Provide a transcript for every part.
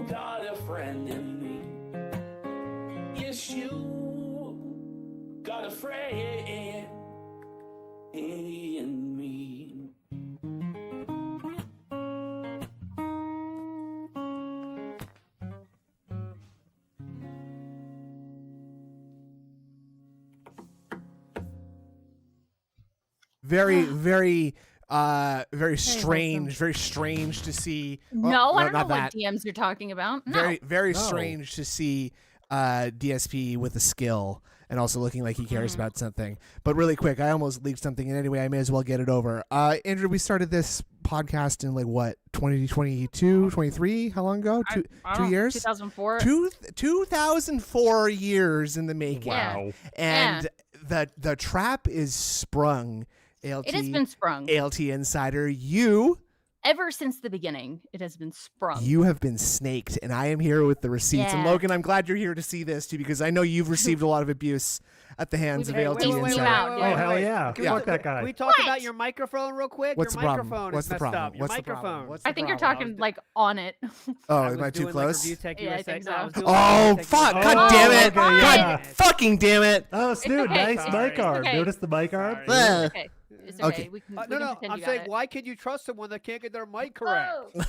got a friend in me. Yes, you got a friend in me. Very strange to see. No, I don't know not what that. DMs you're talking about. No. Very strange to see DSP with a skill and also looking like he cares about something. But really quick, I almost leaked something, and anyway, I may as well get it over. Andrew, we started this podcast in 2022, 23? How long ago? Two years? 2004. 2004 years in the making. Wow. And the trap is sprung. ALT, It has been sprung. ALT Insider, Ever since the beginning, it has been sprung. you have been snaked, and I am here with the receipts. And Yeah. Logan, I'm glad you're here to see this too, because I know you've received a lot of abuse at the hands of ALT wait, Insider. out, Oh, dude. hell yeah. Can we Fuck that Can guy. we talk What? about your microphone real quick? What's your the problem? microphone What's is the messed problem? up. Your What's the microphone. problem? What's I the think you're problem? talking on it. Oh, I am I was too doing, close? Like, Review Tech Yeah, I USA. think No, I was so. doing Oh, Review Tech fuck. USA. God damn it. okay, yeah. God fucking damn it. Oh, Snood, okay. nice Sorry. mic arm. Okay. Notice the mic arm? Sorry. Uh, It's okay. It's okay. Okay. We can, No, we can no. pretend I'm you saying, got it. why can you trust someone that can't get their mic correct? Whoa.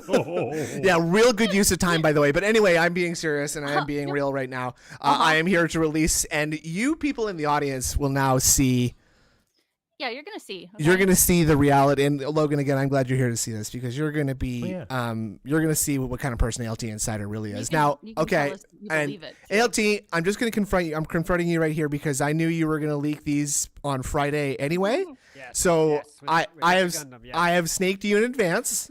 Oh. Yeah, real good use of time, by the way. But anyway, I'm being serious and I am being real right now. I am here to release, and you people in the audience will now see. Yeah, you're gonna see. You're okay? gonna see the reality. And Logan, again, I'm glad you're here to see this because you're gonna be, Oh, yeah. you're gonna see what kind of person ALT Insider really You is. can- Now, you can okay, tell us you and believe it. ALT, I'm just gonna confront you. I'm confronting you right here because I knew you were gonna leak these on Friday anyway. Yes, So yes, with- I with have Gundam, yes. I have snaked you in advance.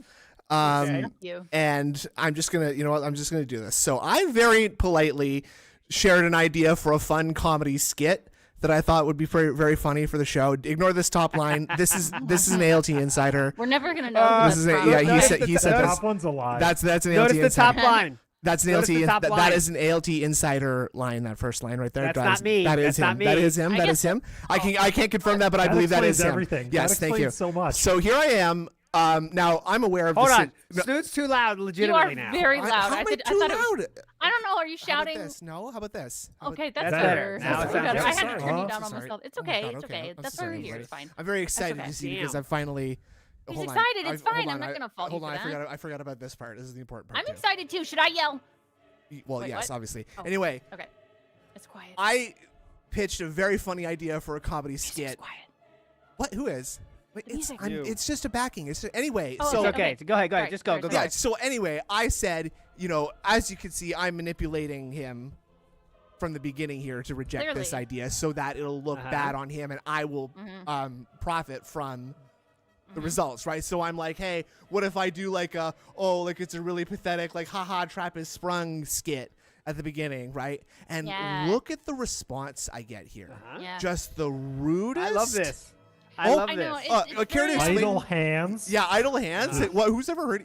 Okay. Thank you. And I'm just gonna, you know what? I'm just gonna do this. So I very politely shared an idea for a fun comedy skit that I thought would be very, very funny for the show. Ignore this top line. This is an ALT Insider. We're never gonna know. who This is that's a, from. yeah. He Notice said the- he said The this. top one's a lie. That's an ALT Notice the Insider. top line. That's an Notice ALT. the top That line. is an ALT Insider line. That first line right there. That's not me. That is That's him. not me. That is him. I That guess- is him. I can't confirm that, but I That believe that is explains him. everything. Yes, That thank you. explains so much. So here I am. Now I'm aware of. Hold the on. si- Snood's too loud, You are legitimately now. very loud. How I am I thought too it was, loud? I don't know. Are you How about shouting? this? No. How about this? How about- Okay, that's That's better. better. Now it That's sounds better. I better. had to turn you Oh, down on sorry. myself. It's Oh my okay. God, It's okay. I'm That's so why we're sorry, here. buddy. It's fine. I'm very excited okay. to see Damn. because I finally. He's hold on. excited. It's hold fine. on. I'm not gonna fault Hold you on. for that. I forgot about this part. This is the important part. I'm too. excited too. Should I yell? Well, Wait, yes, what? obviously. Oh. Anyway, Okay. It's quiet. I pitched a very funny idea for a comedy It's skit. quiet. What? Who is? Wait, The music. You. it's just a backing. It's just, anyway. Oh, so It's okay. Go ahead. Go ahead. Right, Just go. sorry, Go. yeah. Go. So anyway, I said, as you can see, I'm manipulating him from the beginning here to reject this Clearly. idea so that it'll look Uh-huh. bad on him and I will profit from the results, right? So I'm like, hey, what if I do like it's a really pathetic, like, haha, trap is sprung skit at the beginning, right? And Yeah. look at the response I get here. Uh-huh. Yeah. Just the rudest. I love this. I Oh, love I know. this. It's Care to very- explain- Idle hands. Yeah, idle hands. What? Who's ever heard?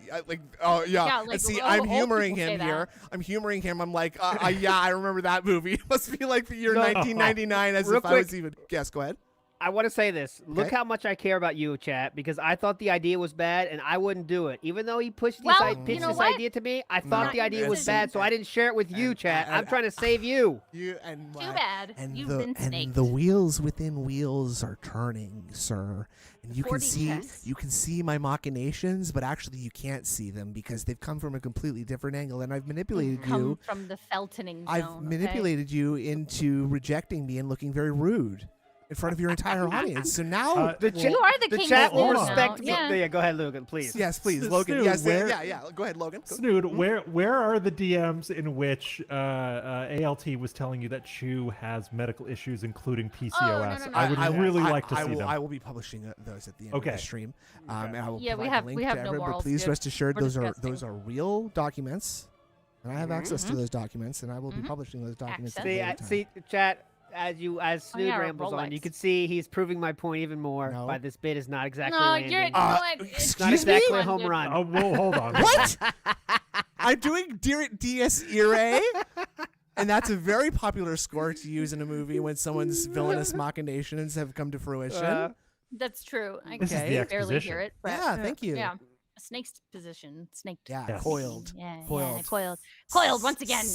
Oh yeah. Yeah, And like, see, old- I'm old humoring people say him that. here. I'm humoring him. I'm like, yeah, I remember that movie. It must be like the year No. 1999, as Real if I was quick. even. Yes, go ahead. I want to say this. Look Okay. how much I care about you, chat, because I thought the idea was bad and I wouldn't do it. Even though he pitched Well, this, you know what? idea to me, I thought No, the idea was listen, bad, so I didn't share it with you, and- chat. and- I'm trying to save you. You and Too bad. And You've the been and snaked. the wheels within wheels are turning, sir. And you can 40 see chess. my machinations, but actually you can't see them because they've come from a completely different angle, and I've manipulated Come you. from the Feltoning zone. I've okay? manipulated you into rejecting me and looking very rude in front of your entire audience. So now, The, You are the the king chat of will hold on. respect me. Yeah. Yeah, go ahead, Logan, please. yes, please, Snood, Logan. Yes, where- yeah. Go ahead, Logan. Snood, where are the DMs in which ALT was telling you that Chew has medical issues, including PCOS? no. I would really like to I see will, them. I will be publishing those at the end of Okay. the stream. And I will Yeah, we provide have- the link we have to no everyone, but morals please here. rest assured We're those disgusting. are real documents, and I have access to those documents, and I will be publishing those documents. at a Access. See, later time. see, chat, as Snood yeah, rambles on, Rolex. you can see he's proving my point even more No. by this bit is not exactly No, landing. you're. You know what? It's It's not Excuse me? exactly a fun, home dude. run. Oh, well, hold on. What? I'm doing DSP, and that's a very popular score to use in a movie when someone's villainous machinations have come to fruition. Uh, That's true. I This is can the barely exposition. hear it. But Yeah, thank you. Yeah. snake's position. Snaked. Yeah, Yes. coiled. Yeah, Coiled. Yeah, coiled once again.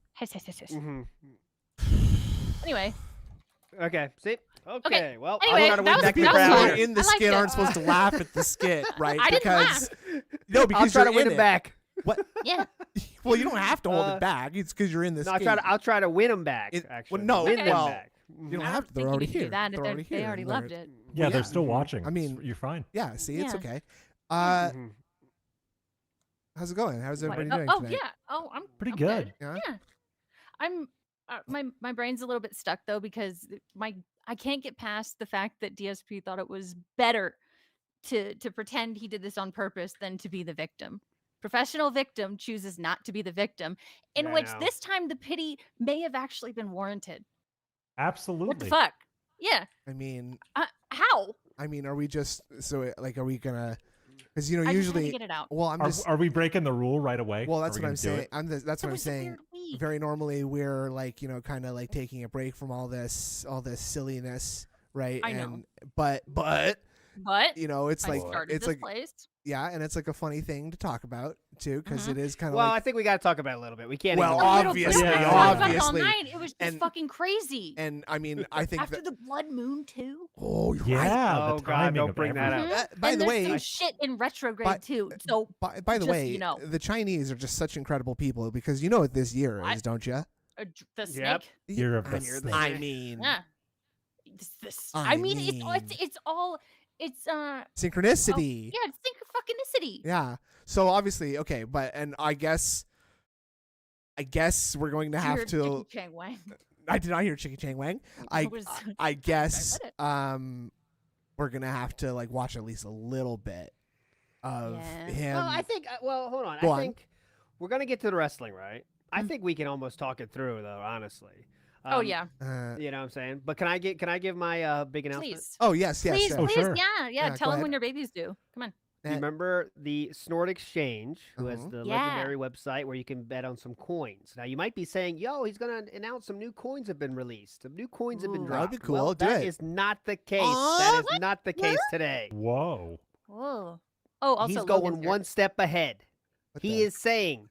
Mhm. Anyway, Okay. See. Okay. Well, Anyway, I'll try to that win was- back that your was People crowd who fun. are here. in the I liked skit it. aren't supposed to laugh at the skit, right? I didn't because no, I'll because try you're to win in him it. back. What? yeah. Well, you don't have to hold Uh, it back. It's because you're in the No, skit. I'll try to win him back. It- well, Actually, no, win them well, back. You don't I have don't to. They're think you already need to do here. that. They're already They here. already and loved they're- it. Yeah, they're yeah. still watching. I mean- you're fine. Yeah. See, it's Yeah. okay. Mhm. How's it going? How's What? everybody doing Oh tonight? yeah. Oh, I'm Pretty I'm good. Yeah? Yeah. I'm my brain's a little bit stuck though because I can't get past the fact that DSP thought it was better to pretend he did this on purpose than to be the victim. Professional victim chooses not to be the victim, in Yeah, I which know. this time the pity may have actually been warranted. Absolutely. What the fuck? Yeah. I mean, How? are we just like? Are we gonna? Because I just had to usually. get it out. Well, I'm Are, just. are we breaking the rule right away? Well, Are that's we what I'm gonna do saying. it? That's It what I'm was a saying. weird week. Very normally we're like kind of like taking a break from all this silliness, right? I know. And but But it's I like started it's this like place. yeah, and it's like a funny thing to talk about too because Mhm. it is kind of Well, I like think we got to talk about it a little bit. We can't. Well, ignore it. obviously, We yeah, talked about it all obviously. night. It was just And- fucking crazy. and I mean I think After that the blood moon too. oh you're right. Yeah. Oh, the God, timing don't of bring that everything. up. By and the there's way, some shit in retrograde but- too. So by the just, way, you know. the Chinese are just such incredible people because you know what this year I- is, don't you? Yep. the snake. Year of the Year of the snake. I mean, Yeah. This. I I mean, mean- it's all it's synchronicity. yeah, it's synchronicity. Yeah. So obviously, okay, but and I guess we're going to have Dear to. Jackie Chang Wang. I did not hear Chicky Chang Wang. I It was- I guess read we're gonna have to like watch at least a little bit of Yeah. him. Well, I think. Well, hold on. Go I on. think we're gonna get to the wrestling, right? I Mm. think we can almost talk it through, though. Honestly. oh yeah. You know what I'm saying? But can I give my big announcement? Please. Oh yes, yes. Please, yes. Oh, please, sure. yeah. Yeah, Tell go them ahead. when your baby's due. Come on. Do you remember the Snort Exchange, who has Uh-huh. the Yeah. legendary website where you can bet on some coins? Now, you might be saying, yo, he's going to announce some new coins have been released. Some new coins have been Ooh. dropped. That'd be cool. Well, Do that it. is not the case. That is not the case What? today. Whoa. Whoa. Oh, also He's Logan's going here. one step ahead. What He the- is saying,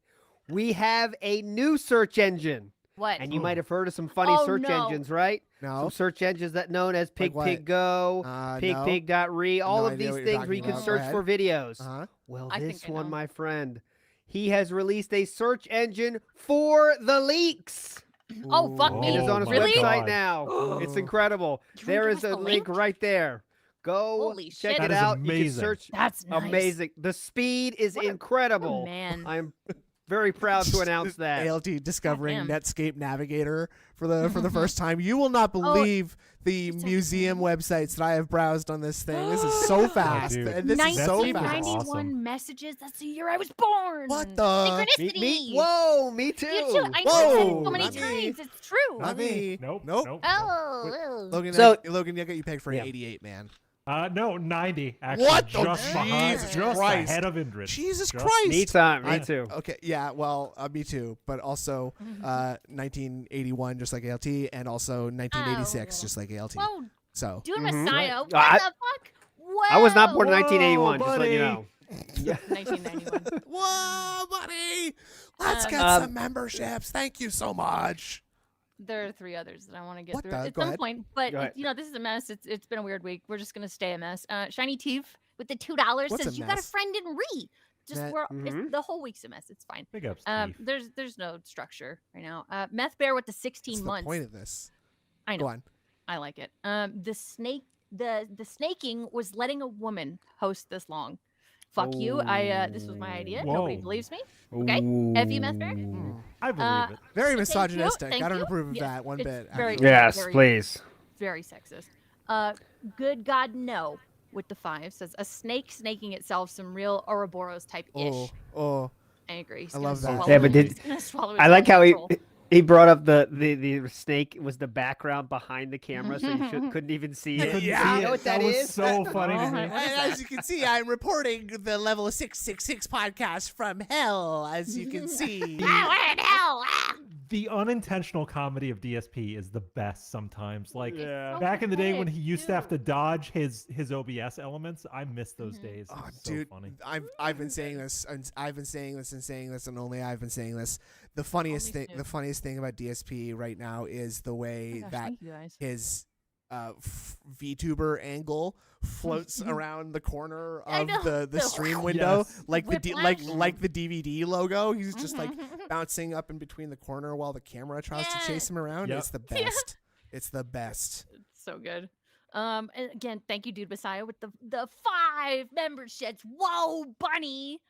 we have a new search engine. What? And you might have heard of some funny Oh, search no. engines, right? No. Some search engines that known as Like what? PigPigGo, No. PigPig.re, all No of idea these what you're things where you talking can about. Go search ahead. for videos. Uh-huh. Well, I think this I one, know. my friend, he has released a search engine for the leaks. Oh, fuck Ooh. me. It is on his my Really? website God. now. It's Oh. incredible. You wanna There give is us a the link link? right there. Go Holy check shit. it That is out. You can amazing. search. That's nice. Amazing. The speed is What a- incredible. Oh, man. I'm very proud to announce that. ALT discovering Goddamn. Netscape Navigator for the first time. You will not believe the it's museum insane. websites that I have browsed on this thing. This is so fast. dude. And this is so Netscape is fast. awesome. 1991 messages. That's the year I was born. What the- Synchronicity. Whoa, me too. You too. I know Whoa, I've said it so many not me. times. It's true. Not me. Nope. Nope. Nope. Oh. Logan, So- Logan, you got you pegged for an Yeah. 88, man. No, 90 actually. What the just behind, Jesus just Christ. ahead of Indrid. Jesus Just- Christ. Me time. I- Me too. Okay, yeah, well, me too, but also 1981, just like ALT, and also 1986, Oh. just like ALT. Whoa, So, doing Mhm. Messiah. What I- the fuck? Whoa. I was not born in Whoa, 1981, just let you buddy. know. 1991. whoa, buddy, let's get Um, some memberships. Thank you so much. There are 3 others that I want to get What through the- at go some ahead. point. But Go ahead. this is a mess. It's been a weird week. We're just gonna stay a mess. Shiny Teeth with the $2 What's a says you got a mess? friend in Re. Just That- it's, the whole week's a mess. It's fine. Big ups, Steve. There's no structure right now. Meth Bear with the 16 What's months. the point of this? I know. Go on. I like it. The snaking was letting a woman host this long. Fuck you. This was my idea. Nobody Whoa. believes me. Okay. F you, Meth Bear. I believe it. Very Thank you, misogynistic. thank I don't you. approve of Yes, that one it's bit. very- actually. Yes, Very- please. Very sexist. Good God, no. With the 5 says a snake snaking itself, some real Ouroboros type ish. Oh, I agree. He's I gonna love that. swallow Yeah, but his- did- he's gonna swallow his I like own how petrol. he brought up the snake was the background behind the camera, so you couldn't even see it. Couldn't You see know it. what that was is? so funny to Oh, me. What is And that? as you can see, I'm reporting the level 666 podcast from hell. As you can see, Ah, where in hell? Ah! the unintentional comedy of DSP is the best sometimes. Like Yeah. back in the day when he pathetic, used to have to too. dodge his OBS elements, I miss those Mhm. days. Oh, It's so dude, funny. I've been saying this, and I've been saying this and saying this, and only I've been saying this. The funniest Only thing, the funniest thing about DSP right now is the Oh way my gosh, that thank you guys. his VTuber angle floats around the corner I of know. the The stream window, Yes. like the whiplash. like the DVD logo. He's just like Mhm. bouncing up in between the corner while the camera tries to chase him around. Yep. It's the best. It's the best. It's so good. And again, thank you, Dude Messiah, with the 5 memberships. Whoa, bunny.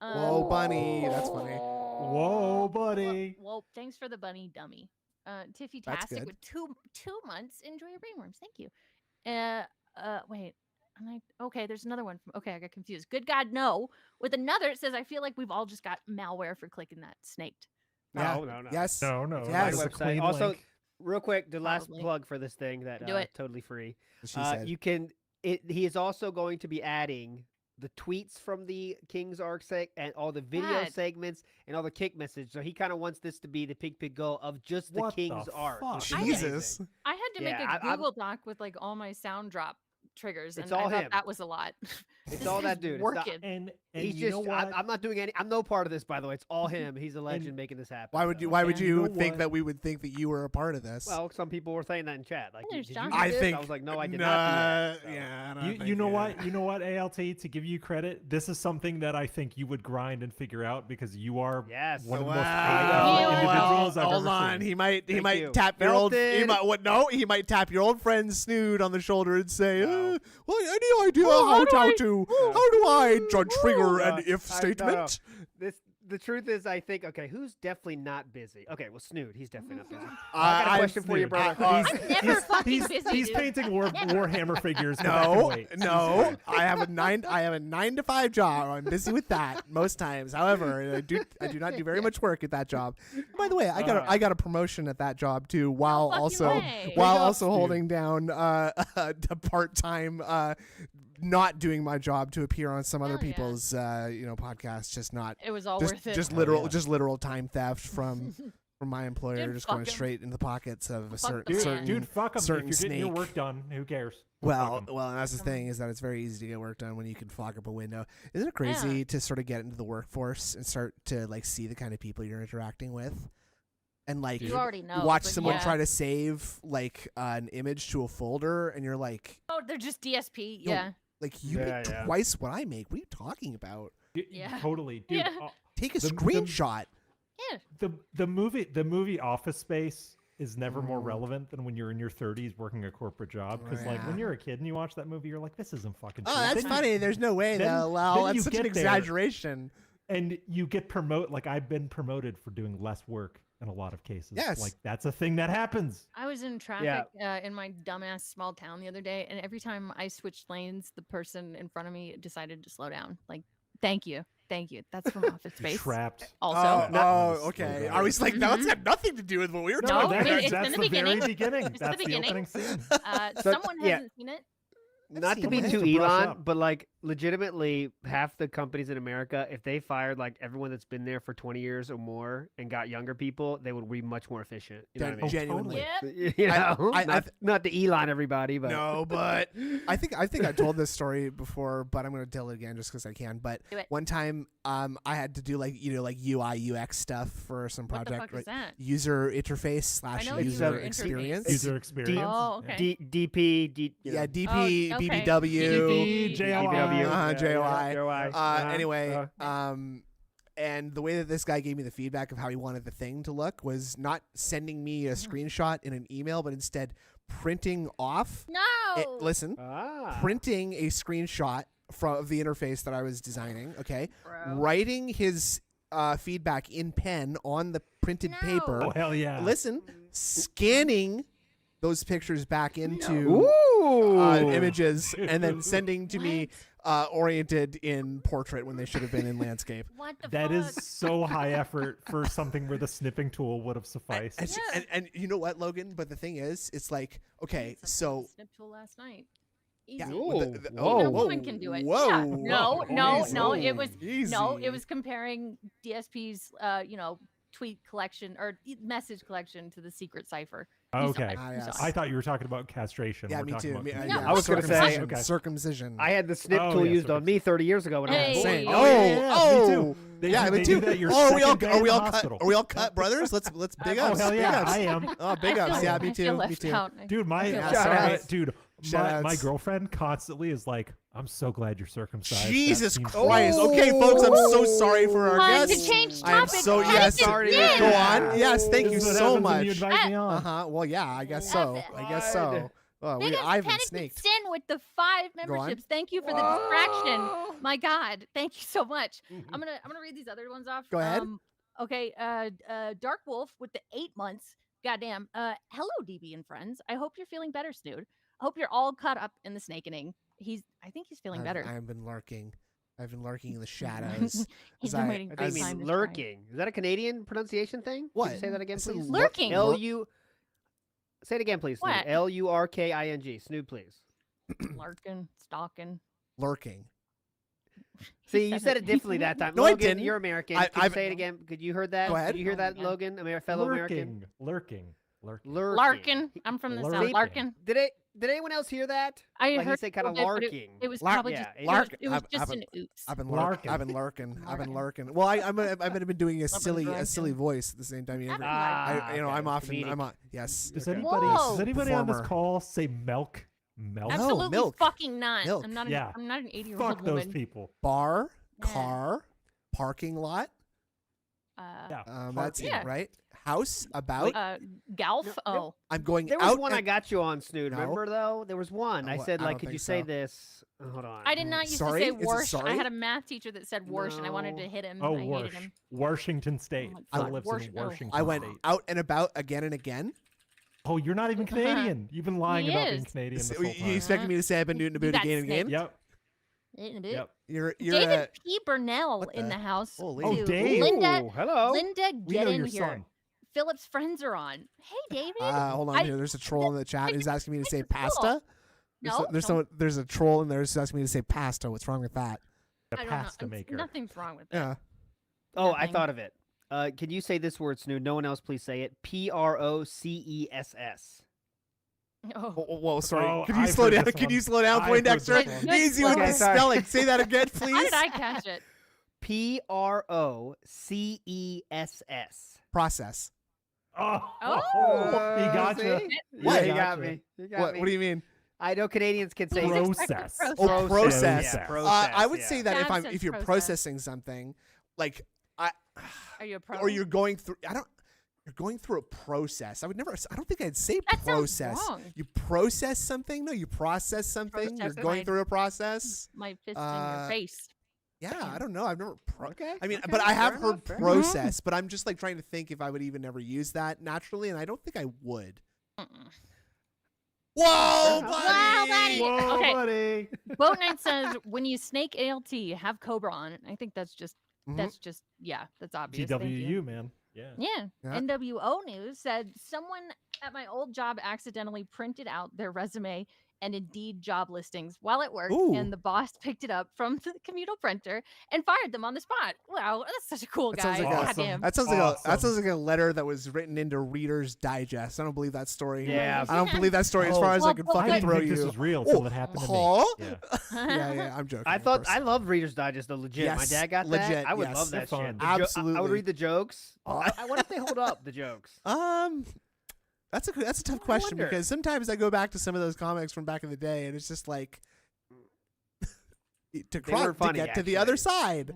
Whoa, bunny. That's funny. Whoa, buddy. Whoa, thanks for the bunny dummy. Tiffy That's Tastic good. with two months. Enjoy your brainworms. Thank you. Wait. Okay, there's another one. Okay, I got confused. Good God, no. With another, it says, I feel like we've all just got malware for clicking that snaked. Yeah. No. Yes. No, Yes. that My was a website. clean Also, link. real quick, the last Probably. plug for this thing that Do it. totally free. She said. You can. He is also going to be adding the tweets from the King's Arc and all the video God. segments and all the kick message. So he kind of wants this to be the pig go of just the What the King's Arc. fuck? which is Jesus. amazing. I had to make Yeah, a Google Doc with like all my sound drop triggers, It's and I all thought him. that was a lot. It's This all that is dude. It's not- working. And He's you just. know what? I'm not doing any. I'm no part of this, by the way. It's all him. He's a legend making this happen. Why would so. you? Why would And you you know think what? that we would think that you were a part of this? Well, some people were saying that in chat. Like, There's did John you do I this? think. I was like, no, I did nah, not do that. So. Yeah. I don't You think know it. what? You know what, ALT, to give you credit, this is something that I think you would grind and figure out because you are Yes. one of the most Wow. You know powerful what? individuals I've Hold ever on. seen. He might. He Thank might you. tap your old. He Belted. might. What? No. He might tap your old friend Snood on the shoulder and say, No. "Well, any idea Well, how how do to trigger No, an if no. statement?" The truth is, I think, okay, who's definitely not busy? Okay, well, Snood, he's definitely not busy. I I got a I've question for you, Snood. brother. I'm never fucking busy. He's dude. painting Warhammer figures. but that can No, wait. no. I have a 9 to 5 job. I'm busy with that most times. However, I do not do very much work at that job. By the way, I got a promotion at that job too, while fucking also way. while Big ups, also dude. holding down a part-time not doing my job to appear on some other Hell yeah. people's podcasts. Just not It was all just worth it. just Oh, literal yeah. just literal time theft from my employer, Dude, just going fuck 'em. straight into the pockets of a Fuck the certain man. Dude, fuck him. If certain you're getting your snake. work done, who cares? Fuck Well, 'em. and that's the Come thing is that it's very easy to get work done when you can fog up a window. Isn't it crazy Yeah. to sort of get into the workforce and start to like see the kind of people you're interacting with, and like You already know. you watch but someone yeah. try to save like an image to a folder, and you're like, Oh, they're just DSP. Yo, Yeah. you Yeah, make yeah. twice what I make. What are you talking about? Yeah. Totally, dude. Yeah. Take a The- screenshot. Yeah. The movie Office Space is never more Mm. relevant than when you're in your 30s working a corporate job. Because like Yeah. when you're a kid and you watch that movie, you're like, this isn't fucking. Oh, true. that's Then you- funny. There's no way then- though. then Well, you that's such an get there. exaggeration. And you get like I've been promoted for doing less work in a lot of cases. Yes. Like that's a thing that happens. I was in traffic in my dumbass small town the other day, and every time I switched lanes, the person in front of me decided to slow down. Like, thank you. That's from Office You're Space. trapped. Also, Okay. I was like, that's got nothing to do with what we were No, talking I mean, about. it's that's in the the very beginning. beginning. It's the That's the beginning. opening scene. someone yeah. hasn't seen it. Not to seen be it. too To brush Elon, up. but like legitimately, half the companies in America, if they fired like everyone that's been there for 20 years or more and got younger people, they would be much more efficient. You know what I mean? Genuinely. Yeah. You know, I- not the Elon everybody, but No, but I think I told this story before, but I'm gonna tell it again just because I can. But Do it. one time, I had to do like UI UX stuff for some What the project, fuck is that? user interface I / know user user experience. interface. User experience. Oh, Yeah. okay. DP, Yeah, DP, Oh, okay. BBW. DP, JOI. JOI. JOI. Anyway, and the way that this guy gave me the feedback of how he wanted the thing to look was not sending me a screenshot in an email, but instead printing off. No. Listen, Ah. printing a screenshot of the interface that I was designing. Okay, Bro. writing his feedback in pen on the printed No. paper. Oh hell yeah! Listen, scanning those pictures back into Ooh. images and then sending to me oriented in portrait when they should have been in landscape. What the That fuck? is so high effort for something where the snipping tool would have sufficed. And, Yeah. and you know what, Logan? But the thing is, it's like, okay, Something so with snip tool last night. Easy. yeah, Ooh. oh, Even a Whoa. woman can do it. Whoa. Yeah. No, Whoa. no, Easy. no. It was Easy. no. It was comparing DSP's, tweet collection or message collection to the secret cipher. You saw Okay. it. Ah, You saw yes. it. I thought you were talking about castration. Yeah, We're me talking too. about Me- confusion. Yeah, I was gonna say- circumcision. Okay. Circumcision. I had the snip Oh, tool yeah, used on me 30 years ago when I was Hey. a boy. Same. Oh, Oh, yeah, oh, me too. They yeah, do- me they too. do that your Oh, we all second day in the cut? hospital. Are we all cut, brothers? Let's big Oh, ups. hell big yeah, ups. I am. Oh, big I ups. feel- Yeah, I me feel too. Me left too. out. Dude, my Yeah, shout my- outs. dude, Shout my outs. girlfriend constantly is like, "I'm so glad you're circumcised." That Jesus seems Christ. weird." Okay, folks, I'm so sorry for our To guests. change I am topics, so cut yes. it to sorry to din. Go on. Yes, thank you This is what so happens when you much. invite me on. Well, yeah, I guess Love so. it. I guess so. Well, Big ups I've been Panic snaked. Sin with the 5 Go on. memberships. Thank you for the distraction. My God, thank you so much. I'm gonna read these other ones off. Go ahead. Okay. Dark Wolf with the 8 months. Goddamn. Hello, DB and friends. I hope you're feeling better, Snood. I hope you're all caught up in the snakening. I think he's feeling better. I've been lurking. I've been lurking in the shadows. He's as been I- waiting I for think the you time mean to strike. lurking. Is that a Canadian pronunciation thing? Could What? you say that again, I said please? Lurking. L-U... Say it again, please. Snood. What? L-U-R-K-I-N-G. Snood, please. Lurking, stalking. Lurking. See, you said it differently that time. No, I Logan, didn't. you're American. I- Could you I've- say it again? Could you heard that? Go ahead. Did you hear that, Yeah. Logan? Fellow American. Lurking. Larkin. I'm from the south. Lurking. Larkin. Did anyone else hear that? I Like he heard said kind of a little bit, but larking. It was Lark- probably yeah, just it- Lark- it was I've- just I've- an oops. I've been Larkin. I've been lurking. I've been Larkin. lurking. Well, I've been doing a silly Larkin. voice at the same time. You never, Ah, I'm okay, often comedic. I'm on. Yes. Does Okay. anybody Whoa. on this Performer. call say milk? Milk. No, Absolutely milk. fucking not. Milk. I'm not. Yeah. I'm not an 80-year-old Fuck those woman. people. Bar, Yeah. car, parking lot. Yeah. That's it, Yeah. right? House, about. Golf. No, Oh, I'm going There was out. one I and- got you on, Snood. No. Remember though? There was one. I what? said I like, don't could think you say so. this? Hold on. I did not used Sorry? to say Is it Warsh. I sorry? had a math teacher that said Warsh, and I wanted to No. hit him. Oh, and I hated him. Washington State. Oh, Phil fuck. lives Warsh- in oh. Washington I went State. out and about again and again. Oh, you're not even Canadian. You've been lying He about being is. Canadian this So whole you time. expecting me to say I've been doing You about got again and again? snaked. Yep. Yep. Yep. You're David P. Burnell what in the- the house. Holy- Oh, too. Dave. Linda, Ooh, hello. Linda, We get know in your here. son. Philip's friends are on. Hey, David. Hold on I- here. There's a troll in the chat who's asking me to say Cool. pasta. No, There's a troll in there who's asking me to say pasta. What's wrong with that? The I don't know. pasta maker. Nothing's wrong with that. Yeah. Oh, I Nothing. thought of it. Can you say this word, Snood? No one else, please say it. Process. Oh. Whoa, sorry. Oh, Can you I've slow heard down? this Can one. you slow down, I've heard Poindexter? this one. Easy with Okay, the sorry. spelling. Say that again, please. How did I catch it? Process. Process. Oh, Oh. he got see? you. What? Yeah, you got Gotcha. me. You got What? me. What do you mean? I know Canadians can say He's this. expecting Process. Oh, process. Yeah, I would yeah. say that Dad says if you're process. processing something, like Are you a pro? or you're going through, you're going through a process. I don't think I'd say That sounds process. wrong. You process something? No, you process something. You're Process going my- through a process. My fist in your face. Yeah, I don't know. I've never. Okay. I mean, okay, but I have fair heard enough, fair enough. process. But I'm just like trying to think if I would even ever use that naturally, and I don't think I would. Mm-mm. Whoa, enough. Wow, buddy. Whoa, Okay. buddy. Boat Night says when you snake ALT, have Cobra on it. I think that's just Mhm. that's obvious. Thank you. GWU, man. Yeah. Yeah. Yeah. NWO News said someone at my old job accidentally printed out their resume and Indeed job listings while at work, Ooh. and the boss picked it up from the communal printer and fired them on the spot. Wow, that's such a cool That guy. sounds like Awesome. Goddamn. That sounds like Awesome. a letter that was written into Reader's Digest. I don't believe that story. Yeah. I don't believe that story as far as I Well, can well, I fucking didn't throw think you. this was real Oh, until it happened to huh? me. Yeah. Yeah, I'm joking. I of thought course. I loved Reader's Digest though. Legit, my Yes, dad got legit, that. I would yes. love that They're shit. fun. The I would Absolutely. read the jokes. Oh, I wonder if they hold up the jokes. That's a tough question wonder. because sometimes I go back to some of those comics from back in the day, and it's just like to were funny, get to the other actually. side.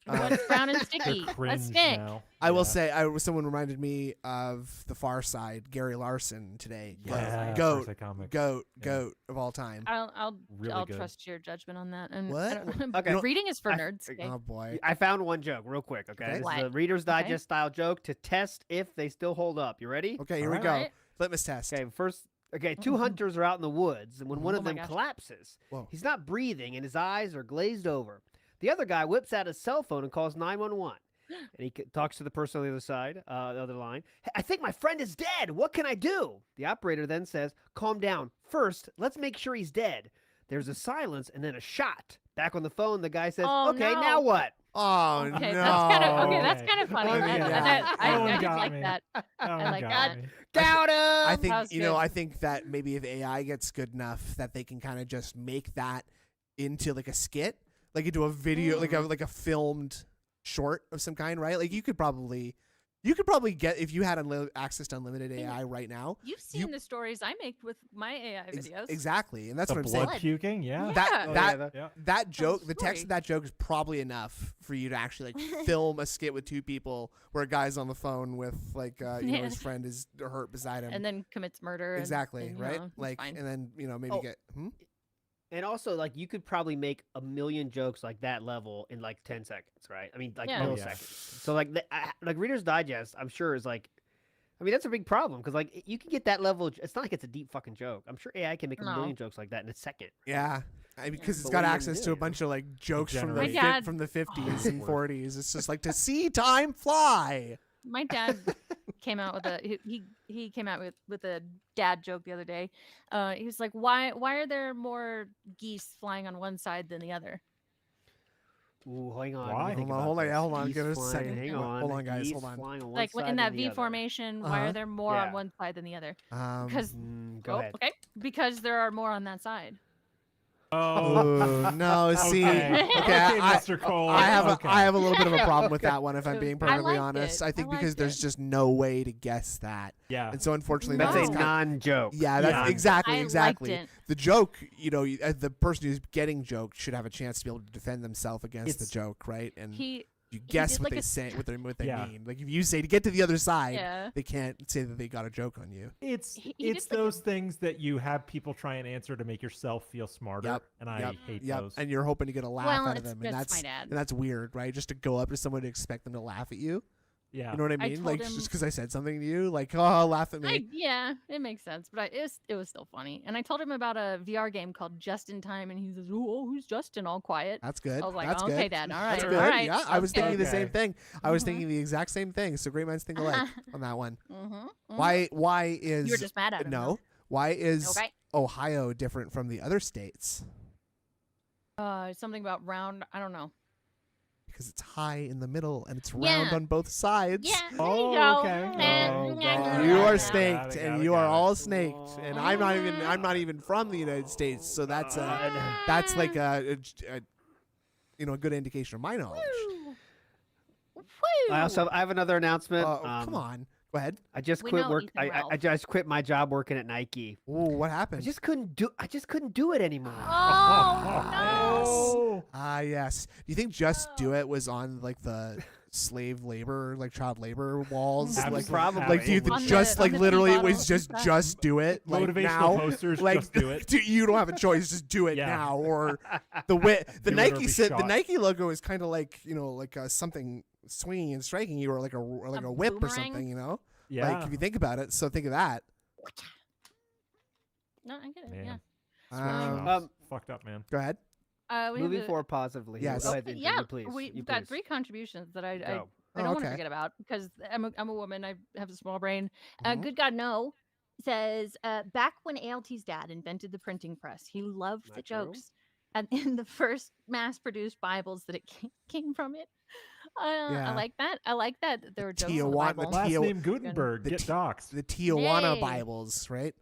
Everyone's brown and sticky. They're Let's cringe stick. now. I will Yeah. say, someone reminded me of the Far Side, Gary Larson today. Yeah, goat, First comic. goat Yeah. of all time. I'll Really good. trust your judgment on that. And What? I don't- Okay. Reading is for I- nerds. Okay? Oh boy. I found one joke real quick. Okay, Okay. this is What? a Reader's Okay. Digest style joke to test if they still hold up. You ready? Okay, here we All go. right. Litmus test. Okay, first. Okay, two hunters are out in the woods, and when one Oh of my them gosh. collapses, Whoa. he's not breathing, and his eyes are glazed over. The other guy whips out his cell phone and calls 911. And he talks to the person on the other side, the other line. "Hey, I think my friend is dead. What can I do?" The operator then says, "Calm down. First, let's make sure he's dead." There's a silence and then a shot. Back on the phone, the guy says, Oh, "Okay, no. now what?" Oh Okay, no. that's kind of funny. Okay, yeah. That one I did got like me. that. That I one like got that. me. Got him. I That think was good. I think that maybe if AI gets good enough that they can kind of just make that into like a skit, like into a video, like a filmed short of some kind, right? Like you could probably get, if you had access to unlimited AI right now. You've seen the stories I make with my AI videos. Exactly, and that's The what I'm saying. blood puking, yeah. Yeah. That joke, the text story. of that joke is probably enough for you to actually like film a skit with two people where a guy's on the phone with like his friend is hurt beside him. And then commits murder. Exactly, and, right? it's Like, fine. and then maybe get. And also, like, you could probably make a million jokes like that level in like 10 seconds, right? I mean, like Yeah. Oh, yeah. milliseconds. So, like, like Reader's Digest, I'm sure is like, I mean, that's a big problem because like you can get that level. It's not like it's a deep fucking joke. I'm sure AI can make a No. million jokes like that in a second. Yeah. Because it's But got what are you gonna access do, to a you know? bunch of like jokes from the My dad- from the 50s and Word. 40s. It's just like to see time fly. My dad came out with he came out with a dad joke the other day. He was like, why are there more geese flying on one side than the other? Ooh, hang on. Why? let me think Hold about on, hold on, this. give us a Geese second. flying- Hang Hold on. on, guys, Geese hold on. flying on one Like side in that than the V other. formation, why Uh-huh. are there more Yeah. on one side than the other? Um, Because Go ahead. okay, because there are more on that side. Oh, ooh, no, see, okay. okay, Mr. Cole. I have okay. I have a little bit of a problem with that one if I'm I being perfectly liked honest. it. I I think because liked there's it. just no way to guess that, Yeah. and so unfortunately That's that's a kind non-joke. yeah, that's Yeah. exactly I exactly liked it. the joke. The person who's getting joked should have a chance to be able to defend themselves against the It's- joke, right? And He you guess did what like they a say, what they Yeah. mean. Like if you say to get to the other side, yeah. they can't say that they got a joke on you. It's He did it's like a- those things that you have people try and answer to make yourself feel smarter, Yep, and I yep, hate Yep, those. and you're hoping to get a laugh Well, out of it's them, and my dad. that's weird, right? Just to go up to someone to expect them to laugh at you. Yeah. You know what I I mean? told Like him- just because I said something to you, like oh, laugh at me. Yeah, it makes sense, but it was still funny. And I told him about a VR game called Just in Time, and he says, "Oh, who's Justin? All quiet." That's good. I was like, That's "Okay, good. Dad. All That's right, good. all right." Yeah, I was okay. thinking the same Okay. thing. I was Mhm. thinking the exact same thing. So great minds think alike on that one. Mhm, mhm. Why is You were just mad at him. no? Why is Okay. Ohio different from the other states? Something about round. I don't know. Because it's high in the middle and it's Yeah. round on both sides. Yeah, there Oh, you go. okay. Oh, God. You Got are it, snaked, got and it, you are got it. all snaked, and I'm not even from the United States, so that's like a a good indication of my knowledge. Woo. Woo. I have another announcement. Come on, go ahead. I just We quit know work. Ethan I Ralph. just quit my job working at Nike. Ooh, what I happened? just couldn't do it anymore. Oh no! Oh. Ah, yes. Do you think Just Do It was on like the slave labor, like child labor walls? Like, Probably. like dude, On the- just on like the literally, tea it was bottles. just do it. Like Motivational now, posters, like just do it. dude, you don't have a choice. Just do it Yeah. now, or the Do it or Nike be the shot. Nike logo is kind of like like something swinging and striking you, or like a whip or boomerang? something. Yeah. Like if you think about it. So think of that. No, I get it. Man. Um, Um, Fucked up, man. go ahead. Yeah. We Moving have forward positively. here. Yes. Go ahead, Okay, Andrew, yeah, you please. we've you got please. 3 contributions that I Go. don't Oh, want to okay. forget about because I'm a woman. I have a small brain. Mhm. Good God, no. Says back when ALT's dad invented the printing press, he loved the Not true. jokes and in the first mass-produced Bibles that it came from it. Yeah. I like that. I like that there were jokes in the Tijuana- Bible. Last Tio- name Gutenberg. the Get T- doxxed. The Tijuana Yay. Bibles, right?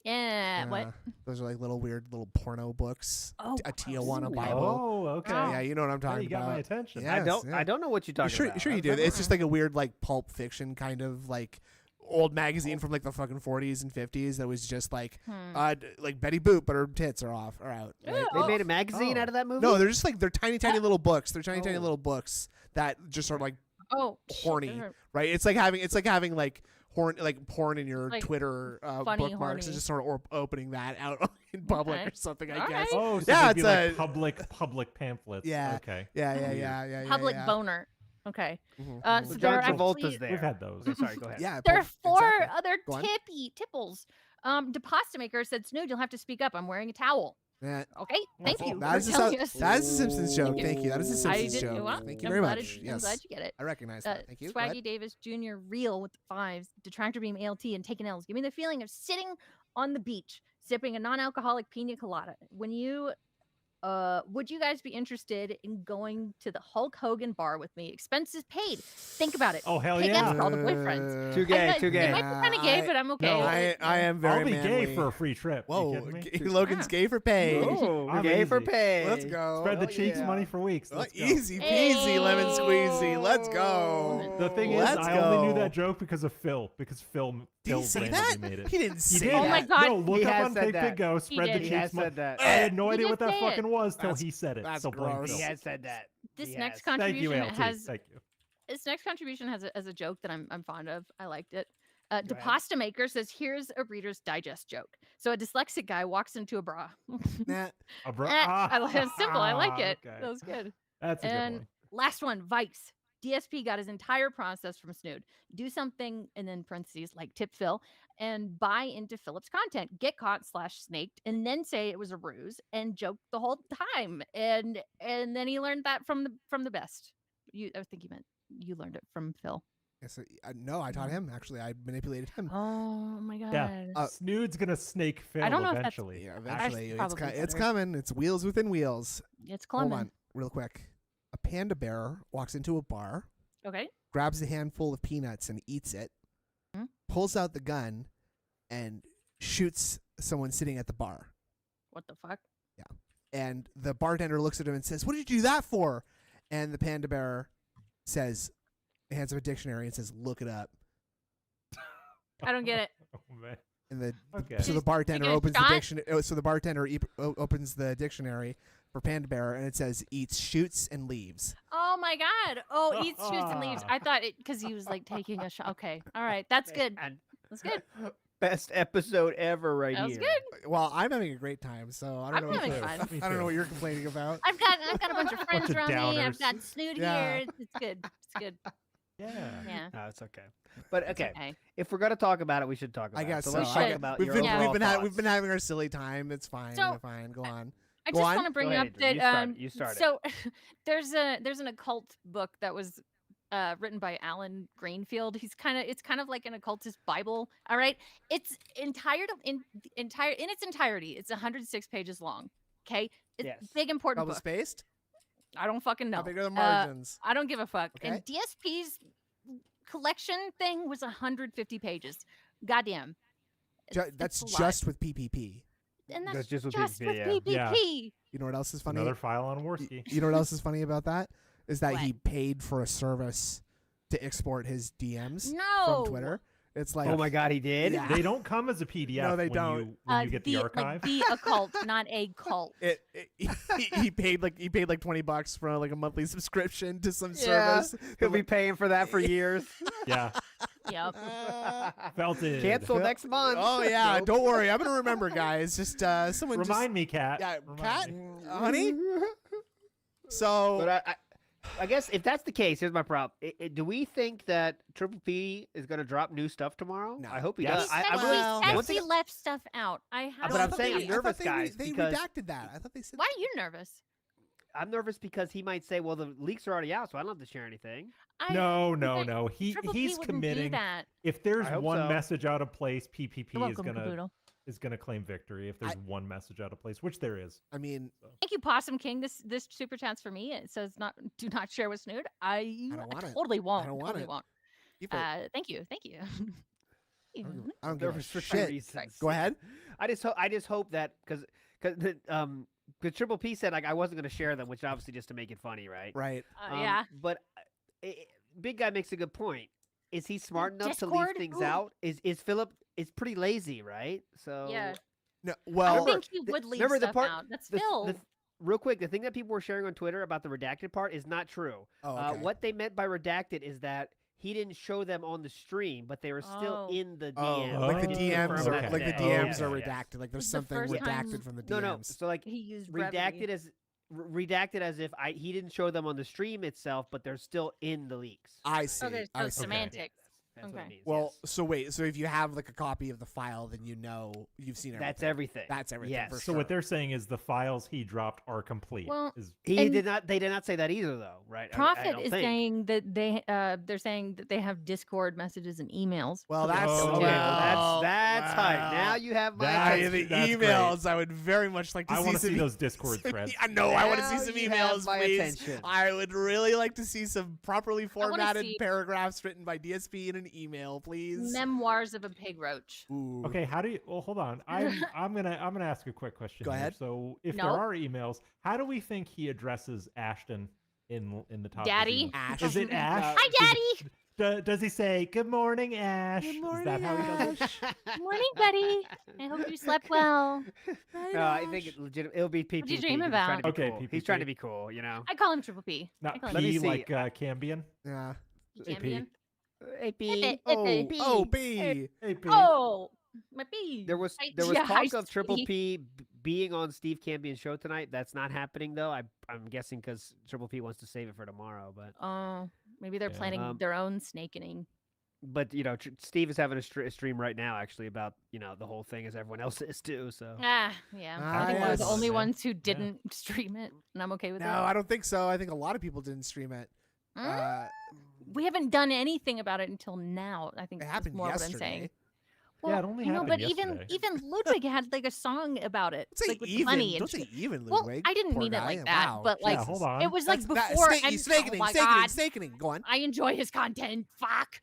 Yeah. What? Those are like little weird little porno books. Oh, A gross. Tijuana Ooh. Bible. Oh, okay. Yeah, you know what I'm Now talking you got about. my attention. Yeah. Yes, yeah. I don't know what you're talking about. Sure you I've do. never It's just like a weird like pulp fiction kind of like old magazine from like the fucking 40s and 50s that was just like like Betty Boop, but her tits are out. Right? They made a magazine Oh. out of that movie. No, they're just like they're tiny little books. They're tiny Oh. little books that just are like Oh, shit, horny, those are right? It's like having like porn in your Like, Twitter funny bookmarks horny. and just sort of opening that out in public Okay. or something. I All guess. right. Oh, so Yeah, they'd be it's like public pamphlets. Yeah. Okay. Yeah. public yeah. boner. Okay. Mhm, Uh, mhm. so So there John are Travolta's actually- there. We've had those. Okay, sorry, go ahead. Yeah, There are 4 exactly. other Go on. tipples. Deposit maker said, Snood, you'll have to speak up. I'm wearing a towel. Yeah. Okay, thank you. That is for a telling us. that is a Simpsons joke. Thank you. That is a I Simpsons didn't joke. well, Thank you I'm very glad much. I'm Yes, glad you get it. I recognize that. Thank you. Go Swaggy ahead. Davis Jr. Real with the 5s, Detractor Beam ALT, and taking L's. Give me the feeling of sitting on the beach, sipping a non-alcoholic pina colada. When you would you guys be interested in going to the Hulk Hogan bar with me? Expenses paid. Think about it. Oh, hell Pay yeah. dance for all the boyfriends. Too gay, too gay. It might be kind of gay, but I'm okay. No, I am very I'll be manly. gay for a free trip. You Whoa, kidding me? Logan's gay for pay. Oh, I'm gay for easy. pay. Let's go. Spread the Oh, cheeks yeah. money for weeks. Let's go. Easy peasy, lemon squeezy. Let's go. The thing is, Let's I only knew go. that joke because of Phil. Because Phil Did he say randomly that? made it. He didn't He say did. Oh that. my God. No, look He up has on said Take that. Big Go. Spread the did. He cheeks has money. said that. I had no He idea did what that say it. fucking was till That's- he said it. that's So blame gross. Phil. He has said that. This He next has. Thank you, contribution ALT. has Thank you. this next contribution has a joke that I'm fond of. I liked it. Go ahead. DePasta Maker says, "Here's a Reader's Digest joke. So a dyslexic guy walks into a bra. Nah. It's simple. I like it. Okay. That was good. That's a And good one. last one, Vice. DSP got his entire process from Snood. Do something, and then parentheses, like tip Phil, and buy into Philip's content. Get caught / snaked, and then say it was a ruse and joke the whole time. And then he learned that from the best. I think you meant you learned it from Phil. Yes, no, I taught him. Actually, I manipulated him. Oh my god. Yeah. Snood's gonna snake Phil I don't know if that's- eventually. Yeah, Actually, eventually, it's probably it's better. coming. It's wheels within wheels. It's Hold Clement. on, real quick. A panda bear walks into a bar, Okay. grabs a handful of peanuts and eats it, Hmm? pulls out the gun, and shoots someone sitting at the bar. What the fuck? And the bartender looks at him and says, "What did you do that for?" And the panda bear says, hands him a dictionary and says, "Look it up." I don't get it. Oh, man. And the Okay. so the He's bartender taking a opens the shot? dictionary. So the bartender opens the dictionary for panda bear, and it says eats, shoots, and leaves. Oh my god. Oh, eats, shoots, and leaves. I thought it because he was like taking a shot. Okay. All right. That's good. And That's good. best episode ever right That was here. good. Well, I'm having a great time, so I don't I'm know. having What, fun. Me I don't know too. what you're complaining about. I've got a bunch of friends of around me. I've downers. got Snood Yeah. here. It's good. It's good. Yeah. Yeah. No, it's okay. But It's okay, if we're gonna talk about it, we should talk about I guess it. so. Let's We talk should. about We've your been overall we've thoughts. been having our silly time. It's fine. So, We're fine. Go on. I Go just on. want to bring Go ahead, up Adrian. You that start it. You start it. so there's an occult book that was written by Alan Greenfield. It's kind of like an occultist Bible. All right, it's in its entirety. It's 106 pages long. Okay, it's Yes. big important Double book. spaced. I don't fucking know. How big are the Uh, margins? I don't give a fuck. Okay. And DSP's collection thing was 150 pages. Goddamn. That's it's a lot. just with PPP. And that's That's just just with with PPP, yeah. PPP. You know what else is funny? Another file on Worski. You know what else is funny about that? Is that he What? paid for a service to export his DMs No. from Twitter. It's like, Oh my God, he did. Yeah. They don't come as a PDF. No, they when don't. when you get the archive. Like the occult, not a cult. he paid like $20 for like a monthly subscription to some Yeah. service. He'll be paying for that for years. Yeah. Yep. Felt it. Cancel next month. Oh yeah, Nope. don't worry, I'm gonna remember, guys. Just someone Remind me, Cat. yeah, Remind cat, me. honey. So But I guess if that's the case, here's my problem. Do we think that Triple P is going to drop new stuff tomorrow? No. I hope he Yes. does. I He really, well- said one he thing- left stuff out. I have. But I I'm thought saying they- I'm I thought nervous, they guys, They because- redacted that. I thought they said. Why are you nervous? I'm nervous because he might say, "Well, the leaks are already out, so I don't have to share anything." No. Triple He's P wouldn't do committing. that. If there's I hope one so. message out of place, PPP You're is welcome, gonna Caboodle. claim victory. If there's one message out of place, which there is. I mean, Thank you, Possum King. This super chat's for me. It says do not share with Snood. I don't want it. totally won't. I don't want totally it. won't. keep it. Thank you. I don't give a Nervous for shit. reasons. Go ahead. I just hope that because Triple P said like I wasn't going to share them, which obviously just to make it funny, right? Right. Yeah. But Big Guy makes a good point. Is he smart enough to leave Discord? things Ooh. out? Is Philip? Is pretty lazy, right? So Yeah. No. I Well, think he the- would leave remember the stuff part- out. That's the- Phil. real quick, the thing that people were sharing on Twitter about the redacted part is not true. oh, okay. What they meant by redacted is that he didn't show them on the stream, but they were still Oh. in the Oh, DM. like the Oh, DMs are okay. like the Okay. DMs Oh, are okay. redacted. Like there's It's the something first redacted time- from the No, DMs. no. So like he used redacted as if he didn't show them on the stream itself, but they're still in the leaks. I see. Okay, so I see. semantics. That's what it Okay. means. Well, yes. so wait, so if you have like a copy of the file, then you know you've seen everything. That's everything. That's everything. Yes. For So sure. what they're saying is the files he dropped are complete. Well, is He And- did not. They did not say that either, though, right? I Prophet don't is think. saying that they're saying that they have Discord messages and emails. Well, so they're that's still Okay, doing well, it. that's hype. Now you have my That's- the attention. that's emails. I would very much like to I see want to some. see those Discord threads. I know. I want to Now see some you have emails, my please. attention. I would really like to see some properly wanna formatted see- paragraphs written by DSP in an email, please. Memoirs of a pig roach. Ooh. Okay, how do you? Well, hold on. I'm gonna ask a quick question. Go here. ahead. So, if No. there are emails, how do we think he addresses Ashton in the top? of his Daddy? email? Ash. Is it Ash? Hi, Daddy. Does he say "Good morning, Ash"? Good Is morning, that how he does it? Ash. Morning, buddy. I hope you slept well. No, I think it'll be PPP. What'd you dream He's trying to be about? Okay, cool. He's trying to PPP. be cool, you know. I call him Triple P. Not I call Let me P see. like Cambion. Yeah. Champion. AP. Ippy. Oh, B. Hey, P. Oh, my P. There was I- there was yeah, I talk of Triple see. P being on Steve Campion's show tonight. That's not happening though. I'm guessing because Triple P wants to save it for tomorrow. Oh, maybe they're Yeah. planning their own snakening. But you know, Steve is having a stream right now actually about the whole thing as everyone else is too. So Ah, yeah. Ah, I think we're the yes. only Yeah. ones who didn't stream it, and I'm okay with No, that. I don't think so. I think a lot of people didn't stream it. Mm, Uh, we haven't done anything about it until now. I think it that's happened more what I'm yesterday. saying. Yeah, it only no, happened but yesterday. even Ludwig had like a song about it, Don't say like with the even. bunny and Don't shit. say even, Well, Ludwig. I didn't Poor mean it guy. like that, Wow. but like Yeah, hold on. it was like That's- before. that- and, snakening, oh my snakening, God, snakening. Go on. I enjoy his content. Fuck.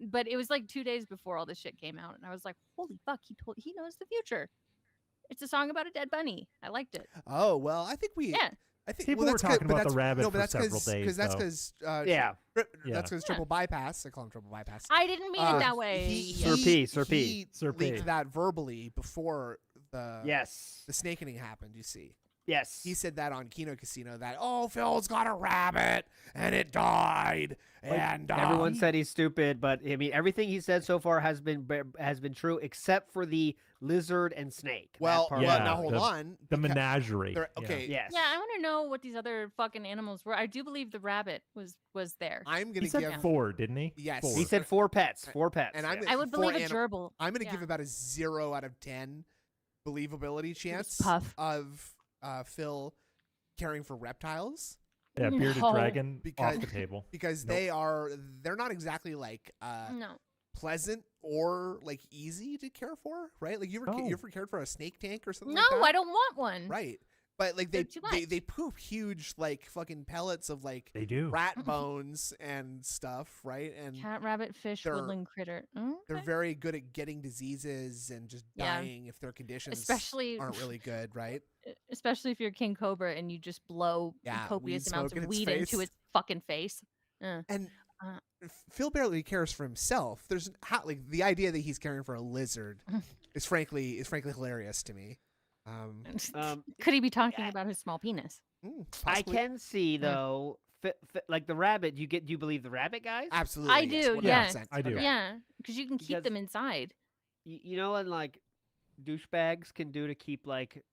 But it was like 2 days before all this shit came out, and I was like, "Holy fuck! He knows the future." It's a song about a dead bunny. I liked it. Oh well, I think we. Yeah. I think People well, were that's 'cause- talking but about the that's- rabbit no, but for that's several days, that's though. because yeah, that's Yeah. because triple bypass. I call him triple bypass. I didn't mean it that way. Sir P, Sir P. He Sir P. leaked that verbally before the yes, the snakening happened. You see, yes. he said that on Kino Casino that Phil's got a rabbit and it died and Everyone said he's stupid, but I mean everything he said so far has been true except for the lizard and snake. That well, part. well Yeah, now hold on. The because menagerie. they're- Yeah. Okay, Yes. Yeah, I want to know what these other fucking animals were. I do believe the rabbit was there. I'm gonna He said give 4, didn't he? Yes. 4. He said 4 pets. 4 pets. And I'm yes. gonna- I would for believe a anim- gerbil. I'm gonna Yeah. give about a 0 out of 10 believability chance Puff. of Phil caring for reptiles Yeah, bearded No. dragon Because- off the table. because Nope. they're not exactly like No. pleasant or like easy to care for, right? Like you No. ever cared for a snake tank or something No, like that? I don't want one. Right. But like They're too much. they poop huge like fucking pellets of like They do. rat bones and stuff, right? And Cat, rabbit, fish, They're- woodland critter. they're Okay. very good at getting diseases and just Yeah. dying if their conditions Especially aren't really good, right? especially if you're king cobra and you just blow Yeah, copious weed amounts smoke in of its weed face. into its fucking face. And Uh. Phil barely cares for himself. There's like the idea that he's caring for a lizard is frankly hilarious to me. Could he be talking about his small penis? I Possibly. can see though, like the rabbit. Do you believe the rabbit guys? Absolutely. I yes, do, yeah. 100%. I do. Yeah, because you can keep Because- them inside. You know what like douchebags can do to keep like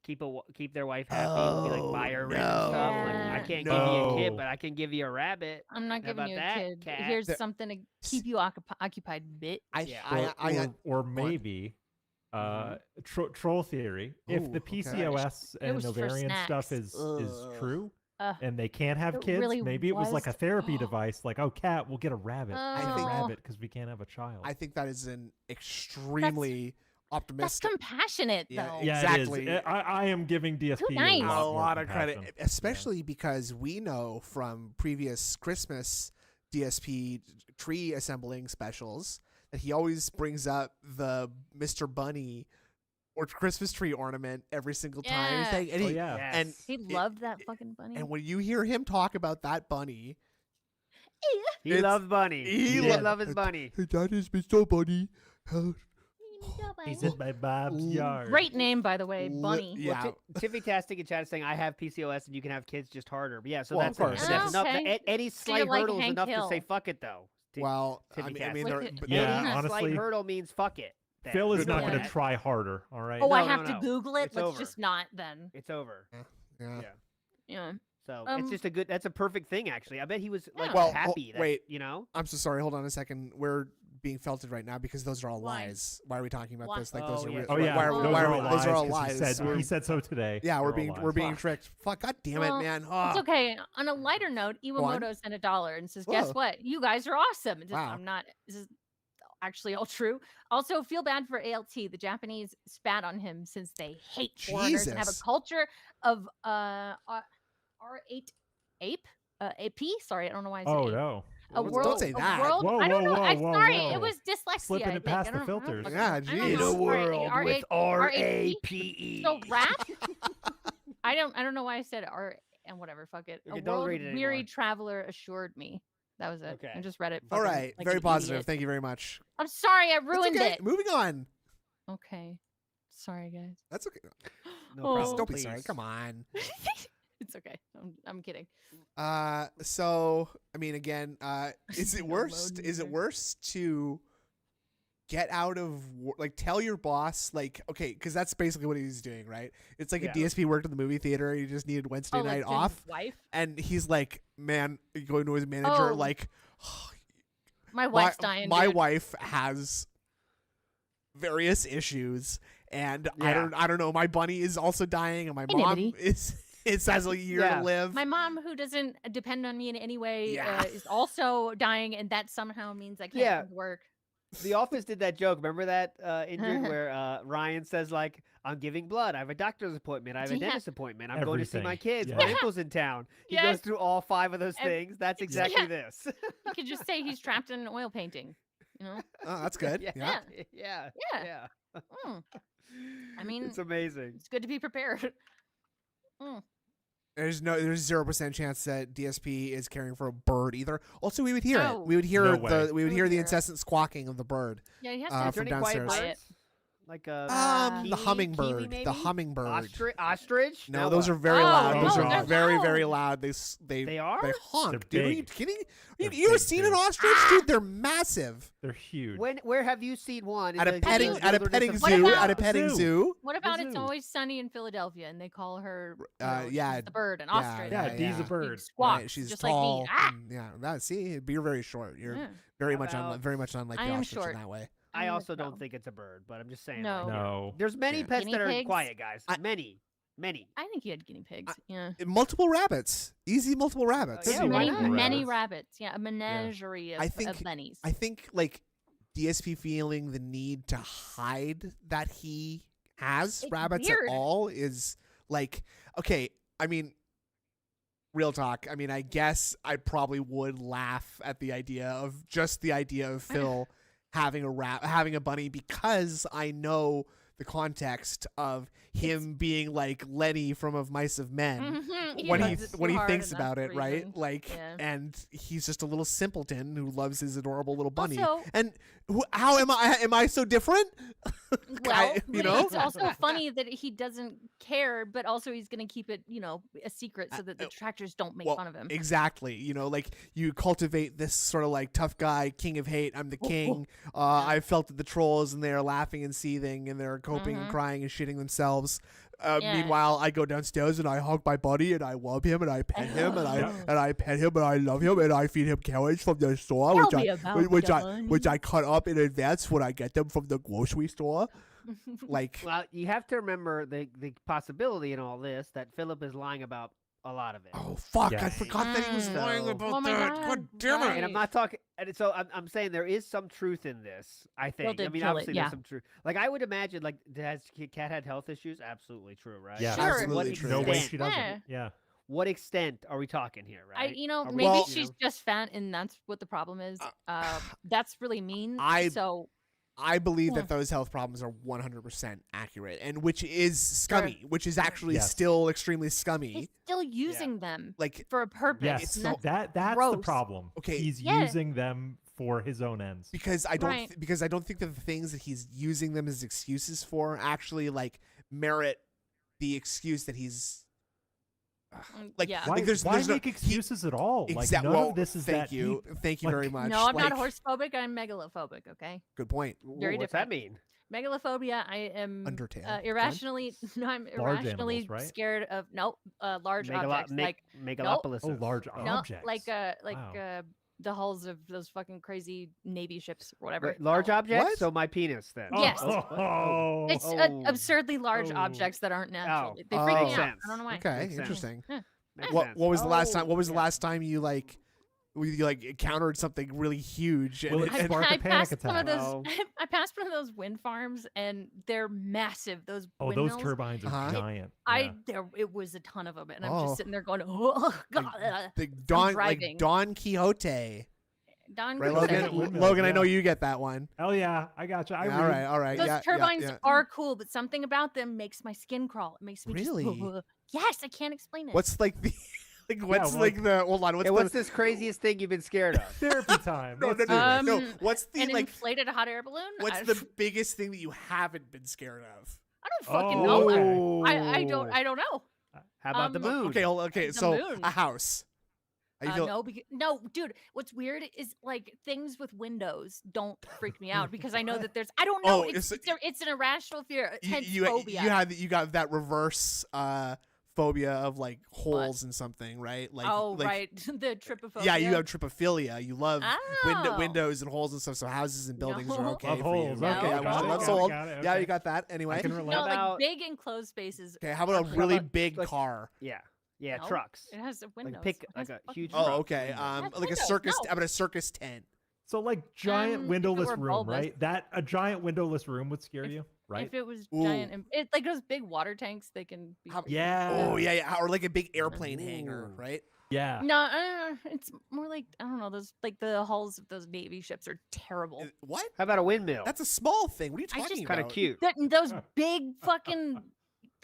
keep their wife happy, be like buy her ring and stuff. Like, I Yeah. can't give you a kid, No. but I can give you a rabbit. I'm not How giving about you a that, kid. cat? Here's There- something to keep you occupied, bit. Yeah. Or maybe troll theory. If Ooh, the okay. PCOS It and was for ovarian stuff snacks. is Ugh. true Ugh. and they can't have It kids, really maybe it was like a was. therapy device. Like, oh, cat, we'll get a rabbit. I Get a think- rabbit because we can't have a child. I think that is an extremely That's optimistic. compassionate, Yeah, though. yeah, exactly. it is. I am giving DSP nice. a A lot, lot more of credit, compassion. especially because we know from previous Christmas DSP tree assembling specials that he always brings up the Mr. Bunny or Christmas tree ornament every single time. Yeah. And Oh he, yeah. Yes. and He it- loved that fucking bunny. and when you hear him talk about that bunny, He It's- loves Bunny. he He lo- did love his bunny. hey, that is Mr. Bunny. He's in my Bob's yard. Great name, by the way, Bunny. Yeah. Tiffy Tastic in chat is saying I have PCOS and you can have kids just harder. But yeah, so Well, that's of course, that's yes. enough. Okay. Any So you're slight like hurdle is Hank enough to Hill. say fuck it though. Well, I Tiffy mean, Tastic. Like they're- it- but- Yeah, Any honestly, slight hurdle means fuck it. then. Phil is Good not point. going to try harder. All right. Oh, I No, have no, to no. Google it. It's Let's over. just not then. It's over. yeah. Yeah. Yeah. So it's just that's a perfect thing, actually. I bet he was like Well, happy. That, wait. you know. I'm so sorry. Hold on a second. We're being felted right now because those are all Why? lies. Why are we talking about Why? this? Like Oh, those are yeah. real. Oh yeah, why those why are all lies. those are all 'cause lies. He said so today. Yeah, They're we're all being lies. tricked. Fuck, god damn Well, it, man. It's Ah. okay. On a lighter note, Go on. Iwamoto sent $1 and says, "Guess Whoa. what? You guys are awesome." It's just, Wow. I'm not. This is actually all true. Also, feel bad for ALT. The Japanese spat on him since they hate foreigners and have a Jesus. culture of R8 ape AP. Sorry, I don't know why I said Oh ape. no. A Don't world, say a that. world. Whoa, I don't whoa, know. I'm whoa, sorry. whoa. It was dyslexia. Slipping I it think. past I the don't- filters. I don't Yeah, fucking know. geez. In a Sorry, world R8 with RAPE. So rat. I don't know why I said R and whatever. Fuck it. Okay, A don't world read it weary anymore. traveler assured me. That was it. I Okay. just read it. All fucking right. like Very an positive. idiot. Thank you very much. I'm sorry. I It's ruined okay. it. Moving on. Okay. Sorry, guys. That's okay. No Oh. problem. Don't be sorry. please. Come on. It's okay. I'm kidding. So I mean, again, is it No worse? mode Is it either. worse to get out of like tell your boss like okay, because that's basically what he's doing, right? It's like Yeah. a DSP worked in the movie theater. He just needed Wednesday Oh, like night to his off, wife. and he's like, man, going to his manager Oh. like. My wife's dying. My dude. wife has various issues, and I Yeah. don't know. My bunny is also dying, and my mom Anonymity. is has a year Yeah. to live. My mom, who doesn't depend on me in any way, Yeah. is also dying, and that somehow means I can't Yeah. come to work. The Office did that joke. Remember that injured where Ryan says like, "I'm giving blood. I have a doctor's appointment. I have a Yeah. dentist appointment. I'm going to see my Everything. kids. Yeah. My uncle's in town." He Yes. goes through all 5 of those Ev- things. That's exactly this. You could just say he's trapped in an oil painting. You know? Oh, that's good. yeah. Yeah. Yeah. Yeah. Yeah. Mm, I mean- it's amazing. it's good to be prepared. There's 0% chance that DSP is caring for a bird either. Also, we would hear No. it. We would hear No way. we would We hear would the hear it. incessant squawking of the bird. Yeah, he has Uh, to. Is there from any quiet downstairs. birds? Like a The kiwi- hummingbird. kiwi, The maybe? hummingbird. Ostrich? No, Now those what? are very Oh, loud. no, Those they're are very, loud. very loud. They They are? They honk. They're Dude, are you big. kidding? They're You ever big, seen dude. an ostrich, dude? They're massive. They're huge. Where have you seen one? In At a the petting wilderness of zoo. What At a about- petting Zoo. zoo. What about It's zoo. Always Sunny in Philadelphia, and they call her, she's yeah, the bird, an yeah, ostrich. Yeah, yeah, Dee's yeah. a bird. Squawks, Right, she's just tall. like me. Ah! and- yeah, that see, you're very short. You're Yeah. very How much about- very much unlike I the am ostrich short. in that way. I Mm, also don't no. think it's a bird, but I'm just saying. No. like, No. There's many Yeah. pets Guinea that are pigs? quiet, guys. I- Many. I think you had guinea pigs. Yeah. Multiple rabbits, easy multiple rabbits. yeah, There's why many, not? many Rabbits. rabbits. Yeah, a menagerie I of think- bunnies. I think like DSP feeling the need to hide that he has It's rabbits weird. at all is like okay. I mean, real talk. I mean, I guess I probably would laugh at the idea of Phil having a bunny because I know the context of him being like Lenny from Of Mice of Men. Mhm, when loves it he too hard, thinks and about that's it, the right? reason. Like, Yeah. and he's just a little simpleton who loves his adorable little bunny. Also- and how am I? Am I so different? Well, you but know? it's also funny that he doesn't care, but also he's going to keep it, a secret so that the detractors don't make Well, fun of him. Exactly. You know, like you cultivate this sort of like tough guy, king of hate. I'm the king. I felt the trolls, and they're laughing and seething, and they're coping and crying and shitting themselves. Yeah. Meanwhile, I go downstairs and I hug my buddy and I love him and I pet him and I know. and I pet him and I love him and I feed him carrots from the store, Tell which me I about which the I bunny. which I cut up in advance when I get them from the grocery store. Like, Well, you have to remember the possibility in all this that Philip is lying about a lot of it. oh fuck, I Yes. forgot that he was Mm. lying So- about Oh my that. God, God damn it. right. And I'm not talking. And so I'm saying there is some truth in this. I think. I did mean, kill it, obviously yeah. there's some truth. Like I would imagine, like has Cat had health issues? Absolutely true, right? Yeah. Sure. Absolutely What true. No way extent? she doesn't. Yeah. Yeah. What extent are we talking here, right? Are we- Maybe Well- she's just fat, and that's what the problem is. That's really mean. I- so I believe Yeah. that those health problems are 100% accurate, and which is scummy, which is actually Yes. still extremely he's scummy. still using them Like, for a purpose. Yes. and that's That's the gross. problem. Okay. He's Yeah. using them for his own ends. because I don't Right. because I don't think that the things that he's using them as excuses for actually like merit the excuse that he's like. yeah. Why, Like, there's why no- make excuses at all? Like Exact. none Well, of this is thank that you, deep. thank you Like- very much. No, I'm not Like, horse phobic. I'm megalophobic. Okay. Good point. Ooh, very what's different. that mean? Megalophobia. I am Undertale. Good. irrationally. No, I'm Large irrationally animals, right? scared of large objects. Megalopolis. Oh, large No, objects. like the hulls of those fucking crazy Navy ships or whatever. Large No. objects? What? So my penis then. Yes. Oh, It's Oh. absurdly large Oh. objects that aren't natural. They Oh. freak me Makes out. sense. I don't know why. Okay, Makes sense. interesting. Makes What sense. was the last time? What was the yeah. last time you encountered something really huge? Will it I, spark a I panic passed some of attack? those. Oh. I passed one of those wind farms, and they're massive. Those Oh, windmills. those turbines are Uh-huh. giant. It was a ton of them, and I'm Oh. just sitting there going, "Oh God!" The Don driving. Don Quixote, Don right, Quixote. Logan? Windmills, Logan, I know yeah. you get that one. Hell yeah, I gotcha. I all read. right. Those yeah, turbines yeah. are cool, but something about them makes my skin crawl. It makes me Really? just. Yes, I can't explain it. What's like the what's well, like the hold on? Yeah, what's this craziest thing you've been scared of? Therapy time. no, Let's no, do no, this. no. What's the an like? inflated hot air balloon? What's I, the biggest thing that you haven't been scared of? I don't fucking Oh, know. okay. I don't know. How about the moon? Okay. The So moon. a house. I feel, No, dude. What's weird is like things with windows don't freak me out because I know that there's. I don't know. Oh, it's an irrational fear. Hence you phobia. you got that reverse phobia of like holes in something, right? Like right, the trypophobia. Yeah, you have trypophobia. You love Oh. windows and holes and stuff. So houses and buildings are No. okay Love for holes. you. Okay, Okay, got it, love got sold. it, got it, Yeah, okay. you got that. Anyway, I can relate. No, about- like big enclosed spaces. okay. How about a How really about, big like- car? Yeah, No. trucks. It has windows. Like pick It like has a fucking huge. Oh, truck. okay. That's Like a windows, circus. no. How about a circus tent? So like giant if it windowless were room, bulbous. right? That a giant windowless room would scare you, right? If it was Ooh. giant, and it like those big water tanks, they can be. How- freaky. Yeah. Oh yeah. Or like a big airplane hangar, Ooh. right? Yeah. No, it's more like I don't know. Those like the hulls of those Navy ships are terrible. What? How about a windmill? That's a small thing. What are you I just- talking kind about? of cute. Those big fucking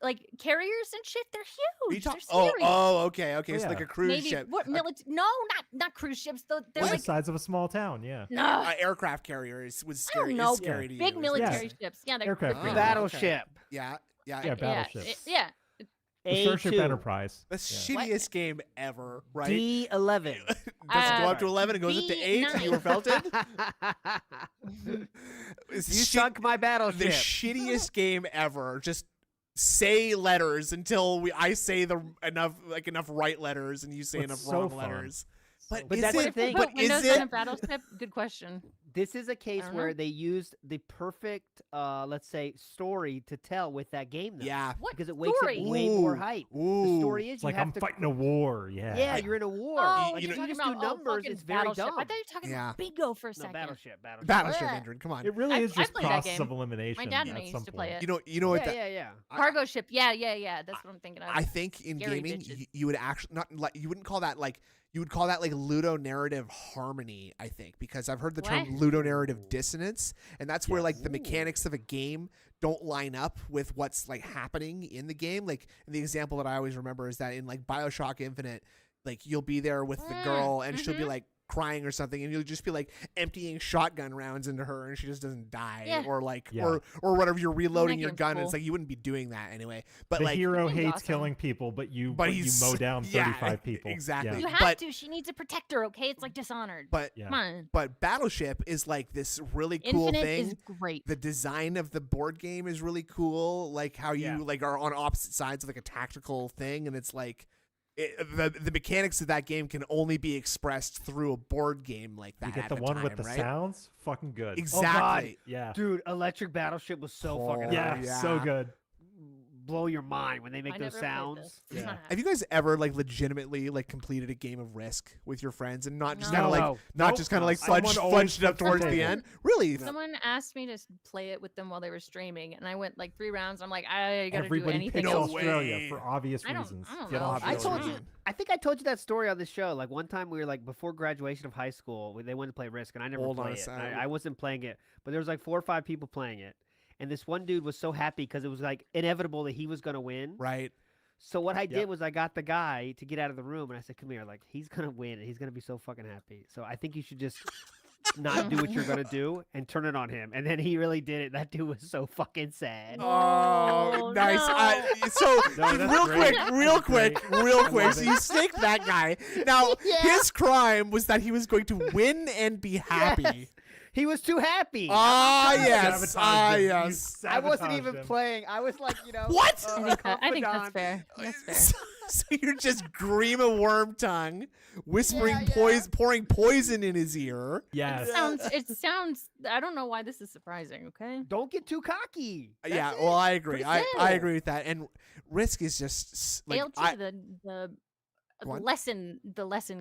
like carriers and shit. They're Are you huge. talk- They're scary. okay. Oh, So like yeah. a cruise Navy, ship, what No, not cruise ships. Though they're Or the like size of a small town. Yeah. no. aircraft carrier was I don't scary. know. Is scary to you. Big isn't it? military ships. Yeah, they're Aircraft they're carrier. freaky. Battleship. Yeah. Yeah. Battleships. Yeah. The Starship A2. Enterprise. The Yeah. shittiest game ever, right? D11. Does it go up to Uh, 11 and goes up to 8? B9. You were felted? It's You shit- sunk my the battleship. shittiest game ever. Just say letters until I say enough right letters and you say It's enough so wrong fun. letters. But, But is that's it? the thing. Put But is Windows it? on a battleship. Good question. This is a case don't where know. they used the perfect, let's say, story to tell with that game. Though. Yeah. What Because it wakes story? up way more Ooh. hype. Ooh. The story is It's you like have I'm to. fighting a war. Yeah. Yeah, you're in a war. Oh, like, you if know- you just talking do about, numbers, fucking it's very battleship. dumb. I thought you were talking Yeah. about Bingo for a No, second. battleship. Battleship, Ugh. Andrew. Come on. It really I- is I just played that process game. of elimination. dad and at I used some to play point. it. You know what? Yeah. Cargo ship. Yeah. That's what I'm thinking of. I think in Scary gaming, bitches. you would actually not like you wouldn't call that like you would call that like ludonarrative harmony. I think because I've heard the term What? ludonarrative dissonance, and that's where Yes. like the mechanics of a game don't line up with what's like happening in the game. Like the example that I always remember is that in like BioShock Infinite, like you'll be there with the girl and she'll be like crying or something, and you'll just be like emptying shotgun rounds into her, and she just doesn't die, Yeah. or like Yeah. or whatever. You're reloading That your game's gun, and cool. it's like you wouldn't be doing that anyway. But The like hero Game's hates awesome. killing people, but you he's mow down 35 people. Exactly. you have but- to. She needs a protector. Okay, it's like Dishonored. But Yeah. Come on. but Battleship is like this really cool Infinite thing. is great. The design of the board game is really cool. Like how you Yeah. like are on opposite sides of like a tactical thing, and it's like the mechanics of that game can only be expressed through a board game like that. You get at the one with time, the right? sounds. Fucking good. Exactly. Yeah. Dude, Electric Battleship was so fucking Yeah. hype. Yeah. So good. Blow your mind when they make I those never played sounds. this. Yeah. Have you guys ever like legitimately like completed a game of Risk with your friends and not just No. kind of like No. not Nope. just kind of like Someone fudged always it up flips the towards the table. end? Really? Someone asked me to play it with them while they were streaming, and I went like 3 rounds. I'm like, I gotta Everybody do anything picks No else. Australia way. for obvious I don't- reasons. I don't Get know. off I Australia. told you. I think I told you that story on the show. Like one time we were like before graduation of high school, they wanted to play Risk, and I never Hold on played a it. second. I wasn't playing it, but there was like 4 or 5 people playing it, and this one dude was so happy because it was like inevitable that he was gonna win. Right. So what I did Yep. was I got the guy to get out of the room, and I said, "Come here, like he's gonna win, and he's gonna be so fucking happy. So I think you should just not do what you're gonna do and turn it on him." And then he really did it. That dude was so fucking sad. Oh, nice. no. So No, that's real great. quick, real That's quick, great. real I quick. love So it. you snaked that guy. Now Yeah. his crime was that he was going to win and be happy. He was too happy. Ah, yes. Sabotaged Ah, him. You yes. I wasn't sabotaged even him. playing. I was like, What? I think that's confidant. fair. That's fair. So you're just Grima Wormtongue whispering Yeah. pouring poison in his ear. Yes. It sounds. I don't know why this is surprising. Okay. Don't get too cocky. That's Yeah, it. well, I agree. Pretty I simple. agree with that. And Risk is just like ALT, the What? lesson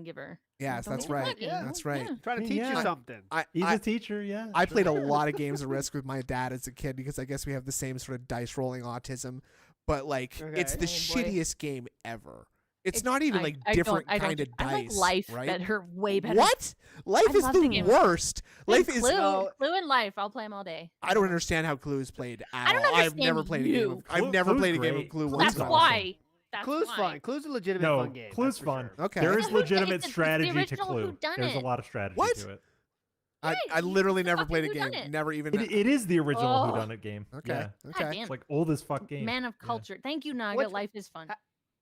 giver. yes, Don't that's get me right. cocky, Yeah. That's right. Yeah. Trying to teach Yeah. you something. He's I a teacher, yeah. I played a sure. lot of games of Risk with my dad as a kid because I guess we have the same sort of dice rolling autism, but like it's Okay. the Oh, boy. shittiest game ever. It's not even like different kind of I like dice, Life right? better, way better. What? Life I is love the the game. worst. Life And is. Clue, No. Clue and Life. I'll play them all day. I don't understand how Clue is played at I don't all. I've never understand played a game. you. Of, I've Clue- never Clue's played a game great. of Clue Clue's once. That's in my life. why. That's Clue's why. fun. Clue's a legitimate No, fun game. Clue's that's for fun. sure. Okay. There It's is the- legitimate it's the strategy to original Clue. There's a whodunit. lot of strategy What? to it. I Right, literally it's the never played a fucking game. whodunit. Never even. It is the original Oh. whodunit game. Okay. Yeah. Okay. damn. It's like old as fuck game. Man of Yeah. culture. Thank you, Naga. What's- Life is fun.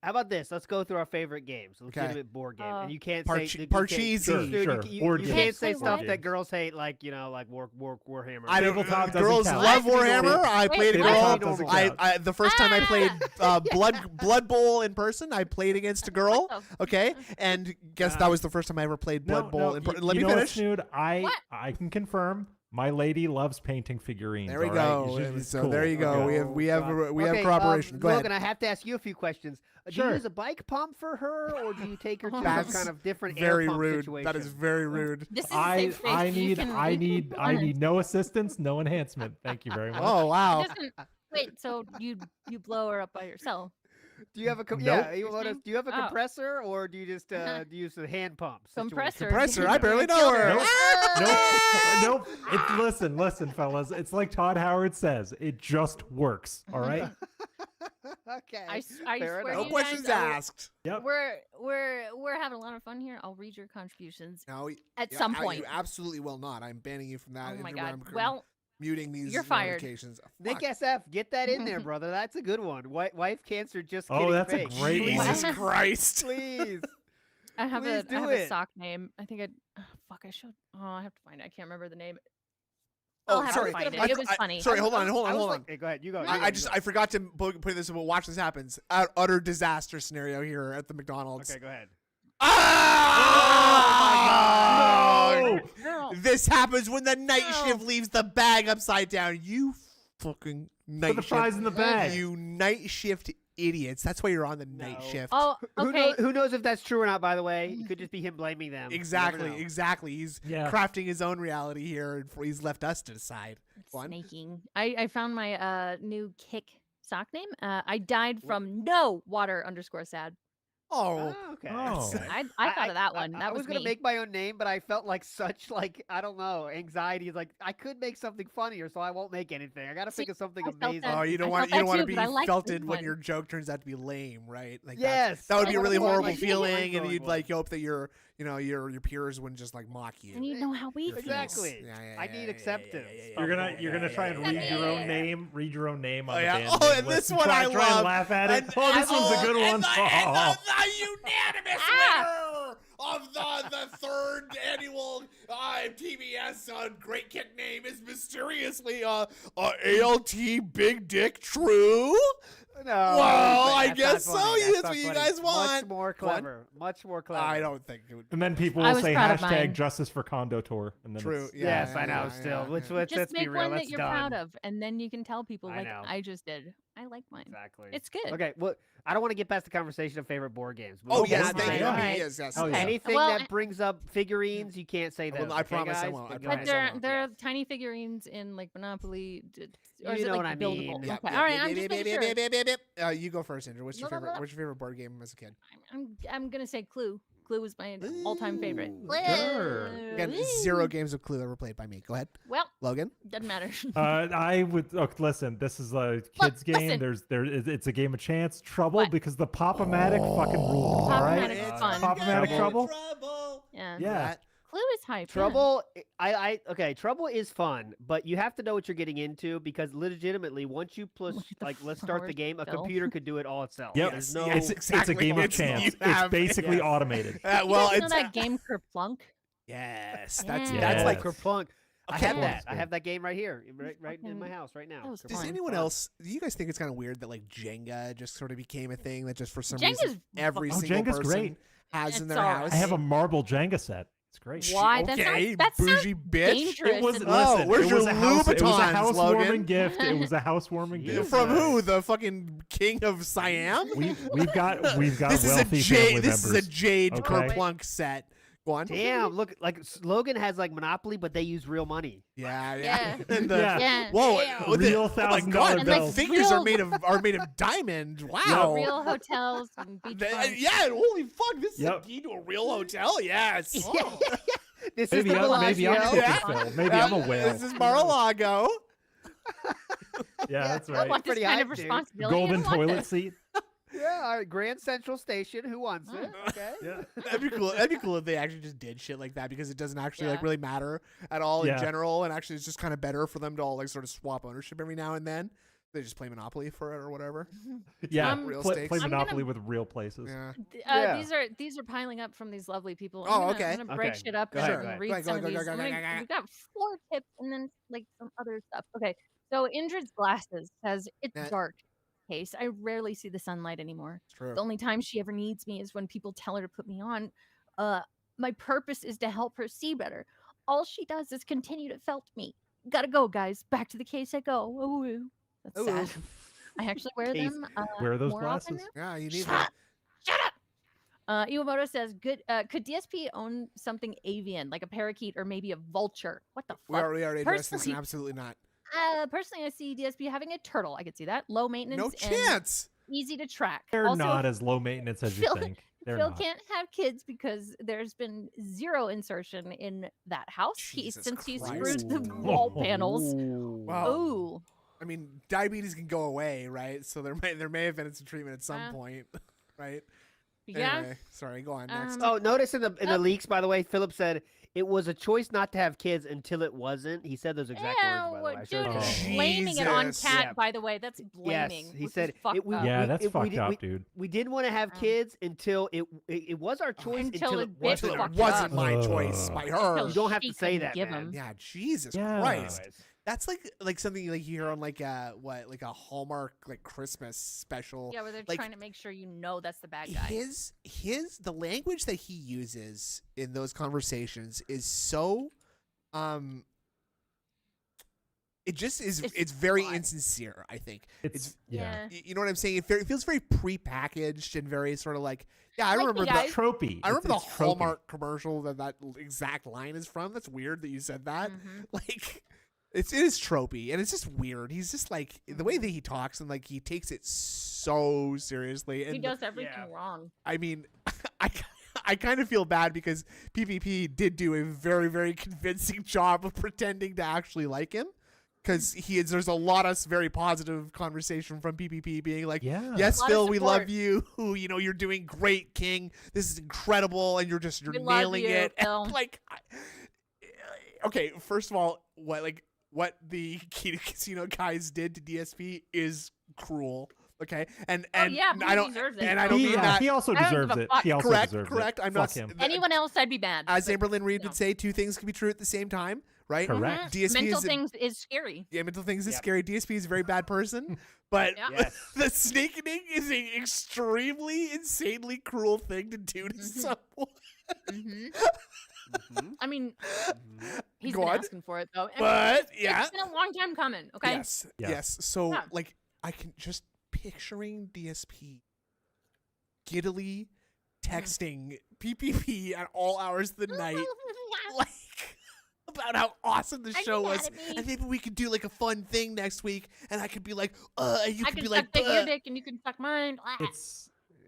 How about this? Let's go through our favorite games. Okay. Legitimate board game. And you can't Parche- say Parcheesi. Sure, Dude, sure. you Board can't games. say Board stuff that games. girls hate, like Warhammer. I don't. Tabletop doesn't Girls count. love What? Warhammer. I Wait, played a what? girl. Tabletop doesn't count. I the first time I played Ah! Blood Bowl in person, I played against a girl. What the Okay, and guess that was the first time I ever played Blood Bowl. In Let me you know what, finish. Snood? What? I can confirm. My lady loves painting figurines. There we all right? go. She's So cool. there you go. Okay. We have corroboration. Go Logan, ahead. I have to ask you a few questions. Do Sure. you use a bike pump for her, or do you take her to some That's kind of different Very air pump rude. situation? That is very rude. This is a I safe space. You can I be honest. need no assistance, no enhancement. Thank you very much. Oh wow. Listen, wait, so you blow her up by yourself? Do you have a Nope. yeah? You want Interesting. do you have a Oh. compressor, or do you just do you use a hand pump? situation? Compressor. Compressor. You I barely know killed her. Nope. Ah! Nope. Listen, fellas. It's like Todd Howard says. It just works. All right. Okay. I Fair swear enough. to No you questions guys, asked. Yep. we're having a lot of fun here. I'll read your contributions No, at yeah, some You point. absolutely will not. I'm banning you from that. Oh my and god. I'm Well, muting these you're fired. notifications. Nick Fuck. SF, get that in there, brother. That's a good one. Wife cancer, just kidding. Oh, that's a fake. great one. Jesus What? Christ. Please. I have Please a do I have it. a sock name. I think fuck. I should. Oh, I have to find it. I can't remember the name. Oh, I'll have sorry. to find I- it. It was funny. Sorry, hold on. I was like, on. hey, go ahead. You go. I forgot to put this in. Watch this happens. Utter disaster scenario here at the McDonald's. Okay, go ahead. Ah! Girl. This happens when the night No. shift leaves the bag upside down. You fucking Put night the shift. fries in the bag. You night shift idiots. That's why you're on the night No. shift. Oh, okay. Who knows if that's true or not? By the way, it could just be him blaming them. You never Exactly, know. exactly. He's Yeah. crafting his own reality here, and he's left us to decide. One. Snaking. I found my new kick sock name. I died from no water _ sad. Oh, Oh, okay. Oh. Okay. I thought of that one. That I was gonna me. make my own name, but I felt like such I don't know anxiety. Like I could make something funnier, so I won't make anything. I gotta See, think of something I felt amazing. that. Oh, you I don't want felt that to too, be but I like this felted when one. your joke turns out to be lame, right? Like Yes, that would I be a wanna really go on, horrible like, feeling, and mind-blowing you'd one. like hope that your peers wouldn't just like mock you. And you know how we Your feel. Exactly. feels. I need acceptance. You're gonna try and read your own name. Read your own name on Oh, the yeah. band Oh, name and this list and one try, I try and love. laugh at it. Oh, this one's a good one. The unanimous Ah. winner of the third annual TBS Great Kick Name is mysteriously ALT Big Dick True. No. Well, that's I not guess so. funny. That's not what you funny. guys want. Much more clever. Much more clever. I don't think it would. And then people I will was say proud of hashtag mine. justice for Condo Tour. And then True. it's- Yeah, Yes, I know. yeah, Still, yeah, let's yeah. let's Just be make real. one That's that you're done. proud of, and then you can tell people I like know. I just did. I like mine. Exactly. It's good. Okay. Well, I don't want to get past the conversation of favorite board games. but Oh we'll yes, move thank on. you. All Okay, right. yes, yes. Oh, yeah. Anything Well, that brings up figurines, you can't say Well, those. I okay, promise I guys? won't. I But go But promise ahead. I they're tiny figurines in like Monopoly. Or is You it know like what I buildable? mean. Yeah, Okay. yeah, All right. yeah, I'm yeah, just yeah, making yeah, sure. yeah, yeah, yeah, you go first, Andrew. What's your Blah, blah, favorite? blah. What's your favorite board game as a kid? I'm gonna say Clue. Clue was my all-time favorite. Ooh, sure. Again, 0 games of Clue ever played by me. Go ahead, Well, Logan. doesn't matter. I would listen. This is a kids game. It's a game of chance. Trouble What? because the Pop-O-Matic fucking rules. All right. Pop-O-Matic is fun. Pop-O-Matic Trouble. Yeah. Yeah. Clue is hype. yeah. Trouble, okay. Trouble is fun, but you have to know what you're getting into because legitimately, once you push, Look at the like, let's start the flowers game, a spill. computer could do it all itself. Yep. There's no. Yes, It's a exactly. game of It's- chance. you It's have- basically yes. automated. You Well, guys know it's that game Kerplunk? yes. Yeah. That's Yeah. like Kerplunk. I Okay, have well, that. I have that game right here, right in my Fucking- house right now. that was Does fun. anyone else? Do you guys think it's kind of weird that like Jenga just sort of became a thing that just for some Jenga's reason every Oh, single Jenga's person great. has in It's their all house? right. I have a marble Jenga set. It's great. Why? That Okay, sounds- that sounds bougie bitch. dangerous. It was and- Oh, listen, where's it your was a house, it was a Louboutins, housewarming Logan? gift. It was a housewarming gift. From Jesus. who? The fucking king of Siam? We've got This is a wealthy jade. family This members. is a jade Okay. Kerplunk set. Go on. Damn, look, like Logan has like Monopoly, but they use real money. Yeah, Yeah. And the- Yeah. Yeah. Whoa! Damn. what the- Real oh my $1,000 god! And, The like, fingers are real- made of diamond. Wow. Real hotels and beach clubs. Yeah. Holy fuck! This is Yep. a key to a real hotel. Yes. This Maybe is the maybe I'm Bellagio. Yeah. Tippetsville. Maybe I'm a whale. This is Mar-a-Lago. Yeah, that's I don't right. want this Pretty kind of hype, dude. responsibility. I Golden don't want toilet this. seat. Yeah, all right, Grand Central Station. Who wants it? Okay. Yeah. That'd be cool. That'd be cool if they actually just did shit like that because it doesn't actually like Yeah. really matter at all Yeah. in general, and actually it's just kind of better for them to all like sort of swap ownership every now and then. They just play Monopoly for it or whatever. Yeah, Real play stakes. I'm Monopoly gonna- with real places. Yeah. Yeah. These are piling up from these lovely people. Oh, I'm okay. gonna break Okay. shit up Go and, ahead, and go ahead. read Go ahead, some go of ahead, these. go ahead, go ahead. We've got 4 tips and then like some other stuff. Okay, so Indrid's Glasses says it's Yeah. dark. Case I rarely see the sunlight anymore. It's true. The only time she ever needs me is when people tell her to put me on. My purpose is to help her see better. All she does is continue to felt me. Gotta go, guys. Back to the case I go. Oh, that's Ooh. sad. I actually wear Case. them. Wear those more often glasses. now. Yeah, you need Shut that. up! Shut up! Iwamoto says, "Good. Could DSP own something avian, like a parakeet or maybe a vulture? What the We fuck? already addressed this, and Personally- absolutely not. Personally, I see DSP having a turtle. I could see that. Low maintenance. No and chance. easy to track. They're Also, not as low maintenance as you Phil- think. They're Phil not. can't have kids because there's been 0 insertion in that house Jesus since he Christ. screwed the Ooh. wall panels. Wow. Oh, I mean, diabetes can go away, right? So there may have been some treatment at some point, right? yeah. Anyway, sorry. Go on next. Oh, notice in the Oh. leaks, by the way, Philip said it was a choice not to have kids until it wasn't. He said those exact words, by the way. I showed dude, you. Oh. blaming it on Jesus. Cat, Yeah. by the way, that's blaming. Yes, he which said is fucked up. Yeah, that's we fucked did- up, dude. We didn't want to have Um, kids until it was our choice Until it bit wasn't. fucked it wasn't up. my choice by her. Until You don't have to she say couldn't that, give man. him. Yeah, Jesus Yeah. Christ. That's like something like you hear on like a Hallmark like Christmas special. Yeah, where they're like, trying to make sure you know that's the bad guy. The language that he uses in those conversations is so it just is it's very odd. insincere, I think. It's yeah. You know what I'm saying? It feels very prepackaged and very sort of like I Like remember the guys- Tropey. I remember It's the tropey. Hallmark commercial that exact line is from. That's weird that you said that. Mhm. Like it is tropey and it's just weird. He's just like the way that he talks and like he takes it so seriously. And He does everything wrong. I mean, I kind of feel bad because PPP did do a very, very convincing job of pretending to actually like him. Because there's a lot of very positive conversation from PPP being like, Yeah. yes, A lot of Phil, we love support. you. You're doing great, King. This is incredible, and you're We love nailing you, it. And, Phil. like, okay, first of all, what the Key to Casino guys did to DSP is cruel. Okay, and yeah, I he don't deserves it. and I don't He, mean yeah, that. he also I don't give deserves a it. fuck. He also Correct, deserves correct. it. I'm Fuck not him. Anyone else, I'd be mad. As but- Amberlynn Reed no. would say, two things can be true at the same time, right? Correct. DSP Mental is things is scary. yeah, mental things is Yep. scary. DSP is a very bad person, but Yeah. Yes. the snakening is an extremely, insanely cruel thing to do to Mhm. someone. hmm Mhm. I mean, he's Go been on. asking for it though. And But yeah, it's been a long time coming. Okay. yes, Yeah. yes. So Yeah. like, I can just picturing DSP giddily texting PPP at all hours of the night, like about how awesome the Are you show mad was, at me? and maybe we could do like a fun thing next week, and I could be like, and you I could can be suck like, your dick and you can suck mine.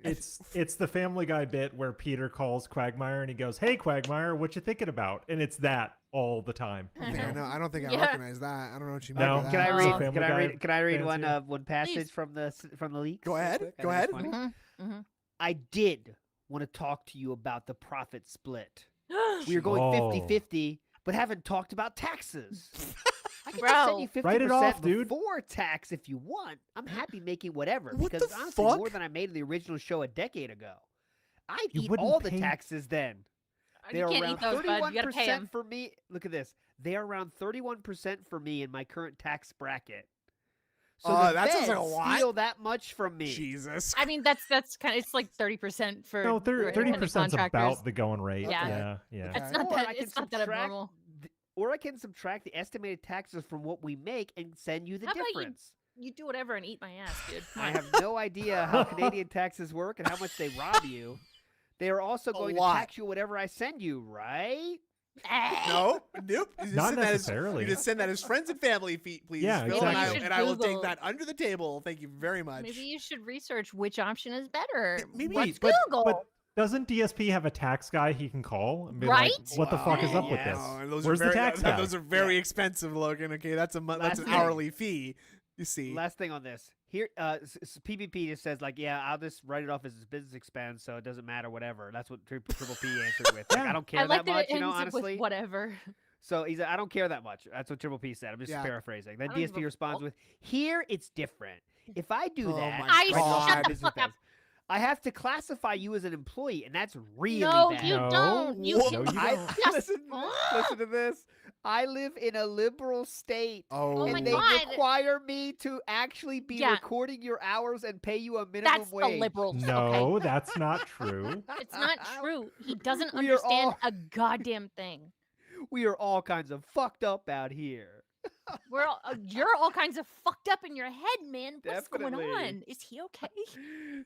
It's the Family Guy bit where Peter calls Quagmire and he goes, "Hey Quagmire, what you thinking about?" And it's that all the time. Okay, no, I don't think I Yeah. recognize that. I don't know what you mean. No. by Can I that. Oh. read? Family Can I Guy read? Can I read fans one here. one passage Please. from the leaks? Go real ahead, quick? I go think ahead. it's funny. Mm-hmm. I did want to talk to you about the profit split. We are going Oh. 50-50, but haven't talked about taxes. I can Bro. just send you 50% Write it off, dude. before tax if you want. I'm happy making whatever What because the honestly, fuck? more than I made in the original show a decade ago. I'd You eat wouldn't all the pay- taxes then. They You are can't around eat those, bud. You gotta pay 31% him. for me. Look at this. They are around 31% for me in my current tax bracket. So the that sounds like a feds lot. steal that much from me. Jesus. I mean, that's kind of, it's like 30% for No, for 30% independent is contractors. about the going rate. Yeah. Yeah, yeah. Okay. It's not Or that I can it's not that subtract abnormal. Or I can subtract the estimated taxes from what we make and send you the How about you- difference. You do whatever and eat my ass, dude. Come I on. have no idea how Canadian taxes work and how much they rob you. They are also going to lot. tax you whatever I send you, right? No, nope. You just Not send that as- necessarily. you just send that as friends and family feet, please. Yeah, Phil, exactly. and, You should and I will take Google- that under the table. Thank you very much. Maybe you should research which option is better. maybe- Let's but- Google. but doesn't DSP have a tax guy he can call and be Right? like, "What the fuck is up with Yes. this? Oh, and those Where's are very, the tax guy?" Those are very expensive, Logan. Okay, that's that's Last an thing. hourly fee. You see. Last thing on this. Here, PPP just says, like, yeah, I'll just write it off as a business expense, so it doesn't matter, whatever. That's what Triple P answered with. Like, Yeah. I don't care I like that much, it you know, ends up with honestly. whatever. So he's like, I don't care that much. That's what Triple P said. I'm just Yeah. paraphrasing. Then I don't give DSP a responds fuck. with, here it's different. If I do Oh that, my I write it off God. as a shut the business fuck up. expense, I have to classify you as an employee, and that's really No, bad. you No. don't. You Whoa. No, you I, don't. Just listen to this. I live in a liberal state. Oh, my And they God. require me to actually be Yeah. recording your hours and pay you a minimum That's wage. the liberals. No, Okay? that's not true. It's not true. He doesn't We are understand all- a goddamn thing. We are all kinds of fucked up out here. We're all, you're all kinds of fucked up in your head, man. What's going Definitely. on? Is he okay?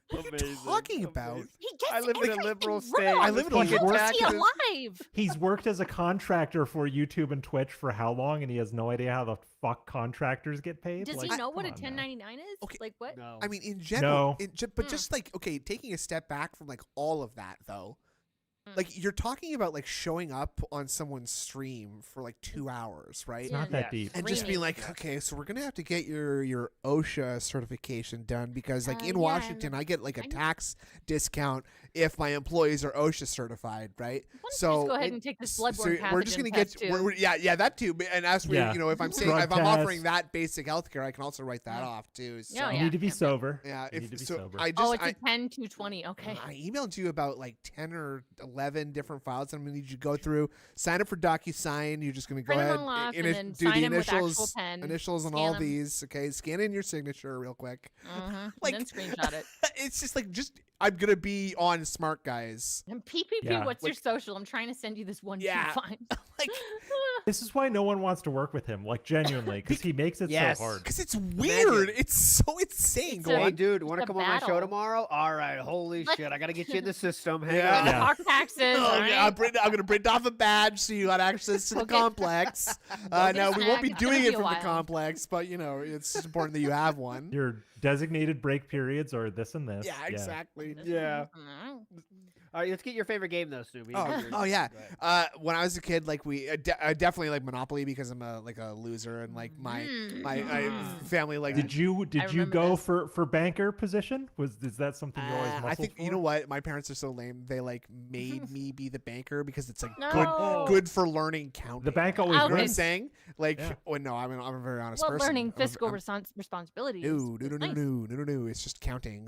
What are you talking about? He gets I live in a everything liberal wrong. state. I live in a How liberal is he taxes. alive? He's worked as a contractor for YouTube and Twitch for how long, and he has no idea how the fuck contractors get paid? Does Like, he know what a come on now. 1099 is? Okay. Like what? No. I mean, in general, No. but just like, okay, taking a step back from like all of that though, Mm. like you're talking about like showing up on someone's stream for like 2 hours, right? It's not Yeah. that deep. And just being Streaming. like, okay, so we're gonna have to get your OSHA certification done because like in yeah, Washington, I get like a I know. tax discount if my employees are OSHA certified, right? Why don't you So just go ahead it- and take this So bloodborne we're just pathogen gonna get test, too. yeah, that too. And as we, Yeah. you know, if I'm saying Drug if I'm offering test. that basic healthcare, I can also write that off too. So Oh, You yeah. need to be Yeah. sober. yeah, You if need to be so, sober. I just Oh, it's a 10 to 20. Okay. I emailed you about like 10 or 11 different files I'm going to need you to go through. Sign up for DocuSign. You're just going to go Print 'em ahead all off and and then do sign the 'em with actual initials, pen, initials on scan all 'em. these. Okay, scan in your signature real quick. Uh-huh. Like- And then screenshot it. It's just like I'm going to be on Smart Guys. And PPP, Yeah. what's your Like- social? I'm trying to send you this one Yeah. you find. Like, This is why no one wants to work with him, like genuinely, because he makes it Yes. so hard. because it's weird. It's so insane. It's Go a- Hey, on. dude, want to a come on my show battle. tomorrow? All right, holy Let's- shit, I gotta get you in the system. Hang Yeah. on. Yeah. Talk taxes. Oh, all yeah, right? I'm gonna print off a badge so you got access to the Go get- complex. get Now a we won't be snack. It's doing gonna it be a from the while. complex, but you know it's just important that you have one. Your designated break periods are this and this. Yeah, exactly. Yeah. Mm. All right, let's get your favorite game though, Stu. Oh yeah. When I was a kid, like we definitely like Monopoly because I'm a loser and like my family like. Did you remember go this. for banker position? Is that something you always muscled I think for? you know what, my parents are so lame. They like made me be the banker because it's like No. good for learning counting. The bank always Oh, You know what I'm wins. saying? Like, Yeah. oh no, I'm a very honest Well, person. learning fiscal I'm- responsibility. No, is nice. no. It's just counting.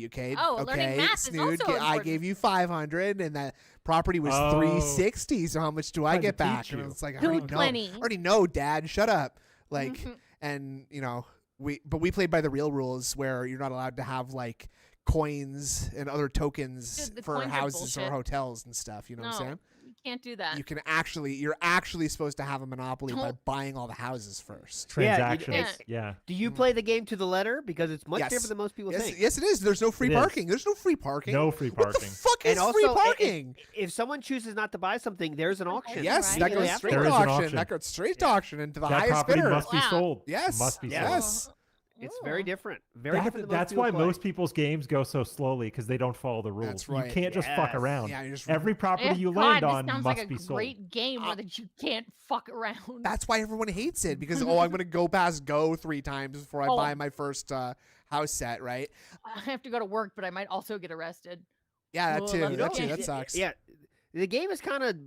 Okay. Oh, okay. learning math is Snood, also I important. gave you 500, and that property was Oh. 360. So how much do I Trying to get back? teach And you. it's like I Good already know. plenty. I already know, Dad. Shut up. Like, Mhm. and you know, we played by the real rules where you're not allowed to have like coins and other tokens Dude, the for coins are houses or bullshit. hotels and stuff. You know what I'm No, saying? you can't do that. You're actually supposed to have a monopoly by Don't- buying all the houses first. Transactions. Yeah. Yeah. Do you play the game to the letter? Because it's much Yes. different than most people Yes, think. yes, it is. There's no free It is. parking. There's no free parking. No free What the parking. fuck And is also, free i- parking? If someone chooses not to buy something, there's an auction. Yes, Right. that Immediately goes straight There to is an auction. auction. That goes straight to auction and to the That highest property bidder. must be Wow. sold. Yes. Must be sold. Yes. It's very Ooh. different. Very different than That's most why people play. most people's games go so slowly because they don't follow the rules. That's right. You can't just fuck Yes. around. Yeah, you just Every property Eh, you God, land this on sounds must like be a sold. great game where that you can't fuck around. That's why everyone hates it because I'm gonna go past go 3 times before I Oh. buy my first house set, right? I have to go to work, but I might also get arrested. Yeah, that Well, too. that's That okay. too. That sucks. Yeah, the game is kind of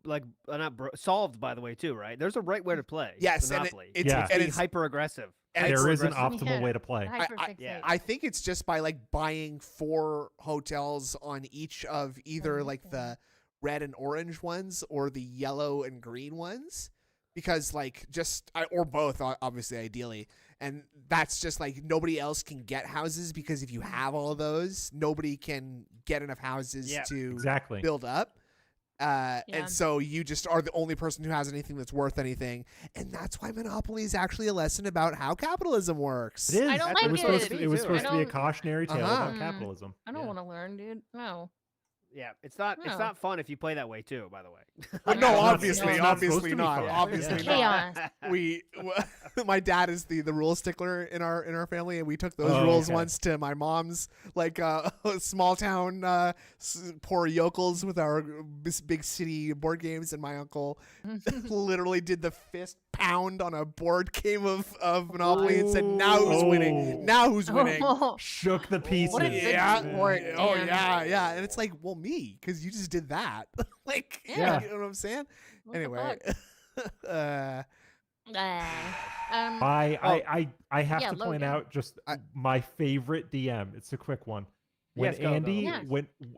like not solved by the way too, right? There's a right way to play. Yes, and Monopoly. it's Yeah. and being it's hyper aggressive. and it's- There is an aggressive. optimal Yeah. way to play. Hyperfixate. yeah. I think it's just by like buying 4 hotels on each of either like the red and orange ones or the yellow and green ones, because like or both, obviously, ideally. And that's just like nobody else can get houses, because if you have all of those, nobody can get enough houses to exactly build up. And so you just are the only person who has anything that's worth anything. And that's why Monopoly is actually a lesson about how capitalism works. It is. I don't like it was it. supposed to be a don't- cautionary tale Uh-huh. about capitalism. I don't want to learn, dude. No. Yeah, it's not No. fun if you play that way too. By the way. No, No, obviously, it's not supposed obviously to be not. fun. Obviously Yeah. not. Chaos. My dad is the rule stickler in our family, and we took those Oh, rules okay. once to my mom's like small town poor yokels with our big city board games, and my uncle literally did the fist pound on a board game of Monopoly and said, "Now who's Oh. winning? Now who's winning?" Oh, Shook the pieces. What a good Yeah. sport. Oh damn. yeah, and it's like, well, me, because you just did that. Like, Yeah. you know what I'm saying? What the Anyway, I have Yeah, to point Logan. out just my favorite DM. It's a quick one. When Yes, go, go. Andy Yes.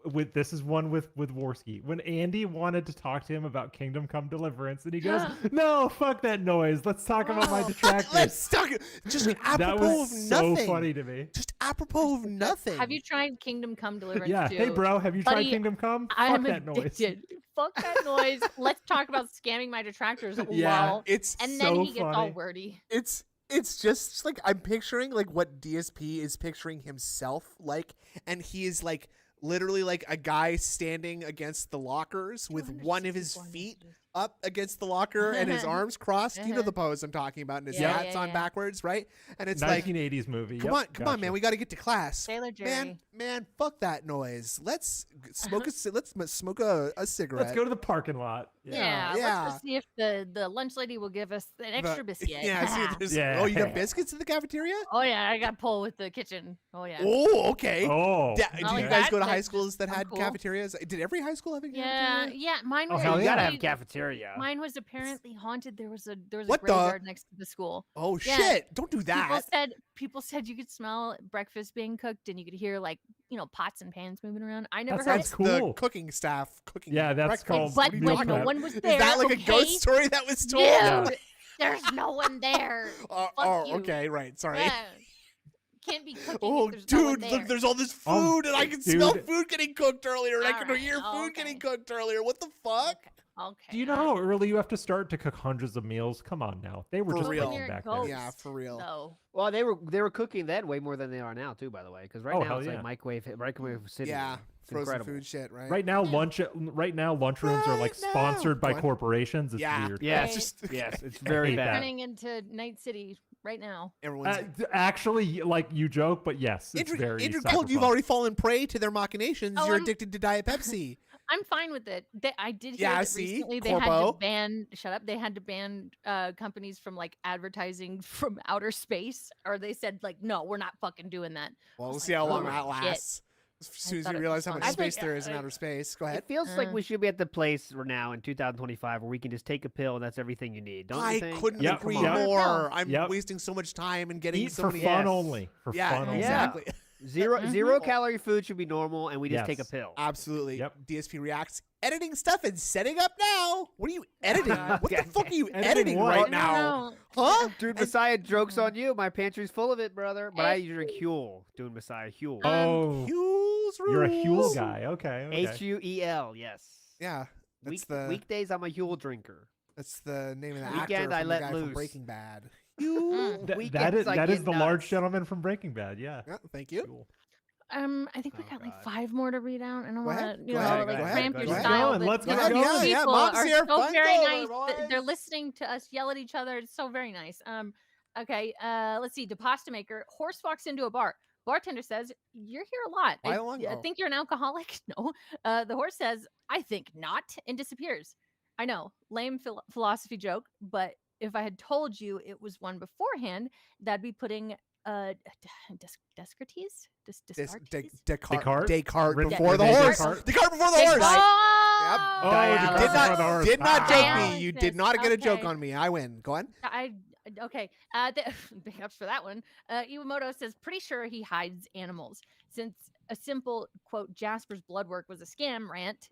with this is one with Worski. When Andy wanted to talk to him about Kingdom Come Deliverance, and he goes, "No, fuck that noise. Let's talk about my detractors." Let's talk. Just that apropos was of so nothing. funny to me. Just apropos of nothing. Have you tried Kingdom Come Deliverance? Yeah. too? Hey, bro, have you tried Buddy, Kingdom Come? I Fuck am that noise. addicted. Fuck that noise. Let's talk about scamming my detractors. Yeah, Lol. it's And so then he gets all funny. wordy. it's just like I'm picturing like what DSP is picturing himself like, and he is like literally like a guy standing against the lockers with one of his 264 feet messages. up against the locker and his arms crossed. You know the pose I'm talking about, and his Yeah, hat's yeah, on yeah. backwards, right? And it's like, 1980s movie. come Yep, on, man, gotcha. we got to get to class. Sailor Jerry. Man, fuck that noise. Let's smoke smoke a cigarette. Let's go to the parking lot. Yeah, yeah. let's go see if the lunch lady will give us an extra biscuit. Yeah, see if there's, Yeah. oh, you got biscuits in the cafeteria? Oh yeah, I got pulled with the kitchen. Oh yeah. Oh, okay. Oh, Did Not you like guys that, go to but high schools that I'm had cool. cafeterias? Did every high school have a Yeah, cafeteria? yeah. Mine Oh, was. hell You gotta have actually- cafeteria. Mine was apparently haunted. There was a What the- graveyard next to the school. Oh Yeah. shit! Don't do People that. said you could smell breakfast being cooked and you could hear like pots and pans moving around. I never That heard sounds it. cool. The cooking staff cooking. Yeah, that's breakfast. called- But What are you when talking no about? one was Is there, that like okay? a ghost story that was told? Dude, Yeah. there's no one there. Oh, you. okay, right. Sorry. Yeah. Can't be cooking Oh, if there's no one dude, there. look, there's all this Oh, food, and I can smell dude. food getting cooked earlier, and I can Alright, hear oh, food getting okay. cooked earlier. What the fuck? Okay. Do you know how early you have to start to cook hundreds of meals? Come on now. They were For just real. cooking When you're a back ghost. then. Yeah, for real. No. Well, they were cooking then way more than they are now too. By the way, because right Oh, now hell it's yeah. like microwave city. Yeah, It's frozen incredible. food shit, right? Right now, lunchrooms are like Right now. sponsored by Go on. corporations. It's Yeah. weird. Yeah, Right. It's just Yes, it's I very hate bad. that. Turning into Night City right now. everyone's. Actually, like you joke, but yes, it's very. Andrew Cole, you've cyberpunk. already fallen prey to their machinations. Oh, You're I'm- addicted to Diet Pepsi. I'm fine with it. I did hear Yeah, that see? recently they had Corpo. to ban. Shut up. They had to ban companies from like advertising from outer space, or they said like, no, we're not fucking doing that. Well, I we'll was see like, how long oh, that shit. lasts. As soon as thought we it realize was how much fun. space I there think, is in outer space. Go It ahead. feels like we should be at the place we're now in 2025 where we can just take a pill and that's everything you need. Don't you I think? couldn't Yep, agree come on. more. I'm Yep. wasting so much time and getting Eat so for many. fun Yes. only. For Yeah, fun only. exactly. Zero calorie food should be normal, and we just take a Yes. pill. Absolutely. Yep. DSP reacts. Editing stuff and setting up now. What are you editing? God. What the fuck are you Editing editing what? right No, now? no. Huh? Dude, Messiah, joke's on you. My pantry's full of it, brother. But I drink Huel. Doing Messiah Huel. Oh, Huel's you're a Huel rules. guy. Okay. Huel, yes. Yeah. That's Weekdays, I'm a Huel drinker. that's the name of the Weekend, actor I from let the guy from loose. Breaking Bad. Mm. Weekends, I that is get the large nuts. gentleman from Breaking Bad. Yeah. Yeah, thank you. Huel. I think we Oh, got like God. 5 more to read out. I don't Go ahead, want to, go ahead, like go ahead, cramp go your ahead. style. Going, but let's these go. people Yeah, mom's are here. so Fun very over, nice. They're boys. listening to us yell at each other. It's so very nice. Okay. Let's see. The pasta maker. Horse walks into a bar. Bartender says, "You're here a lot. Why long I ago? think you're an alcoholic." No. The horse says, "I think not," and disappears. I know, lame philosophy joke, but if I had told you it was one beforehand, that'd be putting Descartes? Descartes? Descartes Written- before the Rene horse. Descartes? Descartes before the Descartes. horse. Oh, Oh, Dialysis. Did before the horse. not joke me. Dialysis. You did not get a joke Okay. on me. I win. Go on. Okay. Big ups for that one. Iwamoto says, pretty sure he hides animals. Since a simple quote Jasper's blood work was a scam rant,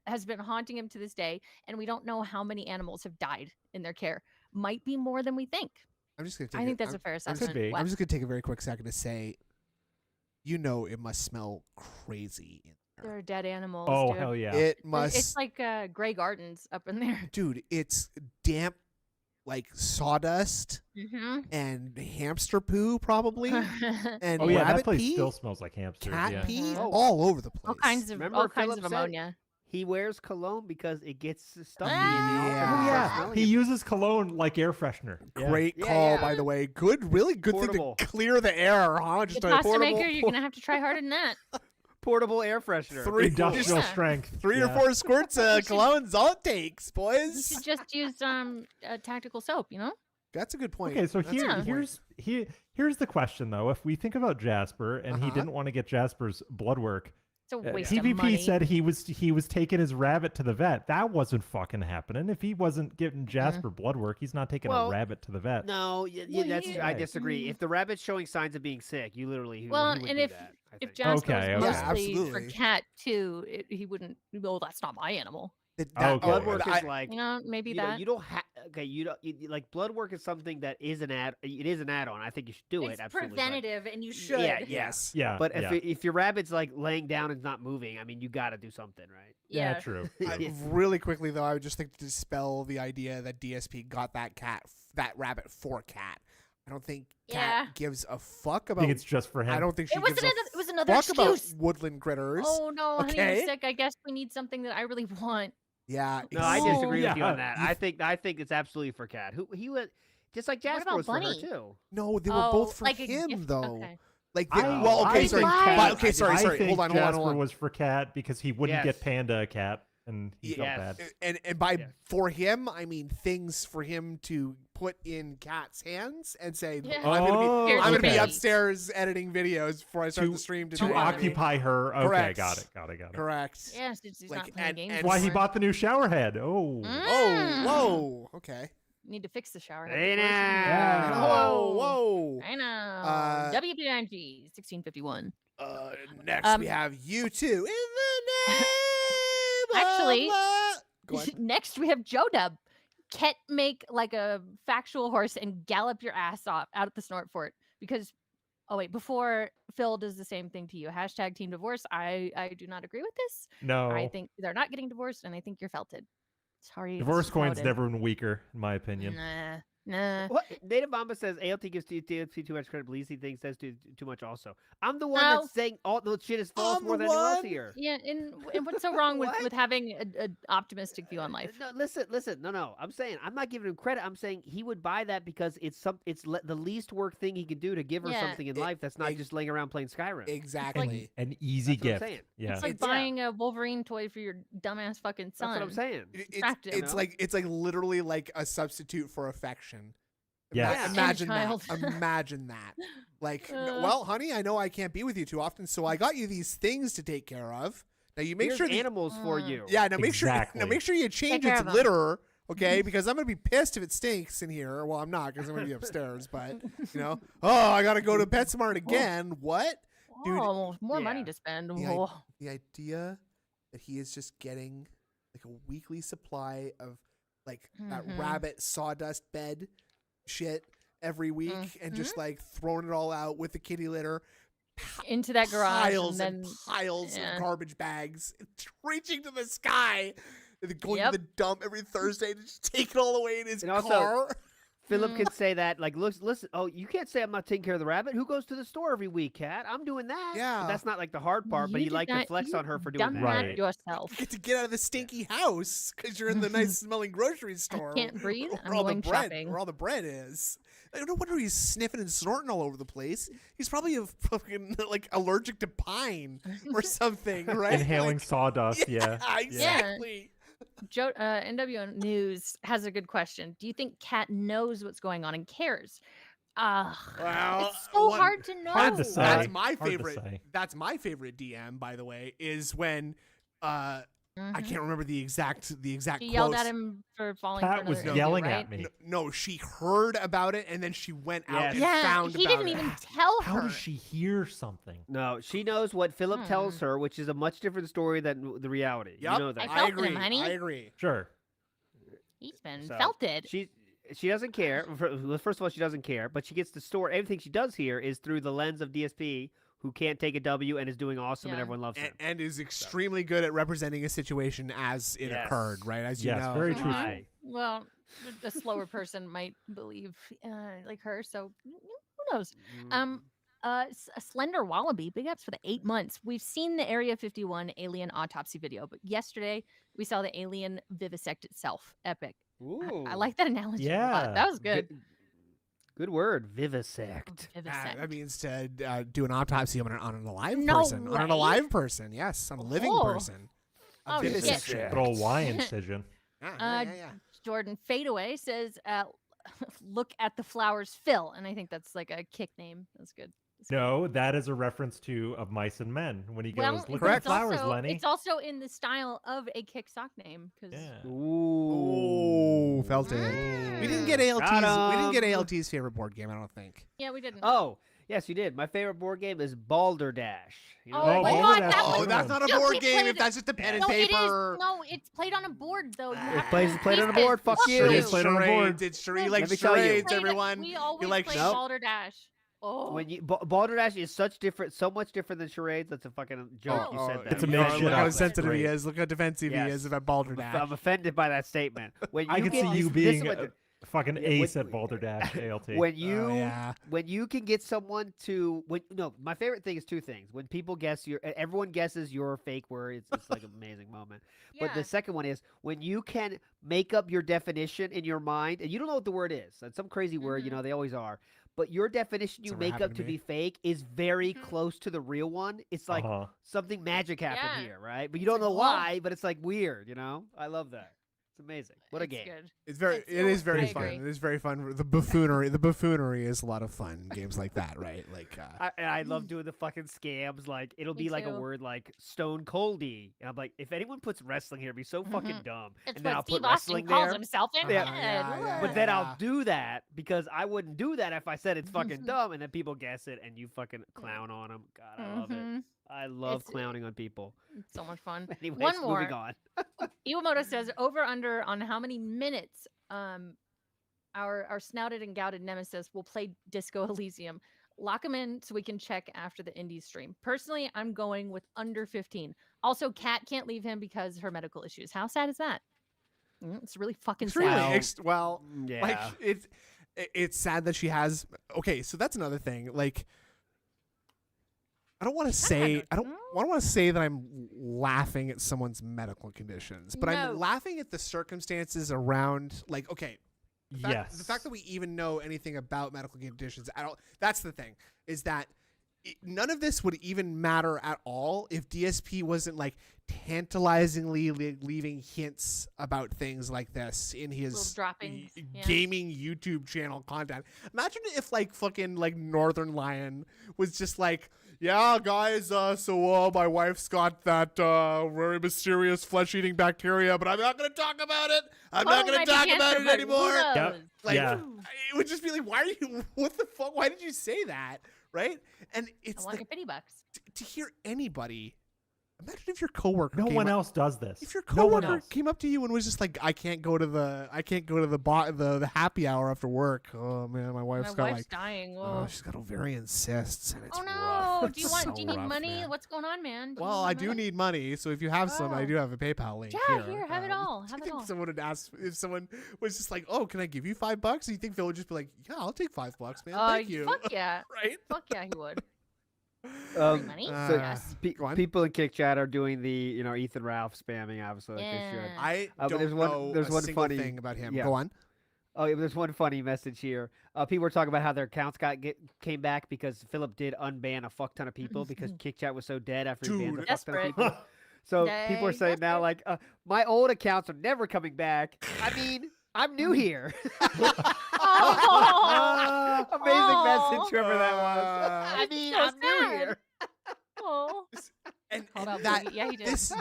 has been haunting him to this day, and we don't know how many animals have died in their care. Might be more than we think. I'm just gonna take I think it- that's a fair I'm just- assessment. be. What? I'm just gonna take a very quick second to say, it must smell crazy in There there. are dead animals. Oh dude. hell yeah! It It's must, like Grey Gardens up in there. dude. It's damp, like sawdust Mm-hmm. and hamster poo, probably, and Oh yeah, that rabbit place pee, still smells like hamsters. cat Yeah. pee, Oh. all over the place. all kinds of Remember all kinds Philip of said- ammonia. He wears cologne because it gets stuffy Ah. in the Yeah. Oh outfit. yeah, Smelling he it. uses cologne like air freshener. Yeah. Great Yeah, call, yeah. by the way. Really good Portable. thing to clear the air, huh? The Just pasta portable- maker, you're gonna have to try harder than that. Portable air freshener. Three- Industrial Yeah. strength. three Yeah. or four squirts of You should- cologne's all it takes, You boys. should just use a tactical soap, you know? That's a good point. Okay, so That's a good point. here's the question though. If we think about Jasper and he Uh-huh. didn't want to get Jasper's blood work, It's a waste of TVP money. said he was taking his rabbit to the vet. That wasn't fucking happening. If he wasn't getting Jasper blood work, he's not taking Well, a rabbit to the vet. No, Well, that's yeah. I disagree. If the rabbit's showing signs of being sick, you literally he Well, would and do if- that, I if think. Jasper Okay, was okay. mostly for absolutely. cat too, he wouldn't. Well, that's not my animal. Okay. blood work I- is like You know, maybe you know, that. you don't have okay. You don't like blood work is something that is an add. It is an add-on. I think you should do It's it. Absolutely. but- preventative, and you should. Yeah, yes. Yeah, But yeah. if your rabbit's like laying down and not moving, I mean, you got to do something, right? Yeah, true. Yeah. Really quickly though, I would just think to dispel the idea that DSP got that rabbit for cat. I don't think Cat Yeah. gives a fuck I about. think it's just for him. I don't think she It was gives another. It was another fuck about excuse. woodland critters. Oh no, honey, Okay. you're sick. I guess we need something that I really want. Yeah. No, I No. disagree with you Yeah. on that. I think it's absolutely for cat. Who he went just like What Jasper about was for her Bunny? too. No, they were Oh, both for like a him gift- though. okay. Like, I- well, okay, I sorry, think lied. but, okay, I sorry, I think hold on, Jasper hold on. was for cat because he wouldn't Yes. get Panda a cat, and he felt Yes. bad. And by Yeah. for him, I mean things for him to put in Cat's hands and say, Yeah. I'm gonna Oh, be, Here's I'm gonna be okay. upstairs editing videos before I start the stream To today. occupy her. Okay, Correct. got it. Correct. Yes, he's Like, not playing and- games. and- That's why he anymore. bought the new shower head. Oh. Mm. Whoa. Okay. Need to fix the shower. head Hey before it's in now. there. Whoa. Whoa. I know. Uh, WPIG 1651. Next we have you two in the name. Actually- Go ahead. Next, we have Joe Dub. Can't make like a factual horse and gallop your ass off out at the snort fort because. Oh wait! Before Phil does the same thing to you, hashtag team divorce. I do not agree with this. No. I think they're not getting divorced, and I think you're felted. Sorry. it's Divorce coin's felted. never been weaker, in my opinion. Nah. What Native Mamba says ALT gives DSP too much credit, but Lisi thinks says too much also. I'm the one No. that's saying all the shit is false I'm more the than anyone else one? here. Yeah, and what's so wrong with What? having an optimistic view on life? No, listen. No. I'm saying I'm not giving him credit. I'm saying he would buy that because it's the least work thing he could do to give her Yeah. something in It- life that's not it- just laying around playing Skyrim. Exactly. An easy That's what I'm gift. saying. Yeah. It's like Yeah. buying a Wolverine toy for your dumbass fucking son. That's what I'm saying. Attractive, It's no? like literally like a substitute for affection. Yes. And Imagine child. that. Imagine that. Like, Uh. well, honey, I know I can't be with you too often, so I got you these things to take care of. Now you make Here's sure. animals for Mm. you. Yeah. Now make sure. Exactly. Now make sure you change care its of 'em. litter. Okay, because I'm gonna be pissed if it stinks in here. Well, I'm not because I'm gonna be upstairs. But you know, oh, I gotta go to PetSmart again. What? Dude, oh, more money yeah. to spend. The, Oh. the idea that he is just getting like a weekly supply of like that Mhm. rabbit sawdust bed shit every week and just like throwing it all out with the kitty litter, Into that garage piles and and then piles yeah. of garbage bags reaching to the sky, and then going Yep. to the dump every Thursday to just take it all away in his And also- car. Philip Mm. could say that, like, listen. Oh, you can't say I'm not taking care of the rabbit. Who goes to the store every week, Cat? I'm doing that. Yeah. But that's not like the hard part. But You he did liked to not- flex you on her for doing done that. Right. that yourself. You get to get out of the stinky house because you're in the nice smelling grocery store. can't breathe, Where I'm all going the bread, shopping. Where all the bread is. No wonder he's sniffing and snorting all over the place. He's probably a fucking like allergic to pine or something, right? Inhaling Like, sawdust. Yeah. exactly. Joe, NWO News has a good question. Do you think Cat knows what's going on and cares? Well, It's so one- hard to know. Hard to say. That's Hard my to favorite. say. That's my favorite DM, by the way, is when I can't remember the exact She quote. yelled at him for falling Pat for another was interview, yelling right? at me. No, she heard about it and then she went out and Yeah, found he about didn't it. even tell her. How does she hear something? No, she knows what Philip tells her, which is a much different story than the reality. Yep, You know that. I felt agree. him, honey. I agree. Sure. He's been So, felt it. She doesn't care. First of all, she doesn't care, but she gets the story. Everything she does here is through the lens of DSP, who can't take a W and is doing awesome, and Yeah. everyone loves him. And is extremely good at representing a situation as it Yes. occurred, right? As you Yes, know. very true. Right. Well, a slower person might believe like her, so who knows? A slender wallaby, big ups for the 8 months. We've seen the Area 51 alien autopsy video, but yesterday we saw the alien vivisect itself. Epic. I like that analogy a lot. Yeah. That was good. Good word, vivisect. Vivisect. That means to do an autopsy on an alive No person. On an way. alive person, yes. On a living Oh. person. A Oh, shit. vivisection. Good old Y incision. Yeah. Jordan Fadeaway says, look at the flowers, Phil. And I think that's like a kick name. That's good. No, that is a reference to Of Mice and Men when he goes, "Look at correct. the flowers, also, Lenny." It's also in the style of a kick sock name. Cause Yeah. Ooh, felt it. We didn't get ALT's. Got We didn't get him. ALT's favorite board game. I don't think. Yeah, we didn't. Oh, yes, you did. My favorite board game is Balderdash. You know Oh what my it is? God, Balderdash that is was- Oh, that's not a No, board he game. played If that's just a pen and no, it is. paper. No, it's played on a board though. You Ah. have to Played on a place board. it. Fuck Fuck you. It's Played on a board. charades. It's charades. He likes Let me tell you. charades. Played it- Everyone. We He always likes. play Nope. Balderdash. Oh. When you Balderdash is so much different than charades. That's a fucking joke. Oh. You said that. It's a You make know, shit Look up. how That's sensitive he great. is. Look how defensive he Yes. is about Balderdash. I'm offended by that statement. When I you could get see you this- this is being what a the- fucking Yeah, ace when- at Balderdash ALT. when you yeah. when you can get someone to my favorite thing is two things. When people guess everyone guesses your fake word. It's like an amazing moment. But Yeah. the second one is when you can make up your definition in your mind, and you don't know what the word is. It's some crazy word, Mhm. they always are. But your definition you It's never make up happened to to me. be fake is very Mhm. close to the real one. It's like Uh-huh. something magic happened Yeah. here, right? But you It's don't like, know whoa. why, but it's like weird, I love that. It's amazing. What a It's game. good. It is very I fun. agree. It is very fun. The buffoonery is a lot of fun. Games like that, right? Like, I love doing the fucking scams. Like it'll Me be like a too. word like Stone Coldy, and I'm like, if anyone puts wrestling here, it'd be so fucking dumb. It's and then what I'll Steve put Austin wrestling calls there. himself in Yeah. head. But then Yeah. I'll do that because I wouldn't do that if I said it's fucking dumb, and then people guess it, and you fucking clown on them. God, I love it. Mhm. I love It's- clowning on people. It's so much fun. Anyways, One more. moving on. Iwamoto says over under on how many minutes our snouted and gouted nemesis will play Disco Elysium. Lock him in so we can check after the indies stream. Personally, I'm going with under 15. Also, Kat can't leave him because her medical issues. How sad is that? It's really fucking it's sad. really Well, yeah. like it's sad that she has. Okay, so that's another thing. Like, I don't want to say I don't want to say that I'm laughing at someone's medical conditions, but No. I'm laughing at the circumstances around. Like, okay, Yes. the fact that we even know anything about medical conditions, I don't. That's the thing, is that none of this would even matter at all if DSP wasn't like tantalizingly leaving hints about things like this in his Little droppings, yeah. gaming YouTube channel content. Imagine if like fucking like Northern Lion was just like, yeah, guys, so my wife's got that very mysterious flesh-eating bacteria, but I'm not going to talk about it. I'm not going to talk about it anymore. Yep. Like, Yeah. it would just be like, why are you? What the fuck? Why did you say that? Right? And I it's want the, your pity bucks. to hear anybody. Imagine if your coworker. No came one up- else does this. If your No one coworker else. came up to you and was just like, I can't go to the the happy hour after work. Oh man, my My wife's wife's got like, dying. oh, Oh, she's got ovarian cysts and it's oh no! rough. Do you It's want? so do you need rough, money? man. What's going on, man? Well, I do need money, so if you have some, I Oh. do have a PayPal link Yeah, here. here, have it all. Do Have you it think all. someone would ask if someone was just like, "Oh, can I give you $5?" Do you think Phil would just be like, "Yeah, I'll take $5, man. Thank you." Fuck yeah! Right? Fuck yeah, he would. Money? So Yes. go on. people in Kick Chat are doing the Ethan Ralph spamming, obviously, like they should. Yeah. I but don't there's one- know there's a one single funny- thing about him. yeah. Go on. Oh, yeah, there's one funny message here. People were talking about how their accounts came back because Philip did unban a fuck ton of people because Kick Chat was so dead after he banned a Dude. fuck ton of Desperate. people. So people are Dang, saying now, desperate. like, my old accounts are never coming back. I mean, I'm new here. Oh. Amazing Aw. message, whoever that was. I That's mean, so I'm new sad. here. Oh. And, Called and out that Boogie. Yeah, he did. this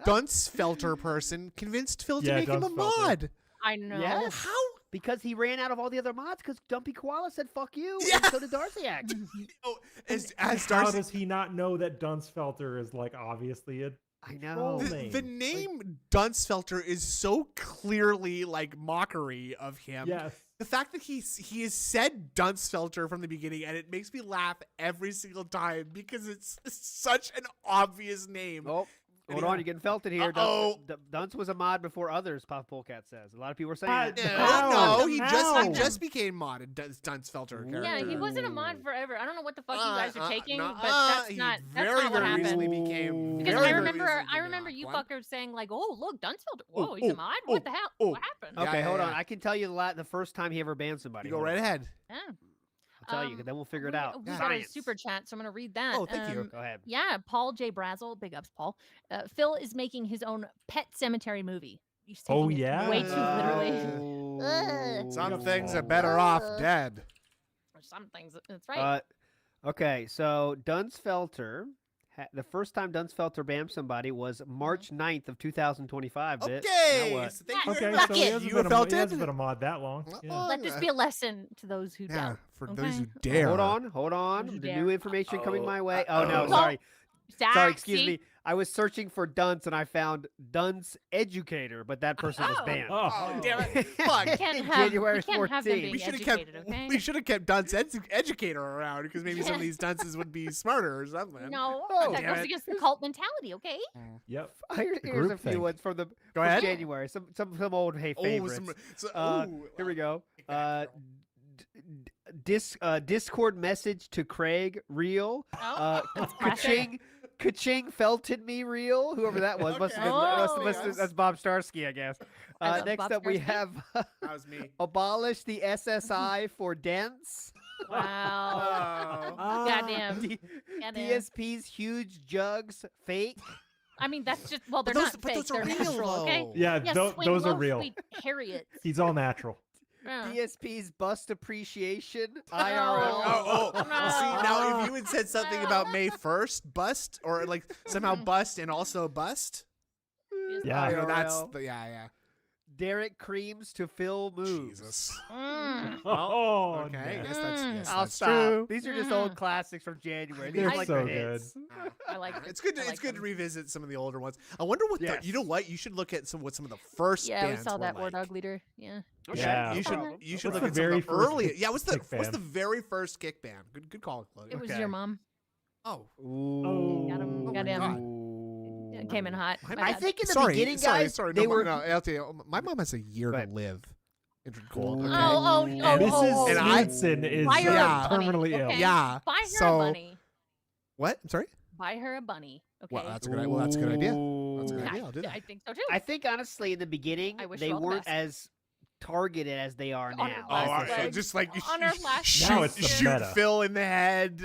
Duncefelter person convinced Phil to Yeah, make him a Duncefelter. mod. I know. Yes. How? Because he ran out of all the other mods because Dumpy Koala said "fuck you," Yeah. and so did Darcyac. Oh, as How Darcy, does he not know that Duncefelter is like obviously a I know. troll the name? name Duncefelter is so clearly like mockery of him. Yes. The fact that he has said Duncefelter from the beginning, and it makes me laugh every single time because it's such an obvious name. Oh, hold on, you're getting felted here. Uh-oh. Dunce was a mod before others. Pop Polecat says. A lot of people are saying Uh, that. No, he How? just became modded. Duncefelter character. Yeah, he wasn't a Ooh. mod forever. I don't know what the fuck you guys are taking, but he that's very, not what very happened. recently became. Because very, I very remember, recently I became remember mod. you What? fuckers saying like, "Oh, look, Duncefelter. Oh, Whoa, he's oh, a mod. oh, What the hell? oh. What happened?" Yeah, Okay, yeah, hold on. yeah. I can tell you the first time he ever banned somebody. You go Hold right on. ahead. Yeah. I'll tell you, 'cause then we'll figure it out. We got a Science. super chat, so I'm gonna read that. Oh, thank you. Go ahead. Yeah, Paul J. Brazel, big ups, Paul. Phil is making his own Pet Cemetery movie. He's Oh, taking it yeah. way too literally. Oh. Some things are better off dead. Or some things. That's right. Okay, so Duncefelter, the first time Duncefelter banned somebody was March 9th of 2025. Bit. Now Okay, what? so thank you Okay, very Fuck much. so it. he hasn't, You been felt he it? hasn't been a mod that long. Yeah. Let this be a lesson to those who Yeah, don't. for Okay. those who dare. Hold on. You The dare. new information coming Uh-oh. my way. Oh no, Uh-oh. sorry. Zach, Sorry, excuse see? me. I was searching for Dunce and I found Dunce Educator, but that person was Oh. banned. Oh, damn it. Fuck. We can't have, January we can't have them 14th. being We should have educated, kept. okay? We should have kept Dunce Educator around because maybe some of Yeah. these dunces would be smarter or something. No, Oh, that damn goes it. against the cult mentality, okay? Yep. Here's a few groupthink. ones from the Go from ahead. January. Some old favorites. Here we go. Discord message to Craig real. Oh, that's classic. Ka-ching felted me real. Whoever that was must have been Okay. that's Bob Starsky, I guess. I love Next Bob up we Starsky. have That was me. abolish the SSI for dents. Wow. Oh. Goddamn. D- Goddamn. DSP's huge jugs fake. I mean, that's just, well, they're But not those- but fake. those are They're real, natural, okay? though. Yeah, Yeah, those swing are low, real. sweet Harriets. He's all natural. Yeah. DSP's bust appreciation Oh. IRL. Oh, No. see, now if you had said something about May 1st, bust, or like somehow bust and also bust, Yeah. you know, that's IRL. yeah. Derek Creams to Phil moves. Jesus. Mm. Oh, Okay, no. I guess that's, yes, I'll that's stop. true. These are just old classics from January. These They're are like so the hits. I like it. It's good. I It's like good to them. revisit some of the older ones. I wonder what Yes. you know what you should look at what some of the first Yeah, we bands saw were that War like. Dog Leader. Yeah. Yeah. You should Okay. you should What's look the at some very of the first early. Yeah, what's kick the band? very first kick band? Good call, Chloe. It was Okay. your mom. Oh, Ooh. Got him. Oh Got my him. God. It came in hot. My- My I bad. think in the sorry, beginning, sorry, guys, sorry. they no, were. no, I'll tell you. My mom has a year Go to ahead. live. Injured cold. Okay. Oh, And oh, And I- Knudsen is Buy her Yeah. a bunny. terminally ill. Okay. Yeah. Buy her so a bunny. what? I'm sorry. Buy her a bunny. Okay. Well, that's a good. Well, that's a good idea. That's a good I, idea. I'll do that. I think so too. I think honestly, in the beginning, I wish they you all the weren't best. as targeted as they are On now. her Oh, last all right. leg. Just like On her last shoot, Now it's the shoot meta. Phil in the head.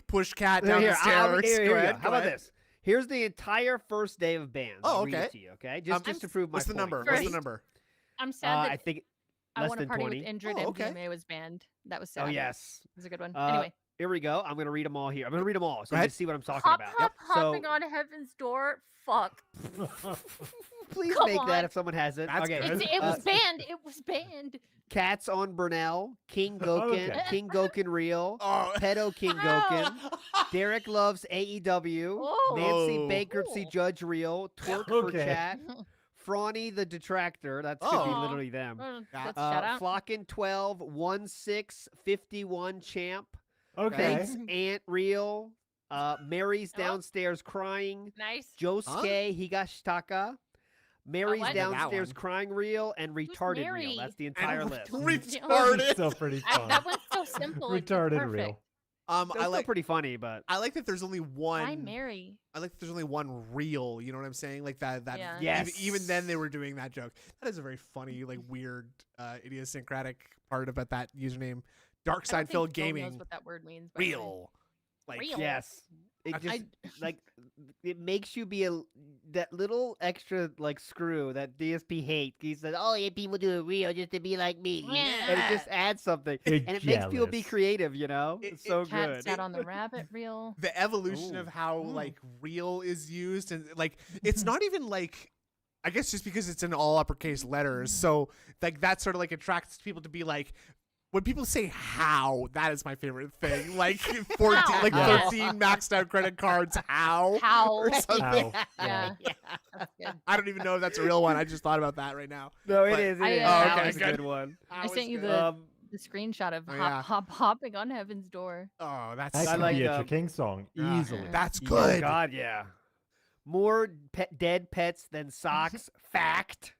Push cat Here, down the here, stairs. here we Go go. ahead, How go about ahead. this? Here's the entire first day of bands. Oh, I'll read okay. it to you, okay? Just to prove my What's the point. number? First- What's the number? I'm sad I that think I less Want to than Party 20. with Indrid Oh, okay. MDMA was banned. That was sad. Oh yes. It was a good one. Uh, Anyway. Here we go. I'm gonna read them all here. I'm gonna read them all so Go you ahead. can see what I'm talking Hop, about. hop, So hopping on heaven's door. Fuck. please Come make that on. if someone has it. That's okay. good. It was banned. It was banned. Cats on Burnell, King Gokin, Okay. King Gokin Real, Oh. Pedo King Gokin, Derek loves AEW, Oh. Nancy Oh. Bankruptcy Cool. Judge Real, Twerk for Okay. Chat, Frawny the Detractor. That could be Oh. literally them. That's shout out. Flockin 12, 1651 Champ. Okay. Thanks, Aunt Real. Mary's Oh. downstairs crying. Nice. Josuke Higashitaka. Mary's what? downstairs That one. crying real and retarded Mary? real. That's the entire list. Retarded. Still pretty I, fun. that one's so simple. It's Retarded perfect. real. I That's still like. pretty funny, but I like that there's only one. Why Mary? I like that there's only one real. You know what I'm saying? Like that. Yeah. Even then they were doing that joke. That is a very funny, like weird, idiosyncratic part about that username. Dark I don't Side Phil think Phil knows Gaming. what that word means. by the way. Real. Like Real. yes. It I- just like it makes you be that little extra like screw that DSP hates. He says, "Oh, yeah, people do it real just to be like me," and it just adds something, You're and it makes people be jealous. creative. You know, it's so Cat good. sat on the rabbit reel. The evolution Ooh. of how Mm. like real is used, and like it's not even like, I guess just because it's in all uppercase letters, so like that sort of like attracts people to be like, when people say "how," that is my favorite thing. Like 14, How? like Yeah. 13 maxed out credit cards. How? How? Or something. How. Yeah. That's good. I don't even know if that's a real one. I just thought about that right now. No, But- it is. It I, is. uh, That okay, was a good. good one. I How sent is you good. the screenshot of Oh, yeah. hopping on heaven's door. Oh, that's That I could like, be a um, King song Ah, easily. That's Oh good. God, yeah. More dead pets than socks. Fact.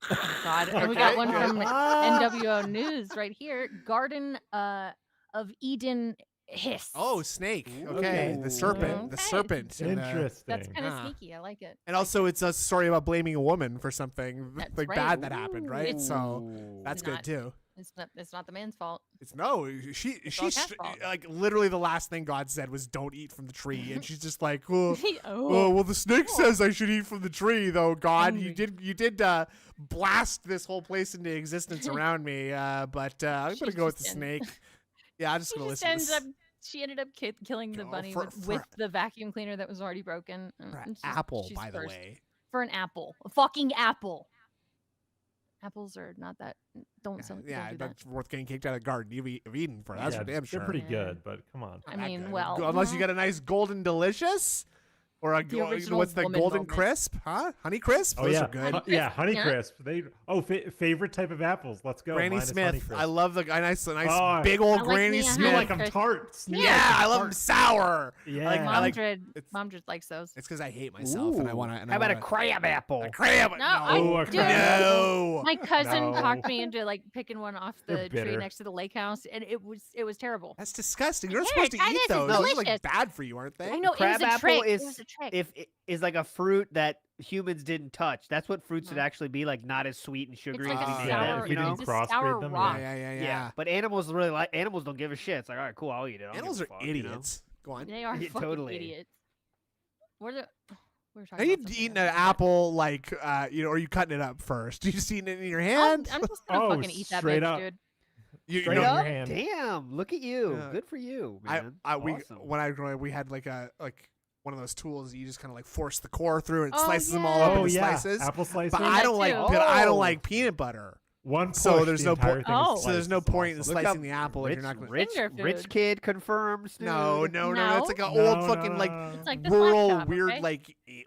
God, and we got Okay, one good. from NWO News right here. Garden of Eden hiss. Oh, snake. Okay, Ooh. the serpent. The Okay. serpent. and, Interesting. that's kind of Ah. sneaky. I like it. and also, it's a story about blaming a woman for something That's like right. bad that happened, right? It's- So Ooh. that's Not- good too. It's not the man's fault. It's no, she all Cat's fault. like literally the last thing God said was don't eat from the tree, and she's just like, oh, Oh. well, the snake says I should eat from the tree, though. God, you Angry. did blast this whole place into existence around me, but I'm She gonna go with the just snake. Yeah, I'm just She gonna just listen. To ends this. up. She ended up killing the Oh, bunny for- with the vacuum cleaner that was already broken. For an And she's- apple, she's by the cursed. way. For an apple, a fucking apple. Apples are not that. Don't Yeah, don't do that. that's worth getting kicked out of the Garden of Eden for. That's yeah, for damn sure. They're pretty Yeah. good, but come on. I Not that mean, good. well, unless you get a nice golden delicious, or a original what's the woman golden moment. crisp? Huh? Honey crisp? Oh Those yeah, are good. yeah, Crisp, Honey yeah. Crisp. They favorite type of apples. Let's go. Granny Mine is Honey Smith. Crisp. I love a nice Oh, big old I like Granny me a You Smith. Honey like them Crisp. tart. Sneak Yeah, like them I love them tart. sour. Yeah. I like- Mom like- Dread. it's- Mom Dread likes those. It's because I hate myself and I Ooh. want to. How about a crab apple? A crab? No, I Oh, a do. crab. No. My cousin No. talked me into like picking one off They're the tree bitter. next to the lake house, and it was terrible. That's disgusting. You're not Here, supposed to try eat this, it's those. Those are like delicious. bad for you, aren't they? I know Crab it was a apple trick. is it was a trick. if it is like a fruit that humans didn't touch. That's what fruits should Mhm. actually be like, not as sweet and sugary like as a we made sour- them, if you you know? didn't It's a crossbreed sour them, rock. Yeah. But animals really like animals don't give a shit. It's like, all right, cool, I'll eat it. I don't give Animals a are fuck, you know? idiots. Go on. They are Yeah, fucking totally. idiots. We're the. We were Are talking you about something eating an else. apple like or are you cutting it up first? You just eating it in your hand? I'm just gonna Oh, fucking eat that straight bitch, up. dude. You Straight know, up? your hand. Damn, look at you. Yeah. Good for you, I man. we Awesome. when I was growing up, we had like one of those tools that you just kind of like force the core through and it Oh, slices them all yeah. up Oh into yeah, slices. apple slices. But Doing I that don't like too. but I don't Oh. like peanut butter. One So push, there's the no entire point- thing is Oh. So there's no sliced. It's point in awesome. Look slicing up the apple if you're not going to. rich, Finger rich food. kid confirms. No, dude. no. It's like an No, old fucking no, like no. It's like this rural laptop, weird okay?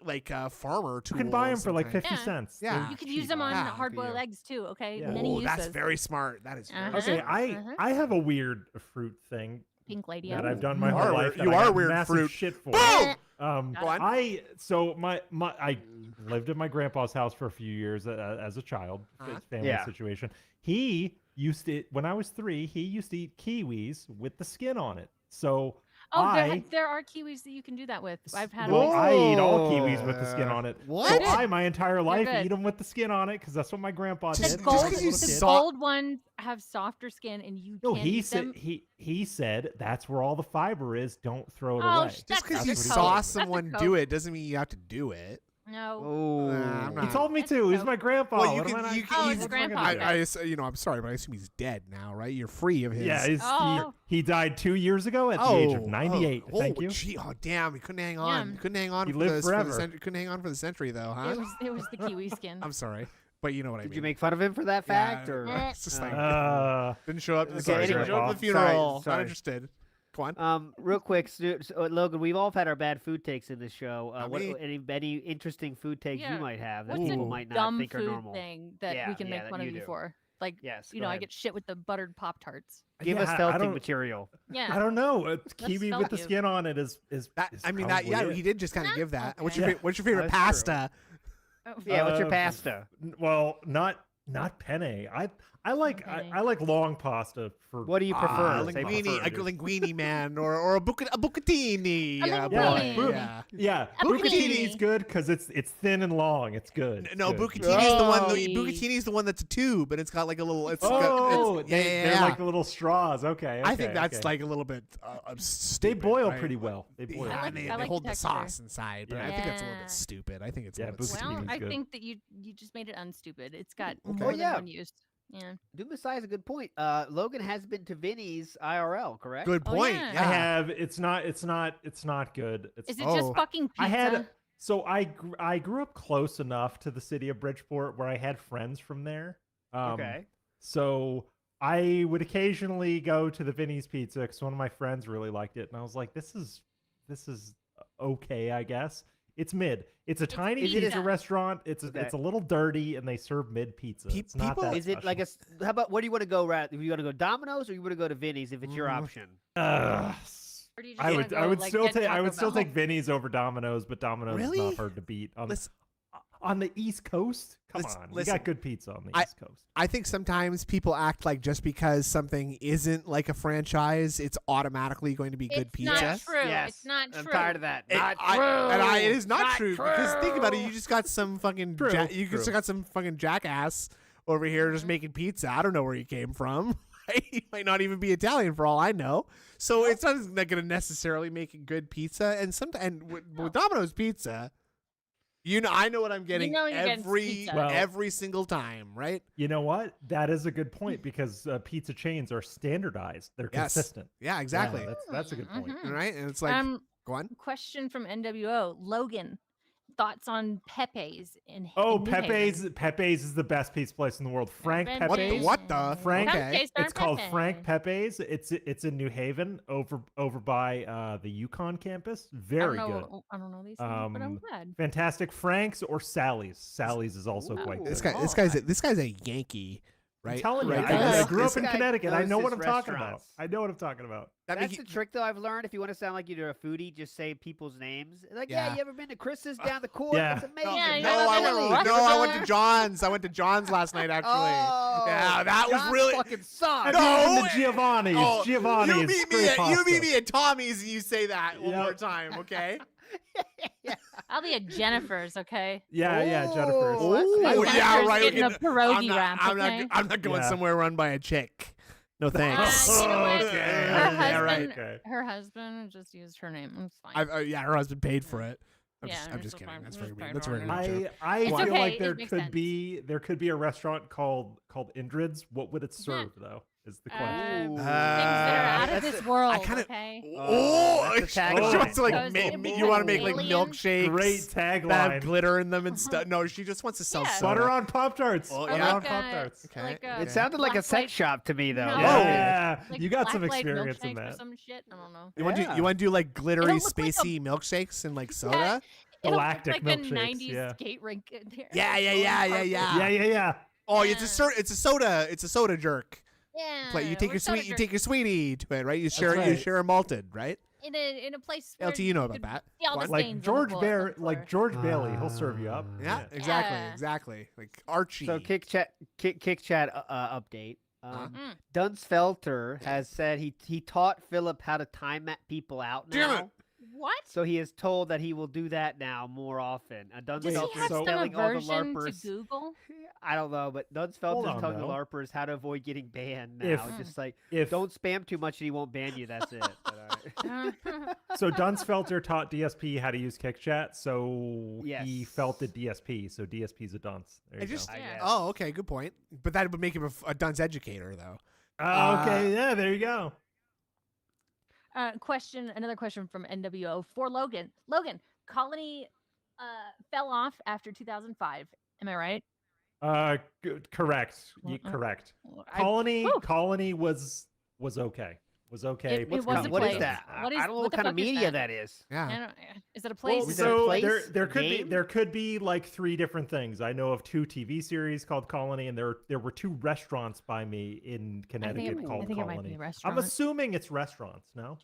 like farmer tool. You can buy them of for like some kind. 50 Yeah. cents. Yeah. They're You could cheap. use them on Yeah, hard-boiled yeah. eggs too. Okay, Yeah. many Oh, uses. that's very smart. That is very Uh-huh. Okay, smart. I have a weird fruit thing Pink lady. that apple. I've done my You whole are life. weird- that you I are got weird massive fruit. shit for. Boom! Go on. I lived at my grandpa's house for a few years as a child. Uh-huh. Family Yeah. situation. He used to, when I was 3, he used to eat kiwis with the skin on it. So Oh, I there are kiwis that you can do that with. I've had. well, them. I eat all kiwis with the skin on it. What? So Good. I, my entire life, good. eat them with the skin on it because that's what my grandpa Just- did. The just when I was gold, because a you little the kid. saw- gold ones have softer skin, and you No, can't he eat said them. he said that's where all the fiber is. Don't throw it Oh, away. sh- Just because That's you a saw code. That's a someone code. do it doesn't mean you have to do it. No. Oh, I'm He not- told me That's to. He's dope. my grandpa. Well, you What am can, I not- you Oh, can. it's he's- grandpa. I'm sorry, but I assume he's dead now, right? You're free of his. Yeah, Oh. he died 2 years ago at the age of 98. Thank you. Gee, oh, damn! He couldn't hang on. Yeah. He couldn't hang on. He for lived the, forever. For the century. Couldn't hang on for the century, though, huh? It was the kiwi skin. I'm sorry, but you know what I did mean. you make fun of him for that fact, or? It's just like Uh, didn't show up. To the Okay, didn't anyway. show up to the Sorry, funeral. Not sorry. interested. Go on. Real quick, Logan, we've all had our bad food takes in this show. Not What me. any interesting food takes Yeah. you might have that What's people a might not dumb think are food normal? thing that Yeah, we can yeah, make that fun of you you do. for? Like, Yes, you go know, I ahead. get shit with the buttered Pop Tarts. Give us yeah, I felting don't- material. Yeah. I don't know. It's kiwi so with the cute. skin on it is That, is I mean, that. Yeah, probably he it. did just kind of give that. Okay. What's your Yeah. What's your favorite That's true. pasta? Oh, Yeah, what's your Uh, pasta? Well, not Not penne. I like Penne. I like long pasta for. What do you prefer? Say linguine, a prefer. linguine man, or a bucatini. A Yeah, linguine. boy. Yeah. Yeah. Yeah, A bucatini's bucatini. good because it's thin and long. It's good. No, It's good. bucatini's the one. Oh. Bucatini's the one that's a tube, and it's got like a little. It's Oh, it's, they're like the little straws. Okay, I think that's okay. like a little bit. They stupid, boil right? pretty well. They boil. Yeah, I and like- they, I they like hold the the texture. sauce inside, but I think it's a little Yeah. bit stupid. I think it's a Yeah, little bit bucatini. Well, stupid. I good. think that you just made it unstupid. It's got Okay. more Oh, than yeah. one use. Yeah. Doom Messiah is a good point. Logan has been to Vinny's IRL, correct? Good Oh, point. yeah. Yeah. I have. It's not good. It's. Is it Oh. just fucking pizza? I had. So I grew up close enough to the city of Bridgeport where I had friends from there. Okay. So I would occasionally go to the Vinny's Pizza because one of my friends really liked it, and I was like, "This is okay, I guess." It's mid. It's a tiny pizza. pizza restaurant. It's Okay. it's a little dirty, and they serve mid pizza. It's not people- that Is it like special. how about where do you want to go? If you want to go Domino's or you want to go to Vinny's if it's your option? Ugh. Or do you just I wanna would go, I would like, still get take I Taco would still Bell? take Vinny's over Domino's, but Domino's is Really? not hard to beat. On the East Coast, come on, we listen, got good pizza on the East Coast. I think sometimes people act like just because something isn't like a franchise, it's automatically going to be good It's pizza. not true. Yes. It's not true. I'm tired of that. It- Not I- true. and it is not, Not true, because think about it. You just got some fucking True, you just true. got some fucking jackass over here just making pizza. I don't know where he came from. He might not even be Italian for all I know. So it's not going to necessarily make a good pizza. And with Domino's Pizza, I know what I'm getting know you're getting every pizza. Well- every single time, right? You know what? That is a good point because pizza chains are standardized. They're Yes. consistent. Yeah, exactly. Yeah, that's a good point. Mhm. Right? And it's like, go on. Question from NWO Logan. Thoughts on Pepe's in Oh, in New Haven? Pepe's is the best pizza place in the world. Frank Pepe's. Pepe's. What the? Frank- Okay. Pepe's are It's called Pepe. Frank Pepe's. It's in New Haven over by the Yukon campus. Very good. I don't know these things, but I'm glad. Fantastic. Frank's or Sally's. Sally's is also quite Ooh. good. This guy's a Yankee, right? I'm telling you, Right, I because grew up this in guy Connecticut. I knows know his what I'm talking about. restaurants. I know what I'm talking about. that That's make the trick, though. I've learned if you want to sound like you're a foodie, just say people's names. Like, yeah, Yeah. you ever been to Chris's down the court? Yeah. It's amazing. Yeah, you no, ever I been to went, Rush no, I went Hour? to John's. I went to John's last night, actually. Oh, Yeah, that was John's really- fucking sucks. No, And the Giovanni's. Oh, Giovanni you is meet me straight at pasta. Tommy's and you say that one Yep. more time, okay? I'll be at Jennifer's, okay? Yeah, Jennifer's. Oh, that's nice. Oh, Jennifer's yeah, right. getting a pierogi I'm not, wrap, I'm okay? not, I'm not going Yeah. somewhere run by a chick. No thanks. You know what? Okay. Her Yeah, right. husband, Okay. her husband just used her name. It's fine. Yeah, her husband paid for it. I'm Yeah, just, I'm it's just so kidding. fine. That's It's very fine. weird. That's very weird. I It's feel okay, like it there makes could sense. be a restaurant called Indrid's. What would it serve though? Is the question. Things that are out of that's this a- world, I kinda- okay? Oh, that's the she tagline. wants to like Goes in you want to make like alien. milkshakes Great that have tagline. glitter in them and stuff. No, she just wants to sell Yeah. soda. Butter on Pop Tarts. Oh, Butter yeah. on Pop Tarts. Okay, like okay. It sounded like a Black sex light- shop to me, though. No. Yeah, like you got some Black Light experience in milkshakes or that. some shit. I don't know. You want to Yeah. you want to do like glittery, It'll look like a- spacey milkshakes and like soda? It'll Galactic look like milkshakes, a 90s yeah. skate rink in there. Yeah. Yeah. Oh, Yeah. it's a soda. It's a soda jerk. Yeah. Like you take we're your soda sweet, you jerk take your sweetie to it, right? You share right. you share a malted, right? in a place where LT, you know about could that. see all the What? stains on Like the George floor- Bear, on the floor. like George Bailey, he'll serve you up. Yeah, Yeah. exactly, Yeah. exactly. Like Archie. So kick chat update. Huh? Dunsfelter has said he taught Philip how to time map people out now. Damn it. What? So he is told that he will do that now more often. Does he Dunsfelter have is some telling all the aversion to LARPers. Google? I don't know, but Hold Dunsfelter's on, telling the though. LARPers how to avoid getting banned now. If- Just like If don't spam too much and he won't ban you. That's it. But, all right. so, Dunsfelter taught DSP how to use KickChat, so he Yes. felt the DSP. So DSP's a dunce. There I you just go. I Yeah. guess. Oh, okay, good point. But that would make him a dunce educator, though. Oh, okay, yeah, there you go. Another question from NWO for Logan. Logan, Colony fell off after 2005. Am I right? Correct. Correct. Colony was okay. Was okay. It What's was co- a what is place. that? What I is- don't know what what the kind of fuck is media that? that is. I Yeah. don't, is it a place? Well, Is it a so place? there could be Game? there could be like 3 different things. I know of 2 TV series called Colony, and there were 2 restaurants by me in Connecticut called I think it Colony. might be a I'm restaurant. assuming it's restaurants. No.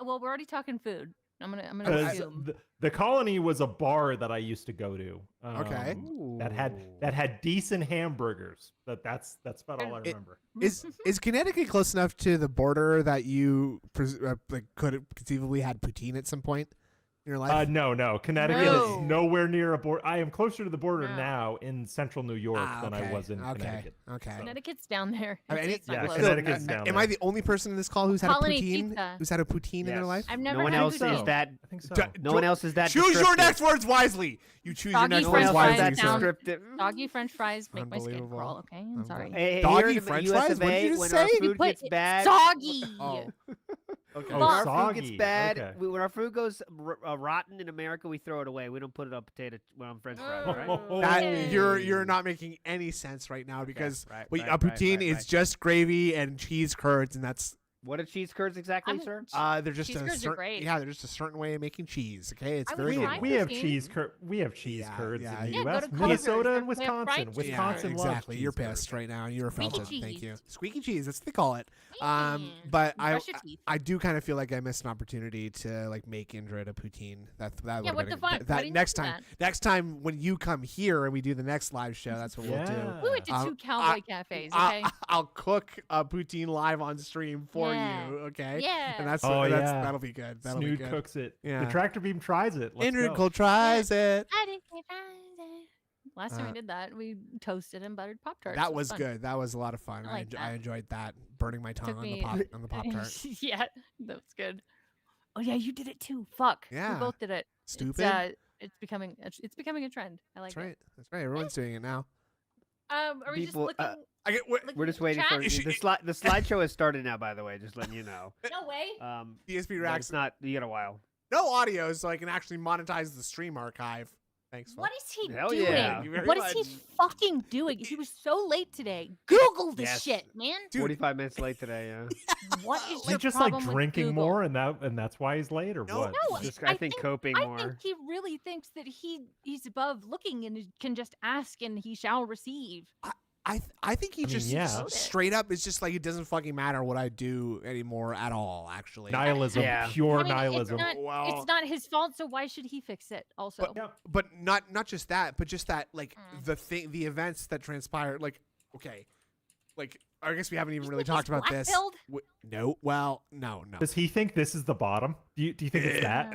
Well, we're already talking food. I'm gonna Because assume. the Colony was a bar that I used to go to. Okay. That had decent hamburgers. That's about all I remember. Is Connecticut close enough to the border that you like could have conceivably had poutine at some point in your life? No. Connecticut No. is nowhere near a border. I am closer to the border No. now in central New York than I okay, was in okay, Connecticut. okay. So- Connecticut's down there. I mean, It's not yeah, close. Connecticut's down Am there. I the only person in this call who's had Colony a poutine? pizza. Who's had a poutine in their Yes. life? I've never No one had else poutine. is that. I think so. No one else is that. Choose your descriptive. next words wisely. You choose your Doggy next French words No one else fries is wisely, that sound- sir. descriptive. Doggy French fries make my skin Unbelievable. crawl. Okay, I'm sorry. Hey, Doggy here in the French US fries? of What did A, you just when say? our You food Put gets it bad, soggy. Oh. Okay. when our food soggy. gets bad, Okay. when our food goes rotten in America, we throw it away. We don't put it on French fries, right? That Yay. you're not making any sense right now because right, wait, right, a right, poutine right, is right. just gravy and cheese curds, and that's What are cheese curds exactly, I'm- sir? they're just Cheese a curds are certain great. yeah, they're just a certain way of making cheese. Okay, it's I would very try good. We have poutine. cheese Yeah, curds yeah, in the yeah. U.S. Go to Culver's. Minnesota and They have Wisconsin. fried cheese. Wisconsin loves exactly. You're cheese curds. pissed right now. You're Squeaky offended. Thank you. cheese. Squeaky cheese. That's what they call it. Yeah. But Brush your teeth. I do kind of feel like I missed an opportunity to like make Indra a poutine. That Yeah, would've what been the fuck? that Why didn't next you do time. Next time when you come here and we do the next live show, that's what we'll do. Yeah. We went to two cowboy cafes. Okay. I'll cook a poutine live on stream for Yeah. you. Okay. Yeah. And that's Oh, that's yeah. that'll be good. That'll be Snood good. cooks it. Yeah. The tractor beam tries it. Let's Indra go. tries it. Last time Uh, we did that, we toasted and buttered Pop Tarts. That was fun. good. That was a lot of fun. I like I that. enjoyed that. Burning my tongue Took on the me- pop tart. Yeah, that was good. Oh yeah, you did it too. Fuck. Yeah. We both did it. Stupid. It's becoming a trend. I like That's right. That's right. Everyone's doing it now. it. Are we People, just looking? I get what We're just the waiting chat? for the slideshow has started now. By the way, just letting you know. No way. DSP But Racks. it's not. You got a while. No audio, so I can actually monetize the stream archive. Thanks. What is he Hell doing? yeah. Thank you very What is he much. fucking doing? He was so late today. Google this Yes. shit, man. Dude. 45 minutes late today. Yeah. What is He's your just like problem with drinking Google? more, and that's why he's late, or No, what? No, Just, I I think coping I more. think he really thinks that he's above looking and can just ask and he shall receive. I think he I mean, just yeah. straight up is just like it doesn't fucking matter what I do anymore at all. Actually, Nihilism, Yeah. pure I mean, nihilism. Well- It's not his fault, so why should he fix it? Also, Yep. but not just that, but just that like Mm. the events that transpired. Like okay, like I guess we haven't even You really think talked he's about this. black-pilled? No, well, no. Does he think this is the bottom? Do you think it's that?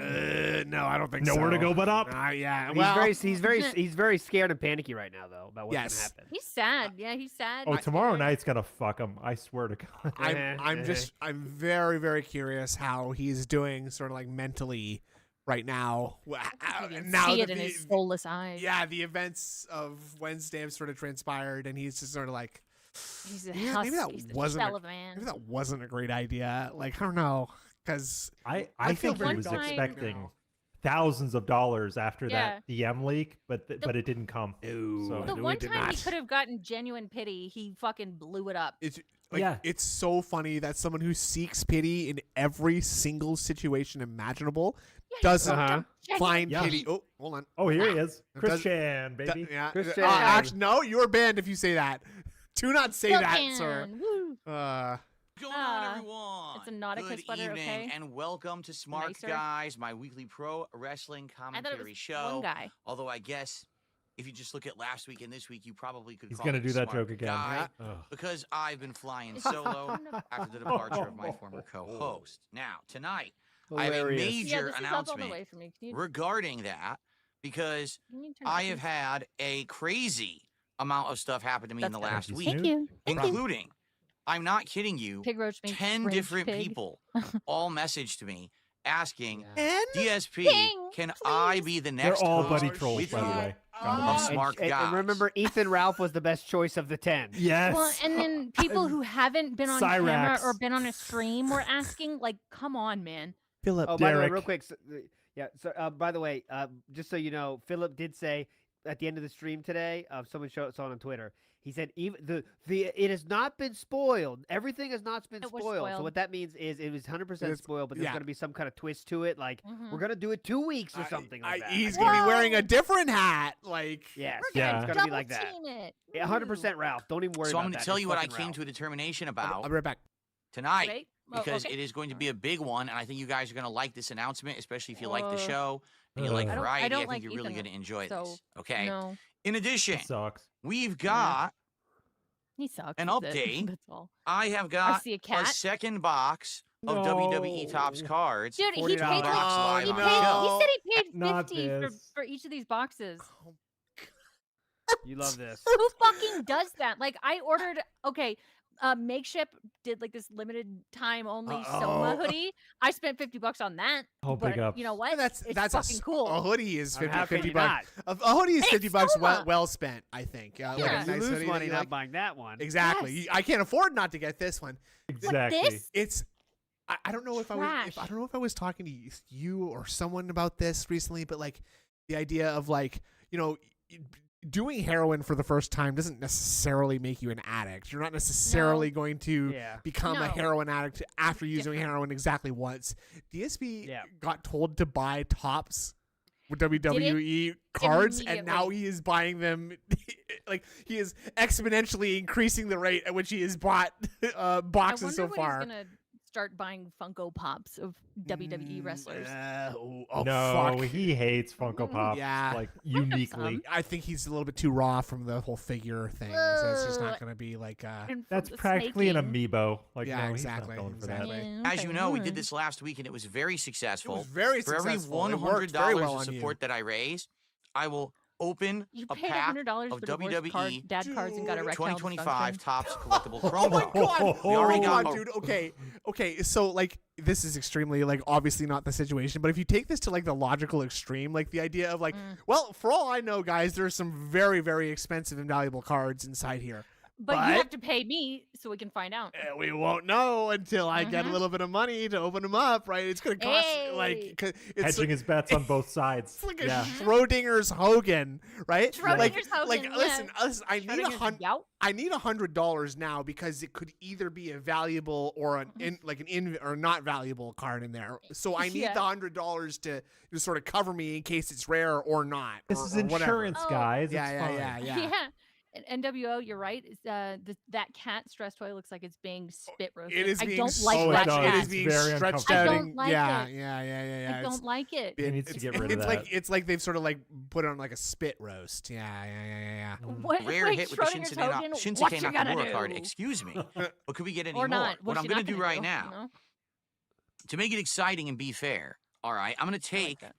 No, I don't think Nowhere to so. go but up. Yeah, He's well, he's very scared and panicky right now though about what's Yes. gonna happen. he's sad. Yeah, he's sad. Oh, He's tomorrow scared. night's gonna fuck him. I swear to God. I'm very very curious how he's doing sort of like mentally right now. I can Now see that it in the- his soulless eyes. yeah, the events of Wednesday have sort of transpired, and he's just sort of like, He's a maybe husk. that He's the wasn't shell of a man. maybe that wasn't a great idea. Like I don't know, because I feel think very he was dumb expecting now. thousands of dollars after Yeah. that DM leak, but it didn't come. So- The no, one it did time he not. could have gotten genuine pity, he fucking blew it up. It's like Yeah. it's so funny that someone who seeks pity in every single situation imaginable Yeah, he doesn't fucked Uh-huh. up genuine find Yeah. pity. Oh, hold on. Oh, here he is, It does- Christian, baby. Yeah. Christian. Actually, no, you're banned if you say that. Do not say that, Fucking sir. woo. What's going on, Ah, everyone? it's a Nautica Good sweater, evening, okay? and welcome to Smart Nicer. Guys, my weekly pro wrestling I thought it commentary was show. one guy. Although I guess if you just look at last week and this week, you probably could He's call gonna me do that Smart joke again. Guy, Ugh. because I've been flying It's solo fun to- after the departure of my former co-host. Now, tonight, I have a Hilarious. Yeah, major this is up all the announcement way from me. Can you, regarding that because can you turn I that, have please? had a crazy amount of stuff happen to me in That's the good. last Thank week, Thank you. Thank you. including, I'm not kidding you, Pig roach means 10 rage different pig. people all messaged to me asking, And DSP, Ping, can I please." be the They're next all host buddy Oh, trolls, with by the you way. of Smart and Guys? remember, Ethan Ralph was the best choice of the 10. Yes. Well, and then people who haven't been on camera Cyrax. or been on a stream were asking, like, come on, man. Philip. Oh, by the way, real Derek. quick. Yeah. So, by the way, just so you know, Philip did say at the end of the stream today, someone saw it on Twitter. He said even it has not been spoiled. Everything has not been It was spoiled. So spoiled. what that means is it was 100% It's- spoiled, but there's yeah. going to be some kind of twist to it. Like Mhm. we're going to do it 2 weeks or something like that. He's I gonna be think. wearing a different hat. Like Yes. We're Yeah. gonna It's going to be like that. double team it. Yeah, 100% Ralph. Don't even worry So about I'm that. going to tell It's you what I fucking came Ralph. to a determination I'll about be right back. tonight. Wait. because okay. it is going to be a big one, and I think you guys are going to like this announcement, especially if you like the show and you like I variety. I don't think like you're really Ethan, going to enjoy so, this. Okay. No, In addition, It sucks. we've got he sucks. an that's it. update. That's all. I have I got see a a cat. second box of WWE Topps No. cards. Dude, he $40. paid like Box live he on paid. the He show. said he paid Not 50 this. for each of these boxes. You love this. Who fucking does that? Like, I ordered. Okay, Makeshift did like this limited time only Soma hoodie. I spent $50 on that. Oh, but big ups. you know what? That's it's that's fucking cool. A hoodie is I'm 50, happy 50 you're bucks. not. A hoodie is And 50 it's bucks Soma. well spent, I think. Like Yeah. a You nice lose hoodie that money you not like. buying that one. Exactly. Yes. I can't afford not to get this one. Exactly. This? It's I don't know if I Trash. don't know if I was talking to you or someone about this recently, but like the idea of like, you know, doing heroin for the first time doesn't necessarily make you an addict. You're not necessarily going to Yeah. become a No. heroin addict after using Different. heroin exactly once. DSP Yeah. got told to buy Topps with WWE cards, and now immediately. he is buying them. Like he is exponentially increasing the rate at which he has bought I boxes wonder so when far. he's gonna start buying Funko Pops of WWE wrestlers. Oh, no, fuck. he hates Funko Pops. Yeah. Like I have uniquely. some. I think he's a little bit too raw from the whole figure thing. So it's just not Ugh. going to be like. And from That's the practically an snaking. amiibo. Like, Yeah, no, exactly, He's not going for that. exactly. Yeah, As okay, you know, we did alright. this last week, and it was very It successful. was very For every successful. It worked $100 very well of on you. support that I raise, I will open You a paid pack $100 of for divorce card, WWE dad cards and got erectile 2025 dysfunction. Topps collectible chrome Oh my cards. god! We already oh got my a- god, dude. Okay. So like, this is extremely like obviously not the situation, but if you take this to like the logical extreme, like the idea of like, well, for all I know, guys, there's some very very expensive and valuable cards inside here. But you But- have to pay me so we can find out. We won't know until I get a Mhm. little bit of money to open them up, right? It's gonna cost like Hey. 'cause it's Hedging his bets on both sides. It's like a yeah. Schrodinger's Hogan, right? Schrodinger's like Hogan, listen, yeah. listen, I need Schrodinger's gout. I need $100 now because it could either be a valuable or or not valuable card in there. So I need Yeah. the $100 to sort of cover me in case it's rare or not. This or, is or whatever. insurance, Oh. guys. Yeah, it's yeah, fine. yeah, yeah. And NWO, you're right. That cat stress toy looks like it's being spit roasted. It is I being don't like Oh, it that does. It cat. is being Very stretched I out. don't and- like yeah, it. yeah. I It's- don't like it. He needs to get rid of it's that. like it's like they've sort of like put it on like a spit roast. Yeah. What, Rare wait, hit with the Schrodinger's Hogan, what Shinsuke you gonna Nakamura card. do? Excuse me. But could we get any Or more? not. What What's I'm she going not to do gonna right do, now, you know? to make it exciting and be fair, all right, I'm going to I like take that.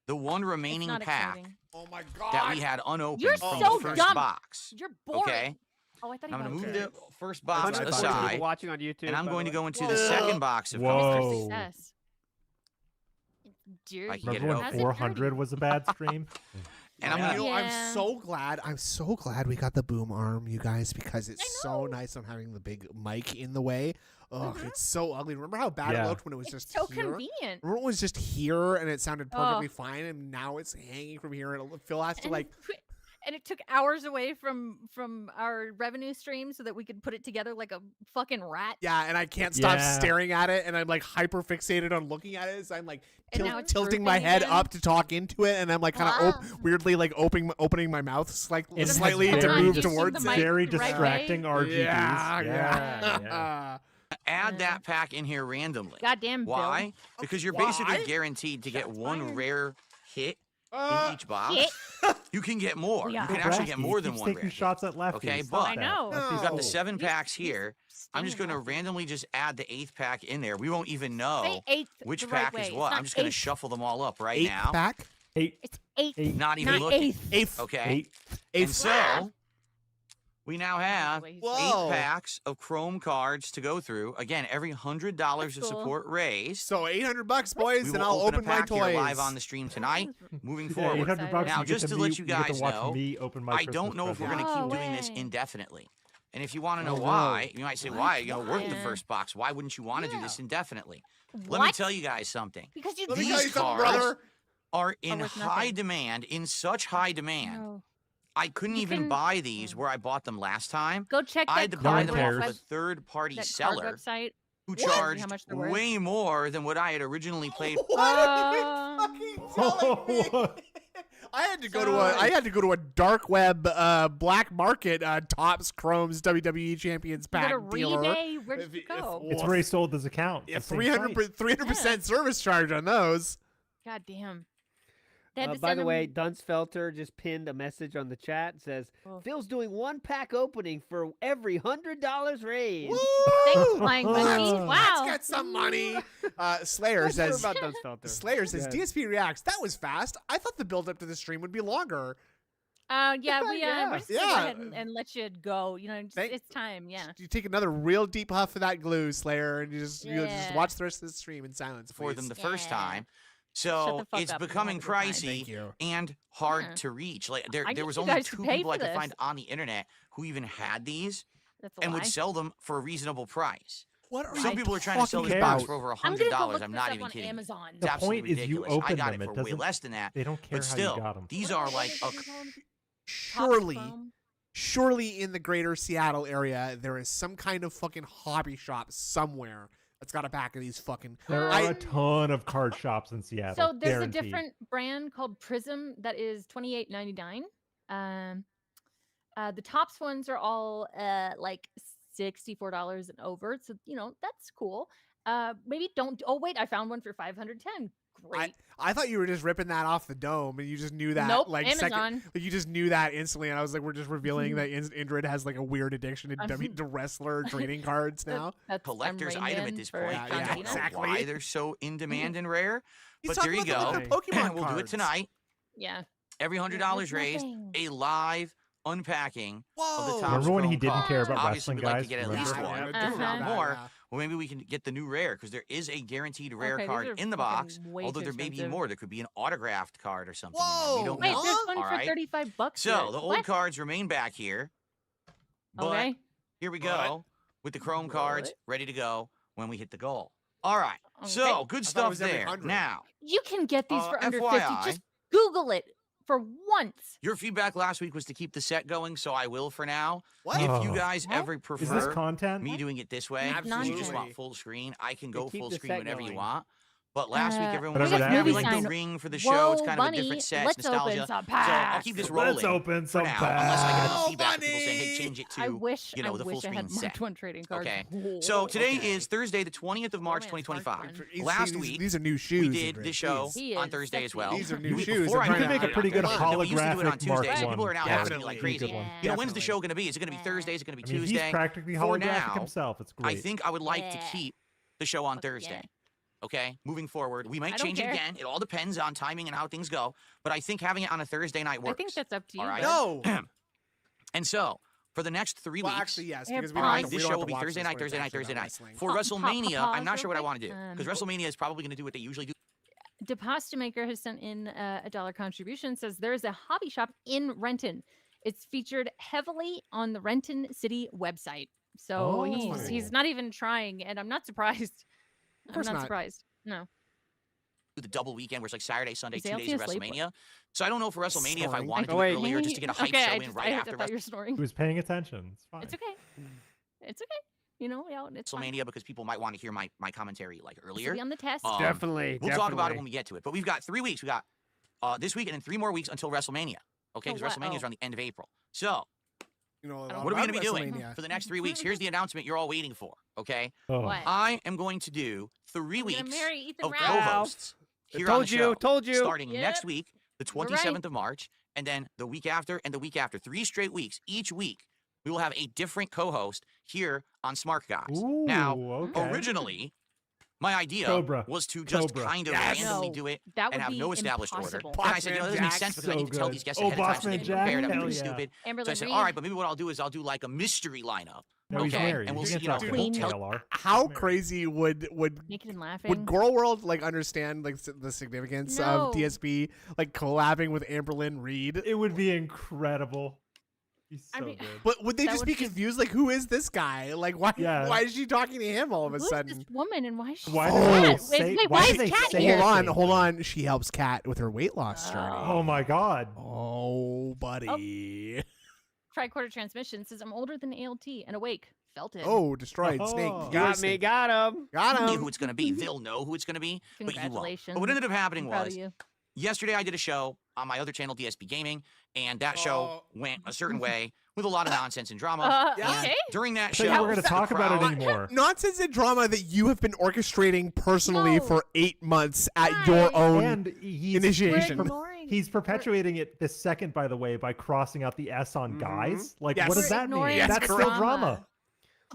the one It's remaining not pack exciting. Oh my god. that we had unopened You're from so the first dumb. box. You're boring. Okay? Oh, I thought he I'm going to wanted move to. the first box That's what I thought. 100 aside, people watching on YouTube. and I'm by going the to way. go into Whoa. the second box of Whoa. cards. Mr. Oh. Success. Dear I can get Remember it when open. 400 was a bad stream? And I'm You going know, to Yeah. I'm so glad we got the boom arm, you guys, because it's I so know. nice on having the big mic in the way. Ugh, Mhm. it's so ugly. Remember how bad it Yeah. looked when it was It's just so here? convenient. Remember when it was just here and it sounded Oh. perfectly fine, and now it's hanging from here, and Phil has to like. And it took hours away from our revenue stream so that we could put it together like a fucking rat. Yeah, and I can't stop Yeah. staring at it, and I'm like hyper fixated on looking at it. So I'm like And now it's tilting my drooping head again. up to talk into it, and I'm like kind of Ah. weirdly like opening my mouth It's slightly to very move dis- towards the it. mic Very the right way. distracting RGBs. Yeah, yeah. yeah. add that pack in here randomly. Goddamn, Bill. Why? Because you're Why? basically guaranteed to get Shots one fired. rare hit Uh, in each box. Hit. You can get more. Yeah. You can Go actually Brasky, get he more than keeps one taking rare hit. shots at lefties. Okay, Stop but- I know. that. We've got No. the 7 He's- packs here. I'm just going to randomly just add the 8th pack in there. We won't even Say know eighth which the right pack way. is It's what. not I'm just going to eighth. shuffle them all up right eighth now. pack, It's eighth. Eight. Not even Not looking. eighth. eighth, Okay. And eighth. so we now have The way he's Whoa. saying 8 Oh. packs of Chrome cards to go through. Again, every $100 of That's cool. support raised. So $800, boys, We and will I'll open open a my pack here toys. live on the stream tonight. Moving Yeah, forward. 800 bucks. Now, you get just to let you get guys to watch know, me open my I don't Christmas know if we're present. going to No keep doing this way. indefinitely. And if you want to know Oh, no. why, you might say, What? why? You know, worth the Yeah. first box. Why wouldn't you want to do this indefinitely? Let me What? tell you guys something. Because you Let me These tell you something, cards brother. are in worth high nothing. demand, in such high demand. No. I couldn't You even can- buy these where I bought them last time. Go check I that had to No buy one them cares. off of a web- third-party that seller card website. who What? See charged how much they're worth? way more than what I had originally paid. What are you fucking telling me? I had to go to a dark web black market Topps Chrome's WWE Champions You got pack a dealer. rebate? Where'd you go? It's where he sold his account. Yeah, the same site. 300% service charge on those. God damn. They had to By send the him- way, Dunsfelter just pinned a message on the chat. Says Oh. Phil's doing one pack opening for every $100 raised. Woo! Thanks, Flying Monkey. Let's Wow. get some money. Slayer Not sure says. about Dunsfelter. Slayer says Yeah. DSP reacts. That was fast. I thought the build up to the stream would be longer. Yeah, Yeah. we're just gonna go Yeah. ahead and let you go. You know, it's time. Yeah. You take another real deep huff of that glue, Slayer, and you just Yeah. watch the rest of the stream in silence for please. them the first Yeah. time. Shut So the fuck it's up and becoming have a good time. pricey Thank you. and hard Yeah. to reach. Like I there need was you only guys to 2 pay people I for could find this. on the internet who even had these That's a and lie. would sell them for a reasonable price. What are Some you people are trying to sell this talking box about? for over I'm gonna $100. go look I'm this not up even on kidding. Amazon. It's The absolutely point is you ridiculous. I open got them. it It for way doesn't- less than that. They don't care But how still, you got them. these What are is like it a called? Surely, Chrome? surely in the greater Seattle area, there is some kind of fucking hobby shop somewhere that's got a pack of these fucking. There I- are a ton of card shops in Seattle. So there's guaranteed. a different brand called Prism that is $28.99. The Tops ones are all like $64 and over. So that's cool. Maybe don't. Oh wait, I found one for $510. Great. I thought you were just ripping that off the dome, and you just knew that. Nope, like Amazon. like you just knew that instantly, and I was like, we're just revealing that Indrid has like a weird addiction to to wrestler trading cards now. That's collector's I'm item at Rain this for point. Yeah, I don't yeah, know exactly. why they're so in demand and rare. He's But there talking you about go. the Pokemon We'll do it cards. tonight. Yeah. Every $100 raised, nothing. a live unpacking Whoa! of the top Remember when he Chrome didn't card. care about Obviously, wrestling we'd like to guys? get at Remember least that? one. I do If not remember that, more, yeah. well, maybe we can get the new rare because there is a guaranteed rare Okay, these card are in the fucking box. way Although too there may be expensive. more. There could be an autographed card or something. Whoa! We don't Wait, know. there's one All for right? $35. So here. the old What? cards remain back here. But Okay. here we go with the Chrome cards What? ready to go when we hit the goal. All right. Okay. So good I thought it stuff was every there. 100. Now, You can get these for under 50. FYI. Just Google it for once. your feedback last week was to keep the set going, so I will for now. What? If Oh. you guys What? ever Is prefer this content? me doing it this way, Absolutely. you just want full screen, I can go keep full the screen set whenever you going. want. But last week, everyone was Whatever like, that yeah, we means. like the Sign. ring for the show. It's Whoa, kind of a bunny, different set. let's It's nostalgia. open some So I'll packs. keep this rolling Let's open for some now, unless I get packs. enough Oh, feedback. People saying, hey, bunny. change it to I wish the full I screen had set. Mark 1 trading cards. Okay. Whoa, So today okay. is Thursday, the 20th of March, Romance 2025. Mark Last week, these are new shoes. we did Indrid. the show Jeez. He on is Thursday as sexy. well. These are The new week shoes. before, I'm I trying didn't to make make it a on pretty good Thursday. Yeah, we used to do it on holographic Mark Tuesday, so people one. are now Yeah. asking me like crazy. Definitely. You know, when's the Definitely. show going to be? Is it going to be Thursday? Is it going to be I mean, Tuesday? he's practically For holographic now, himself. It's great. I think I would like to Yeah. keep the show on Fuck Thursday. yeah. Okay, moving forward, we might I don't change it care. again. It all depends on timing and how things go. But I think having it on a Thursday night works. I think that's up to you. All right. bud. No. And so for the next 3 Well, weeks, actually, yes, Yeah, because we fine. don't have to, this we show don't will have be to watch Thursday this night, when it's Thursday night, actually Thursday about night. wrestling. For Pa- pa- WrestleMania, I'm not sure what I pause want to do real because WrestleMania is probably going to do what they usually do. Deposta Maker has sent in a dollar contribution. Says there is a hobby shop in Renton. It's featured heavily on the Renton City website. So he's Oh. not even trying, and I'm not surprised. I'm course not not. surprised. No. The double weekend where it's like Saturday, Sunday, Is he 2 days of asleep? WrestleMania. So I don't know for WrestleMania if I Snoring. want to do Oh, it wait. earlier just to get a hype okay, show I in just, right I after thought you were snoring. He was paying attention. It's fine. It's okay. It's okay. You know, yeah, it's fine. WrestleMania because people might want to hear my commentary like This will earlier. be on the test. Definitely. We'll talk about it when we get to it. But we've got 3 weeks. We got this week and then 3 more weeks until WrestleMania. Okay, Oh, because what? WrestleMania is Oh. around the end of April. So You know, What what are we about going to be doing WrestleMania. for the next 3 weeks? Here's the announcement you're all waiting for. Okay, Oh. What? I am going to do 3 We're gonna weeks marry Ethan of Ralph. co-hosts here on Told the you. show, Told you. starting Yep. next week, the You're right. 27th of March, and then the week after and the week after. 3 straight weeks. Each week, we will have a different co-host here on Smart Guys. Ooh, Now, okay. originally, my idea Cobra. was to just Cobra. kind of Yes. randomly No, do it that would and have be no established impossible. order. And I said, you know, that doesn't make Bossman sense because I Jack, need to tell so these guests good. ahead of time so Bossman they can Jack, prepare. That'd be hell pretty yeah. stupid. So I Amberlyn said, Reed. all right, but maybe what I'll do is I'll do like a mystery lineup. No, he's Okay, married. and we'll He see, can't you know, talk we'll about tell- TLR. How He's married. crazy would Naked and laughing. would Girl World like understand like the significance No. of DSP like collabing with Amberlyn Reed? It would be incredible. He's I so mean- good. But would they That just would be be- confused? Like, who is this guy? Like, why? Yeah. Why is she talking to him all of a Who's sudden? this woman and why is she Why do so they fat? say- Wait, why why do is they Cat say here? that? Hold on. She helps Kat with her weight loss journey. Oh my god. Oh, buddy. Tricorder Transmission says, I'm older than ALT and awake. Felt it. Oh, destroyed Oh. snake. Got Got me. Snake. Got him. Got Tell me him. who it's going to be. They'll know who it's going to be, but you won't. Congratulations. But what ended up happening I'm proud was of you. yesterday I did a show on my other channel, DSP Gaming, and that show went a certain way with a lot of nonsense and drama. Yeah. And Okay. during that I show, thought we're going to the talk about it crowd- anymore. Nonsense and drama that you have been orchestrating personally No. for 8 months at Why? your own And he's initiation. We're ignoring. He's perpetuating it this second, by the way, by crossing out the S on guys. Like, Yes. what does We're that mean? ignoring Yes, That's still correct. drama.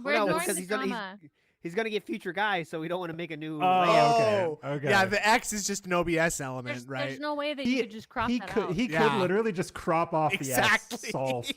We're No, ignoring because the he's gonna drama. he's gonna get future guys, so we don't want to make a new. Oh, layout. okay. Yeah, the X is just an OBS element, There's, right? there's no way that you could just crop he that could out. he could Yeah. literally just crop off exactly. the S. Solve.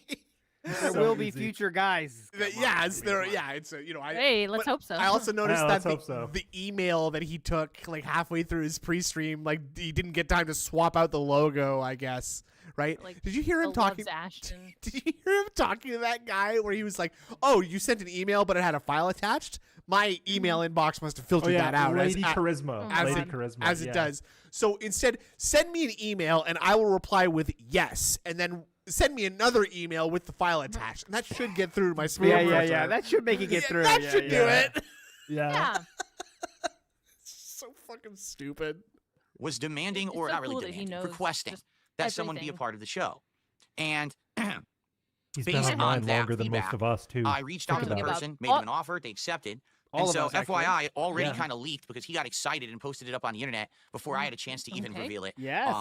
There So will be easy. future guys. Yeah, it's there. Yeah, it's I. Hey, let's but hope so. I also noticed Yeah, that let's hope so. the email that he took like halfway through his pre-stream, like he didn't get time to swap out the logo. I guess, right? Like, Did you hear him the talking? Loves Ashton. Did you hear him talking to that guy where he was like, "Oh, you sent an email, but it had a file attached. My email inbox must have Oh filtered yeah, that out Lady as Charisma. as Lady it- Charisma. as yeah. it does. So instead, send me an email and I will reply with yes, and then send me another email with the file attached, and that should get through my spam Yeah, filter. yeah. That should make it get Yeah, through. That yeah, should do yeah. it. Yeah. Yeah. So fucking stupid. was demanding, It's or so not really cool that he demanding, knows requesting just that someone be a everything. part of the show. And He's Based been on online that longer than most feedback, of us too. I reached out to the Think about person, made all- them an offer, they accepted. All And of so, us, actually. FYI, it already Yeah. kind of leaked because he got excited and posted it up on the internet before I had a chance to even Okay. reveal it. Yes.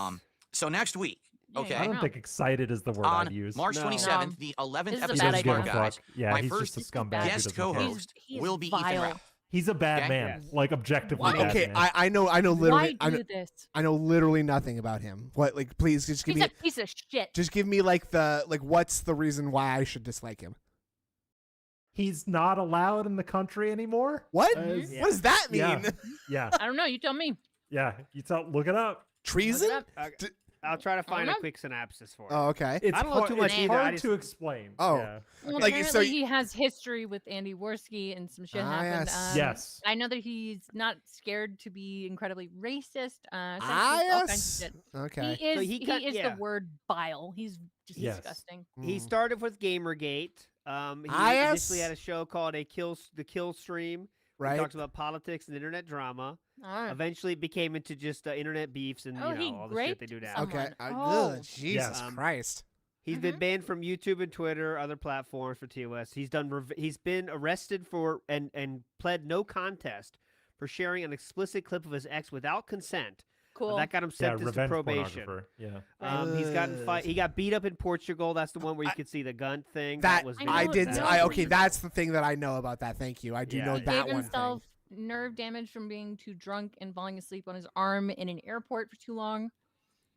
So next week, Yeah, okay, I don't know. think excited is the word on I'd use. March No. 27th, No. the 11th This is a he episode bad of doesn't give Smart a idea. Guys, fuck. Yeah, my he's first just a scumbag. who guest doesn't care. co-host He is will be Ethan vile. Ralph. He's a bad Okay. man, Yes. like objectively Why? bad Okay, man. I know Why literally, do this? I know literally nothing about him. What, like, please just give He's me, a piece of shit. just give me like what's the reason why I should dislike him? He's not allowed in the country anymore. What? Mhm. Yeah. What does that mean? Yeah. Yeah, I don't know. You tell me. yeah. Look it up. Treason? Look I'll try to find a know. quick synopsis for it. Oh, okay. It's I don't know hard, too much it's either, I hard just- to explain. Oh. Yeah. Well, Like, apparently so he has history with Andy Worski and some shit happened. yes. Yes. I know that he's not scared to be incredibly racist. All kinds of yes. shit. Okay. He is. So he is yeah. the word vile. He's just Yes. disgusting. He Mm. started with Gamergate. He yes. initially had a show called the Kill Stream. He Right. talks about politics and internet drama. Ah. Eventually, it became into just internet beefs and Oh, he all the shit they do raped now. someone. Okay. Oh. Good. Jesus Yes. Christ. He's been banned from YouTube and Twitter, other platforms for TOS. He's been arrested for and pled no contest for sharing an explicit clip of his ex without consent. Cool. That got him Yeah, sentenced to revenge probation. pornographer. Yeah. He's gotten Ugh. He got beat up in Portugal. That's the one where you I- could see the gun thing. That was I I know did. it's I not okay. That's the thing that I know about that. Thank you. I do Yeah, know yeah. that Gave one himself thing. nerve damage from being too drunk and falling asleep on his arm in an airport for too long.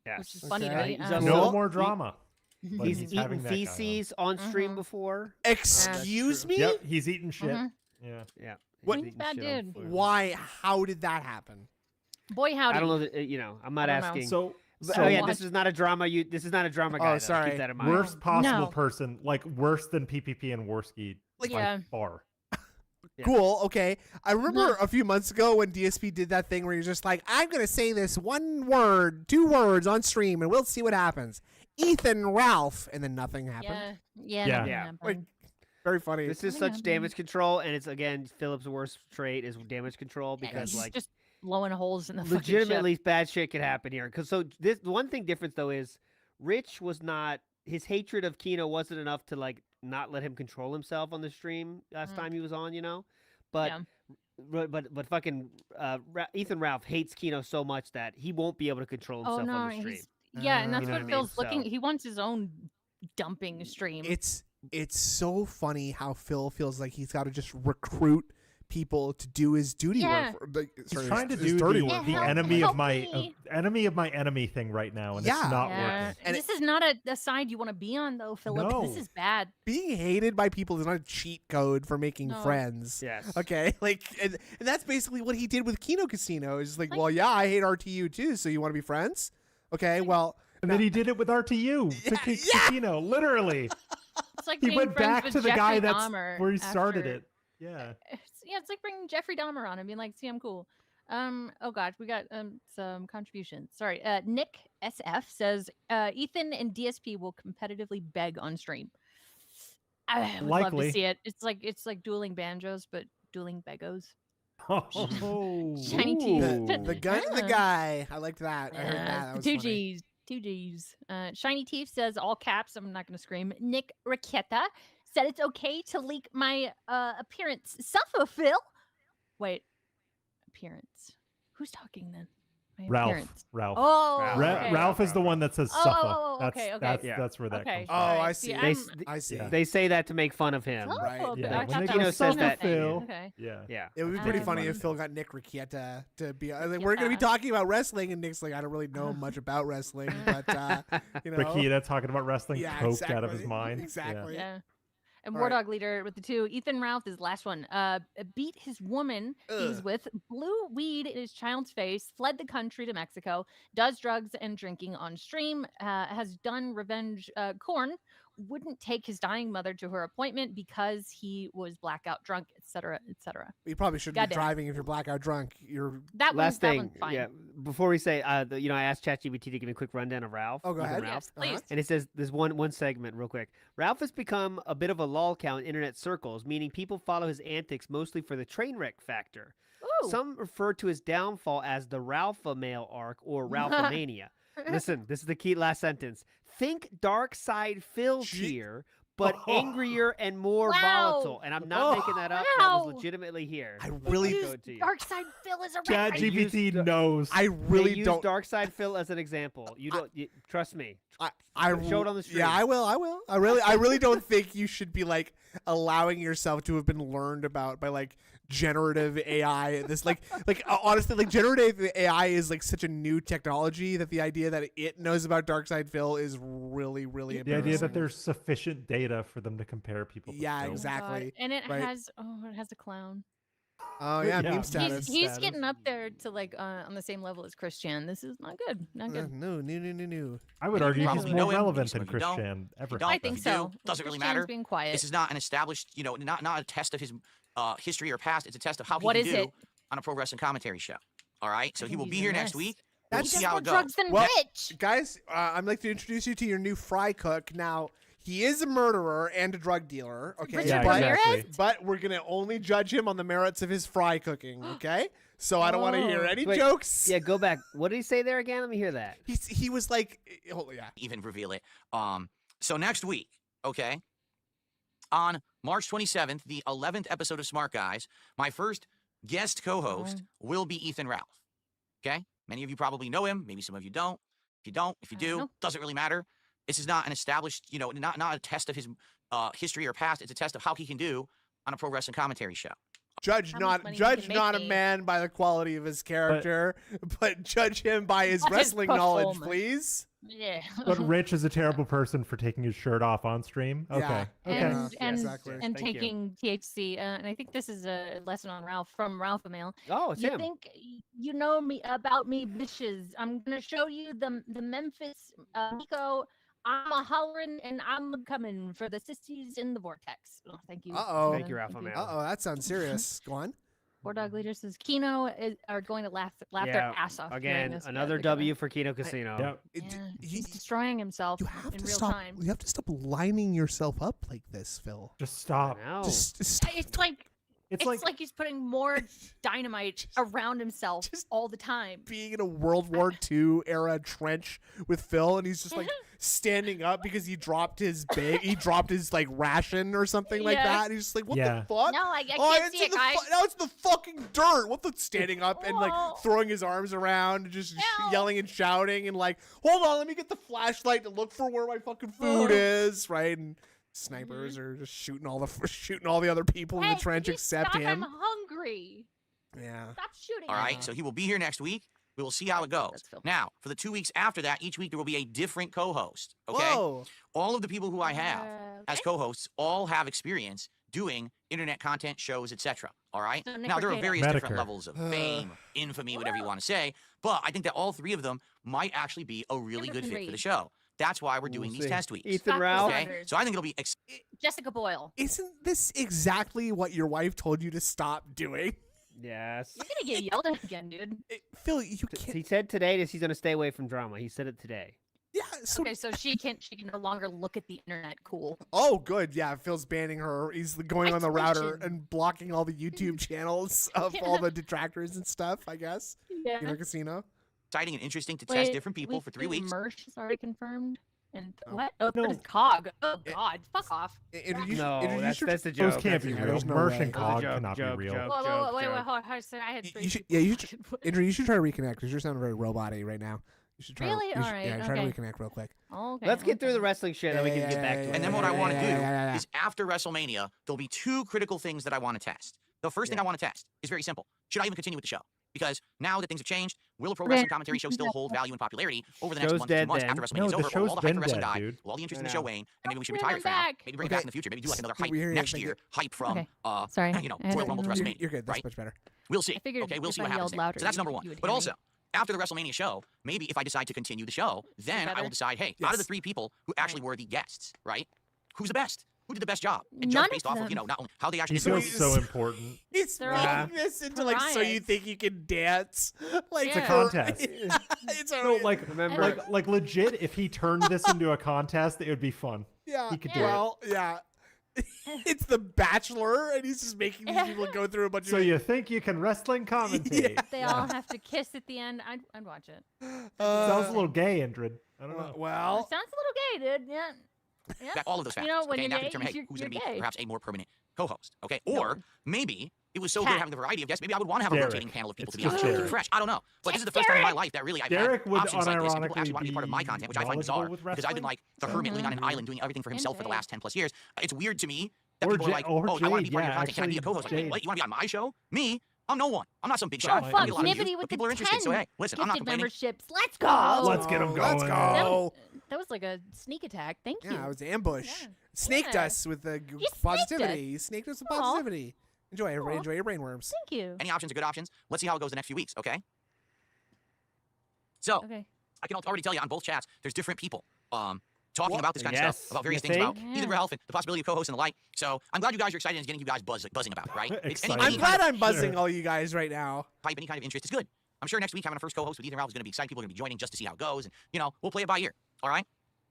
Yes. Which is funny to Okay. me. He's Um, also- No Well, more he- drama. But He's he's eaten having that guy on. feces on stream Mhm. before. Excuse true. me. Yep, he's eating shit. Mhm. Yeah. Yeah. What- he's He's eating bad shit on dude. food. Why? How did that happen? Boy, howdy. I don't know. That, I'm not I don't know. asking. So, But- so oh yeah, Watch. this is not a drama. This is not a drama guy. Oh, though. sorry. Keep that in mind. worst possible No. person, like worse than PPP and Worski Like, Yeah. by far. Yeah. Cool. Okay. I remember No. a few months ago when DSP did that thing where you're just like, I'm gonna say this one word, 2 words on stream, and we'll see what happens. Ethan Ralph, and then nothing happened. Yeah. Yeah. nothing Yeah. happened. Like, very funny. This is Nothing such happened. damage control, and it's again Philip's worst trait is damage control Yeah, because he's like just blowing holes in the fucking ship. legitimately bad shit could happen here. Because so this the one thing difference though is Rich was not his hatred of Kino wasn't enough to like not let him control himself on the stream last Mm. time he was on, but. Yeah. But fucking Ethan Ralph hates Kino so much that he won't be able to control Oh himself no, on the stream. yeah, and that's You know what what I Phil's mean? looking. So- He wants his own dumping stream. It's so funny how Phil feels like he's got to just recruit people to do his duty Yeah. work. Like, He's sorry, trying to his do dirty the, work. the help- enemy help of my me. enemy of my enemy thing right now, and Yeah. it's not yeah. working. And This is not a side you want to be on, though, Philip. This No. is bad. Being hated by people is not a cheat code for making No. friends. Yes. Okay, like, and that's basically what he did with Kino Casino. Is like, Like- well, yeah, I hate RTU too, so you want to be friends? Okay, well, And then he did it with RTU, Yeah, Casino, literally. It's like He being went friends back with to the Jeffrey guy that's Dahmer where he started after- it. Yeah. It's like bringing Jeffrey Dahmer on and being like, "See, I'm cool." Oh god, we got some contributions. Sorry, Nick SF says Ethan and DSP will competitively beg on stream. I would love Likely. to see it. It's like dueling banjos, but dueling begos. Oh, Shiny teeth. The gun and the Yeah. guy. I liked that. I heard that. That was two funny. G's. Two G's. Shiny Teeth says, all caps, I'm not going to scream. Nick Raqueta said it's okay to leak my appearance. Suffer, Phil. Wait. Appearance. Who's talking then? My Ralph. appearance. Ralph. Oh, Ra- okay. Ralph is the one that says Oh, suffer. oh, oh, okay, okay. Yeah. That's where that Okay. comes Oh, from. Alright, I see, see. I'm- They, I see. Yeah. they say that to make fun of him. Oh, Right. okay. Yeah, I when thought they that go was says so that- Phil. Phil. Okay. Yeah. Yeah. It would be pretty funny if Um, Phil got Nick Riquetta to be like, we're going to be Yeah. talking about wrestling, and Nick's like, I don't really know much about wrestling, but you know, Riquetta talking about wrestling, yeah, coked out of his exactly. mind. Exactly. Yeah. And All War right. Dog Leader with the 2. Ethan Ralph is the last one. Beat his woman he was Ugh. with, blew weed in his child's face, fled the country to Mexico, does drugs and drinking on stream, has done revenge corn, wouldn't take his dying mother to her appointment because he was blackout drunk, etc., etc. You probably shouldn't be Goddamn. driving if you're blackout drunk. You're. Last that thing, one's fine. yeah. Before we say, I asked ChatGPT to give me a quick rundown of Ralph. Oh, go Ethan ahead. Ralph. Yes, please. And it says there's one segment real quick. Ralph has become a bit of a lolcow in internet circles, meaning people follow his antics mostly for the train wreck factor. Ooh. Some refer to his downfall as the Ralpha male arc or Ralphamania. Listen, this is the key last sentence. Think Dark Side Phil Gee. tier, but angrier and more volatile. And I'm not Oh. making that up. That was Wow. legitimately here. I Let really- me Use go to you. Dark Side Phil is a Chat rat. They GPT used- knows. I They really use don't. Dark Side Phil as an example. You don't trust me. I Show it on the stream. Yeah, I will. I really don't think you should be like allowing yourself to have been learned about by like generative AI. This honestly, like generative AI is like such a new technology that the idea that it knows about Dark Side Phil is really, really The idea embarrassing. that there's sufficient data for them to compare people. To Yeah, Phil. Oh my exactly. God. And it right. has a clown. Oh yeah, Yeah, meme he's- status. He's status. getting up there to like on the same level as Christian. This is not good. Not good. No. I would You argue he's probably more know him, relevant maybe some than of you don't. Christian ever. don't, I if think you so. do, doesn't really Christian's matter. being quiet. This is not an established, not a test of his history or past. It's a test of how What he is can do it? on a pro wrestling commentary show. All right, so I he can will use be a here next mess. week. He We'll does see how more it goes. drugs than Well, Rich. Guys, I'd like to introduce you to your new fry cook. Now, he is a murderer and a drug dealer. Okay, Richard Yeah, but, Ramirez? exactly. but we're gonna only judge him on the merits of his fry cooking. Okay, so I don't want to hear Oh. any Wait, jokes. Yeah, go back. What did he say there again? Let me hear that. He was like, yeah. Even reveal it. So next week, okay, on March 27th, the 11th episode of Smart Guys, my first guest co-host will be Ethan Ralph. Okay, many of you probably know him. Maybe some of you don't. If you don't, if you I don't do, know. doesn't really matter. This is not an established, not a test of his history or past. It's a test of how he can do on a pro wrestling commentary show. Judge How much not money judge you can not make a me. man by the quality of his character, but judge him by his By his wrestling knowledge, performance. please. Yeah. But Rich is a terrible person for taking his shirt off on stream. Okay. Yeah. Okay. and Yeah, and, exactly. and Thank you. taking THC, and I think this is a lesson on Ralph from Ralph Mail. Oh, it's You him. think you know me about me, bitches? I'm gonna show you the Memphis Miko. I'm a hollering and I'm coming for the sissies in the vortex. Oh, thank you. Uh-oh. Thank you, Ralph Mail. Oh, that sounds serious. Go on. War Dog Leader says Kino are going to laugh their Yeah, ass off. hearing Again, this another together. W for Kino Casino. Yep. Yeah, He- he's destroying himself You have in to real stop. time. You have to stop lining yourself up like this, Phil. Just stop. No. Just stop. It's like It's it's like, like he's putting more dynamite around himself just all the time. Being in a World War II era trench with Phil, and he's just like standing up because he dropped his like ration or something like Yeah. that. And he's just like, what Yeah. the fuck? No, I Oh, can't it's see in it, the guys. now it's the fucking dirt. What the standing up and like Whoa. throwing his arms around and just Ow. yelling and shouting and like, hold on, let me get the flashlight to look for where my fucking food Whoa. is, right? And snipers are just shooting all the other people in Hey, the trench can you except stop? him. I'm hungry. Yeah. Stop shooting. All at right, me. so he will be here next week. We will see how it goes. That's Phil. Now, for the 2 weeks after that, each week there will be a different co-host. Okay, Whoa. all of the people who I have as Okay. co-hosts all have experience doing internet content, shows, etc. All right. So Nick Now there are Mercado. various different Medicare. levels of fame, infamy, whatever you want to say, but I think that all three of them might actually be a really good Never fit can for the read. show. That's why we're doing We'll these see. test weeks. Ethan Scott Ralph. Okay, Sanders. so I think it'll be Jessica Boyle. Isn't this exactly what your wife told you to stop doing? Yes. You're gonna get yelled at again, dude. Phil, you He can't. said today that he's going to stay away from drama. He said it today. Yeah. So, Okay, so she can no longer look at the internet. Cool. oh, good. Yeah, Phil's banning her. He's going on the router Isolation. and blocking all the YouTube channels of all the detractors and stuff, I guess. Yeah. In her casino. Exciting and interesting to test different people for 3 weeks. Merch is already confirmed. And Oh. what? Oh, No. that is COG. Oh God, fuck off. Andrew, you should- No, Andrew, you that's should- that's a Those joke. can't that's be a real. There's no Merch way. and That's a cog joke, cannot joke, be real. joke. Whoa, wait, joke. hold on. Sorry, I had three You should, people. yeah, you should, Andrew, you should try to reconnect because you're sounding very robot-y right now. You should try. Really? You should, Alright, yeah, try to okay. reconnect real quick. Okay. Let's get through the okay. wrestling shit, and we can Yeah, get back to yeah, it. And then what I want to do yeah. is after WrestleMania, there'll be 2 critical things that I want to test. The first thing I want to test is very simple. Should I even continue with the show? Because now that things have changed, will a pro wrestling commentary show still hold value and popularity over the next Show's 1 to 2 dead months then. after WrestleMania No, is the over? Or show's will all the hype been for wrestling dead, die? dude. Will all the interest in I the show know. wane? And maybe we should Bring retire them it for now. back. Maybe bring it Okay. back in the future. Maybe do like another hype We're here, next thank year. you. Hype from, Okay. Sorry, you know, I had Royal to- Rumble to You're, WrestleMania. you're good. That's right? much better. We'll see. I figured Okay, we'll if see I what happens yelled there. louder, So that's you number would- 1. you would But hear me. also, after the WrestleMania show, maybe if I decide to continue the show, then I will better? decide, hey, out of the Yes. 3 people who actually were the guests, right? Who's the best? Who did the best job? And None judge of based off of, them. not only how they He actually So feels did. so important. He's They're making all this into like so you pariahs. think you can dance. Like It's a for- contest. it's a, No, like, Remember- like legit. If he turned this into a contest, it would be fun. yeah. he could do it. Well, yeah. It's The Bachelor, and he's just making these people go through a bunch So of. you think you can wrestling commentate? They all have to kiss at the end. I'd watch it. Sounds a little gay, Indrid. I don't know. Well, Sounds a little gay, dude. Yeah. Yeah. That all of those factors. You know, when okay, you're now to gay, determine, hey, you're who's going to be gay. perhaps a more permanent co-host? Okay, No. or maybe it was so good Cat. having the variety of guests. Maybe I would want to have a Derek. rotating panel of people It's to be honest, just keep it Derek. fresh. I don't know, but this is the Just first time in my Derek. life that really I've Derek had would options like this. And people unironically actually want to be part of my be content, which I find bizarre knowledgeable with because I've been wrestling. like the hermit living on an Mhm. island doing everything for himself for the Jade. last 10+ years. It's weird to me that Or people are Jade- like, or oh, I want to be Jade, part of your yeah, content. Can I be a actually, co-host? Like, wait, Jade. what? You want to be on my show? Me? I'm no one. I'm not some big Oh, shot. fuck, I mean, a lot of Nibbity you, with but people the are interested. So 10 hey, listen, I'm not Gifted complaining. memberships. Let's go. Let's get 'em Let's going. go. That was like a sneak attack. Thank you. Yeah, it was an ambush. Yeah. Snaked Yeah. us with the You snaked positivity. us. You snaked us with Aw. positivity. Enjoy, everybody. Aw. Enjoy your brainworms. Thank you. Any options are good options. Let's see how it goes the next few weeks, okay? So, Okay. I can already tell you on both chats, there's different people talking What? about this kind of Yes. stuff, about various You things about think? Ethan Ralph and the possibility of co-hosts and the like. So I'm glad you guys are excited and it's getting you guys buzzing about it, right? Excited. I'm Any glad kind I'm buzzing Sure. all you guys right now. type, any kind of interest is good. I'm sure next week having a first co-host with Ethan Ralph is going to be exciting. People are going to be joining just to see how it goes, and we'll play it by ear. All right.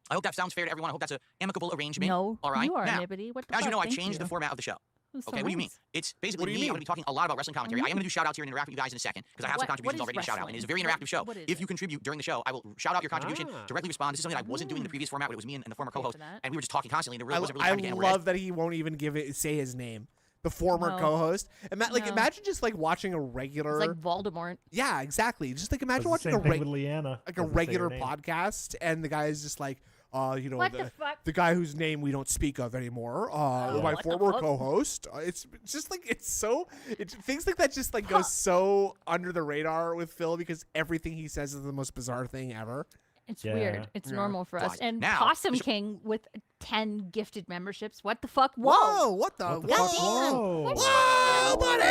I hope that sounds fair to everyone. I hope that's an amicable arrangement. No. All right. You are Now, Nibbity. What the as you fuck? know, I Thank changed the you. format of the show. That's so Okay, what do you mean? nice. It's basically What do you me. I'm mean? going to be talking a lot about wrestling commentary. I am going to do shout outs here and interact with you guys in a second because I have some What contributions is already to shout out. And it's a very wrestling? interactive show. What is If you it? contribute during the show, I will shout out your contribution, Ah. directly respond. This is something I wasn't doing in the previous format, but it was me and the former Thanks co-host, for that. and we were just talking constantly, and it really wasn't really I trying to get anywhere. love that he won't even say his name. The former No. co-host. No. Imagine just like watching a regular. It's like Voldemort. Yeah, exactly. Just like imagine Does the watching same a thing with Leanna. like a Doesn't say her regular name. podcast, and the guy is just like, What the fuck? the guy whose name we don't speak of anymore, Oh, my what the former fuck? co-host. It's just like things like that just like goes so under the radar with Phil because everything he says is the most bizarre thing ever. It's Yeah. weird. It's Yeah. normal for us. Fine. And Now- Possum King with 10 gifted memberships. What the fuck? Whoa! Whoa! What the? What the Whoa! fuck? Whoa. Whoa, buddy!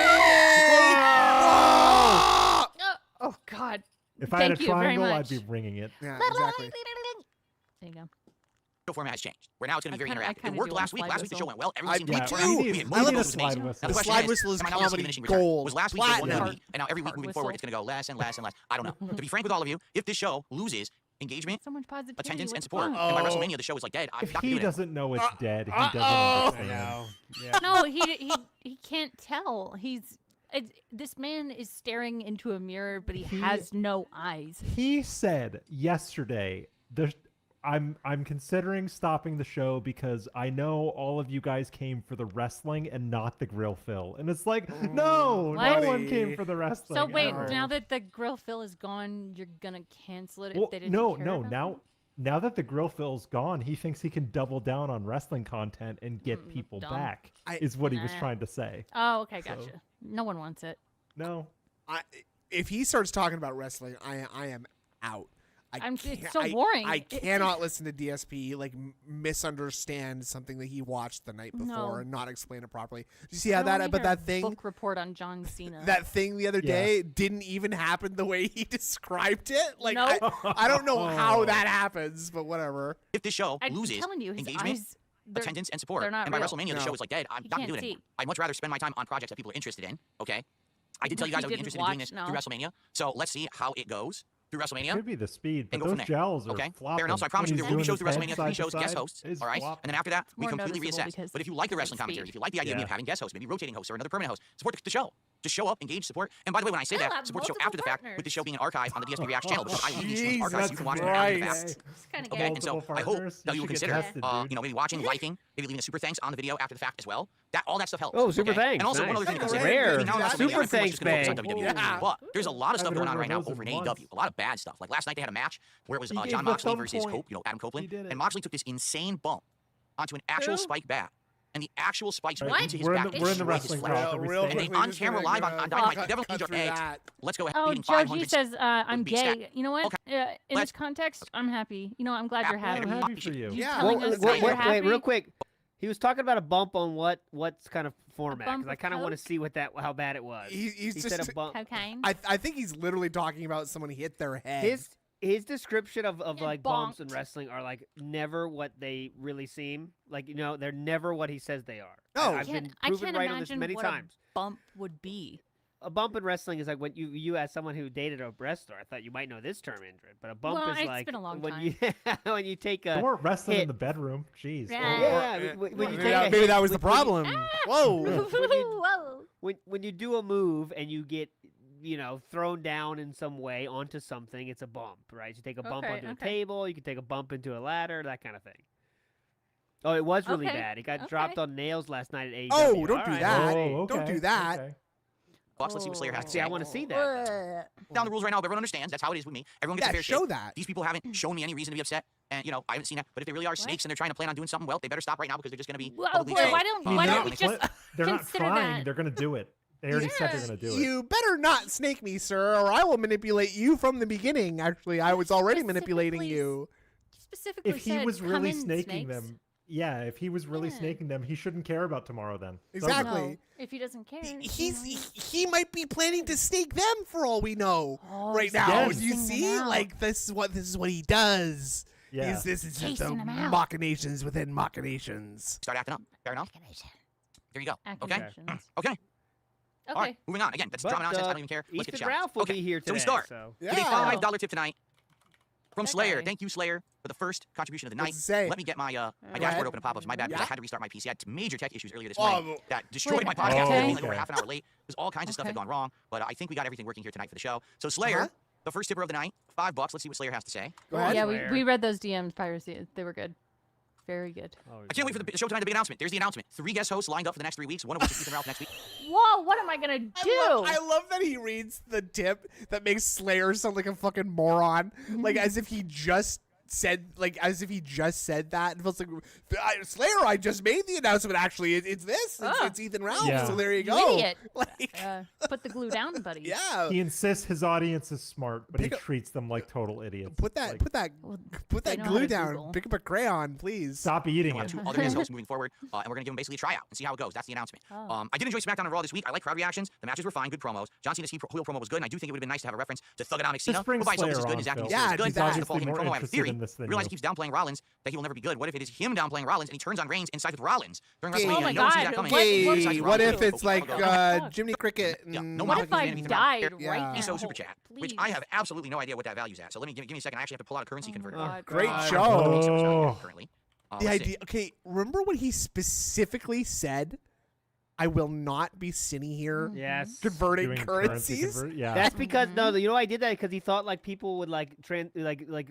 Oh, oh, God. If I had a Thank you very triangle, I'd much. be ringing it. Yeah, exactly. There you go. show format has changed. Where now it's going to be very I interactive. It kinda worked do last on week. slide Last week the show whistle. went well. Everyone seemed to Me be too. We had I moved love it the was slide amazing. whistle. Now the The question slide is, whistle is am I now listening to comedy diminishing returns? gold. Was last week the one Platinum. movie, and now every week moving Heart forward whistle. it's going to go less and less and less? I don't know. To be frank with all of you, if this show loses engagement, So much positivity. attendance, what and the support, fuck? and by Oh. WrestleMania the show is like dead, I'm If not he doing it. doesn't know it's dead, he doesn't I understand. know. Yeah. No, he can't tell. This man is staring into a mirror, but he He- has no eyes. He said yesterday, I'm considering stopping the show because I know all of you guys came for the wrestling and not the grill fill. And it's like, no, What? no one Buddy. came for the wrestling. So wait, ever. now that the grill fill is gone, you're gonna cancel it Well, if they didn't no, care no. about Now that the grill fill's gone, he thinks he can double down on wrestling content and get people dumb. back. I- Is what he was Nah. trying to say. it? Oh, okay, So- gotcha. No one wants it. No, If he starts talking about wrestling, I am out. It's can't- so boring. I It- cannot listen to DSP like misunderstand something that he watched the night before No. and not explain it properly. Do you see I how don't that? wanna But hear a that thing, book report on John Cena. that thing the other Yeah. day didn't even happen the way he described it. Like Nope. I don't know how that happens, but whatever. If this show I'm loses telling you, his engagement, eyes, they're- attendance, and support, they're not and by real. WrestleMania the No. show is like dead, I'm He not going to can't do it anymore. see. I'd much rather spend my time on projects that people are interested in, okay? I did tell you Which guys I you would be didn't interested in doing watch, this through WrestleMania, so let's see how it goes. through WrestleMania. Could be the speed, but and go from those there. gels are Okay, flopping. fair enough. So I promise you When there will be he's shows through doing his WrestleMania, head 3 shows, side to guest side, hosts. it's All right, flopping. and then after that, we more completely noticeable reassess. because But if you like the of wrestling commentary, speed. if you like the idea Yeah. of having guest hosts, maybe rotating hosts or another permanent host, support the show. Just show up, engage, support. And by the way, when I say I'll that, have support the show multiple after the fact, with the show being an archive on the DSP Reacts channel, because I leave these shows Jesus archives so you can watch them after the fact. Christ. It's kind of Okay, and so Multiple I hope partners, that you you will should get consider, tested, dude. maybe watching, liking, maybe leaving a super thanks on the video after the fact as well. All that stuff helps. Oh, super okay? thanks. And also one Nice. other thing to That's consider. rare. between now and WrestleMania, Super I'm pretty much thanks, just gonna focus on babe. WWE. Yeah. But there's a lot of stuff Haven't going on heard right now of those over in in AEW. months. A lot of bad stuff. Like last night they had a match where it was He gave John the Moxley thumb versus point. Adam Copeland, He did it. and Moxley took this insane bump onto an actual Who? spike bat. And the actual spikes went What? into his We're in back. the- and we're in the destroyed his wrestling flesh. talk. Are we real staying? quickly, on just camera gonna, live on Dynamite, cut Devil through Egypt eggs. that. Let's go ahead. Oh, beating Joe, he 500 says I'm beat stat. gay. You know what? In Let's- this context, I'm happy. You know, I'm glad you're I'm happy. I'm happy for you. Yeah. telling Well, us wait, that you're wait, happy. real quick. He was talking about a bump on what's kind of format bump because I of kind of want to coke? see how bad it was. He's He just. said a bump. Cocaine. I think he's literally talking about someone hit their head. His description of Yeah, like bumps in bonked. wrestling are like never what they really seem. Like they're never what he says they are. No. I've been I proven can't right on this imagine many what times. a bump would be. A bump in wrestling is like when you as someone who dated a wrestler, I thought you might know this term, Indrid. But a bump Well, is it's like been a long when time. you when you take a They weren't wrestling hit. in the bedroom. Jeez. Yeah. yeah, when you maybe take that, a maybe hit, that was the when you- problem. Whoa. Whoa. when you do a move and you get thrown down in some way onto something, it's a bump, right? You take a bump Okay, onto a okay. table, you can take a bump into a ladder, that kind of thing. Oh, it was really Okay, bad. He got okay. dropped on nails last night at AEW. Oh, don't All do right, that. all right. Oh, okay. Don't do that. okay. Bucks, let's see what Slayer has to See, say. I want to see that. Down the rules right now, but everyone understands. That's how it is with me. Everyone gets a Yeah, fair show shake. that. These people haven't shown me any reason to be upset, and I haven't seen that. But if they really are snakes and they're trying to plan on doing something, well, they better stop right now because they're just going to be Whoa, publicly boy, exposed. why don't- I mean, why they're don't not we just pla- They're not consider trying. that? They're gonna do it. They already said they're gonna do it. You better not snake me, sir, or I will manipulate you from the beginning. Actually, I was already manipulating Specifically you. Specifically If he said, was "Come really in, snaking snakes." them, yeah. If he was really Yeah. snaking them, he shouldn't care about tomorrow then. It's over. Exactly. No, if he doesn't care, He might be planning to snake them for all we know right he's now. Yes. Do you chasing see? them out. Like this is what he does. Yeah. This is just Chasing them out. machinations within machinations. Start acting up. Fair enough. There you go. Okay. Accusations. Okay. Okay. All right. Moving on. Again, that's But, drama nonsense. I don't even care. Let's get Ethan the shout. Ralph will Okay. be here So today. we start. So. Give a Yeah. $5 tip tonight from Slayer. Okay. Thank you, Slayer, for the first contribution of the night. What's it say? Let me get my Go dashboard ahead. open and pop-ups. My bad, because Yeah. I had to restart my PC. I had major tech issues earlier this Oh, morning that destroyed my Wait, podcast. okay. Being like over Okay. half an hour late. There's all kinds of stuff that Okay. had gone wrong, but I think we got everything working here tonight for the show. So Slayer, Uh-huh. the first tipper of the night, $5. Let's see what Slayer has to say. Go ahead. Yeah, Slayer. we read those DMs, piracy. They were good. Very good. I can't wait for the show tonight, the big announcement. There's the announcement. 3 guest hosts lined up for the next 3 weeks, one of which is Ethan Ralph next week. Whoa, what am I gonna do? I love that he reads the tip that makes Slayer sound like a fucking moron, like as if he just said that. It feels like Slayer. I just made the announcement. Actually, it's this. Oh. It's Ethan Ralph. Yeah. So there you You go. idiot. Like, Put the glue down, buddy. yeah. He insists his audience is smart, but he Pick up- treats them like total idiots. Put that. Like, Put that. Well, Put they that know how glue to down. Google. Pick up a crayon, please. Stop eating We'll it. have 2 other guest hosts moving forward, and we're going to give them basically a tryout and see how it goes. That's the announcement. Oh. I did enjoy SmackDown and Raw this week. I like crowd reactions. The matches were fine, good promos. John Cena's heel promo was good, and I do think it would have been nice to have a reference to Thugonomics Cena. Just bring Who by himself is Slayer good, on, his acting Phil. Yeah, is good. he's That's the obviously fall human more promo. I have a interested theory. in this than Realize you. he keeps downplaying Rollins, that he will never be good. What if it is him downplaying Rollins and he turns on Reigns and sides with Rollins during Okay. WrestleMania? Oh my and no one sees God, that coming. what- He what- decides to What Rollins if too. it's like fuck? Jimmy Cricket? Yeah, and no What Mount if I Ethan Ralph. died Yeah. right now? ESO super chat, which I Please. have absolutely no idea what that value's at. So give me a second. I actually have to pull out a currency converter. God. Great God. show. Oh. Currently. The Let's see. idea. Okay, remember when he specifically said, "I will not be sitting here Yes. converting Doing currencies." yeah. That's because Mhm. no, you know I did that because he thought like people would like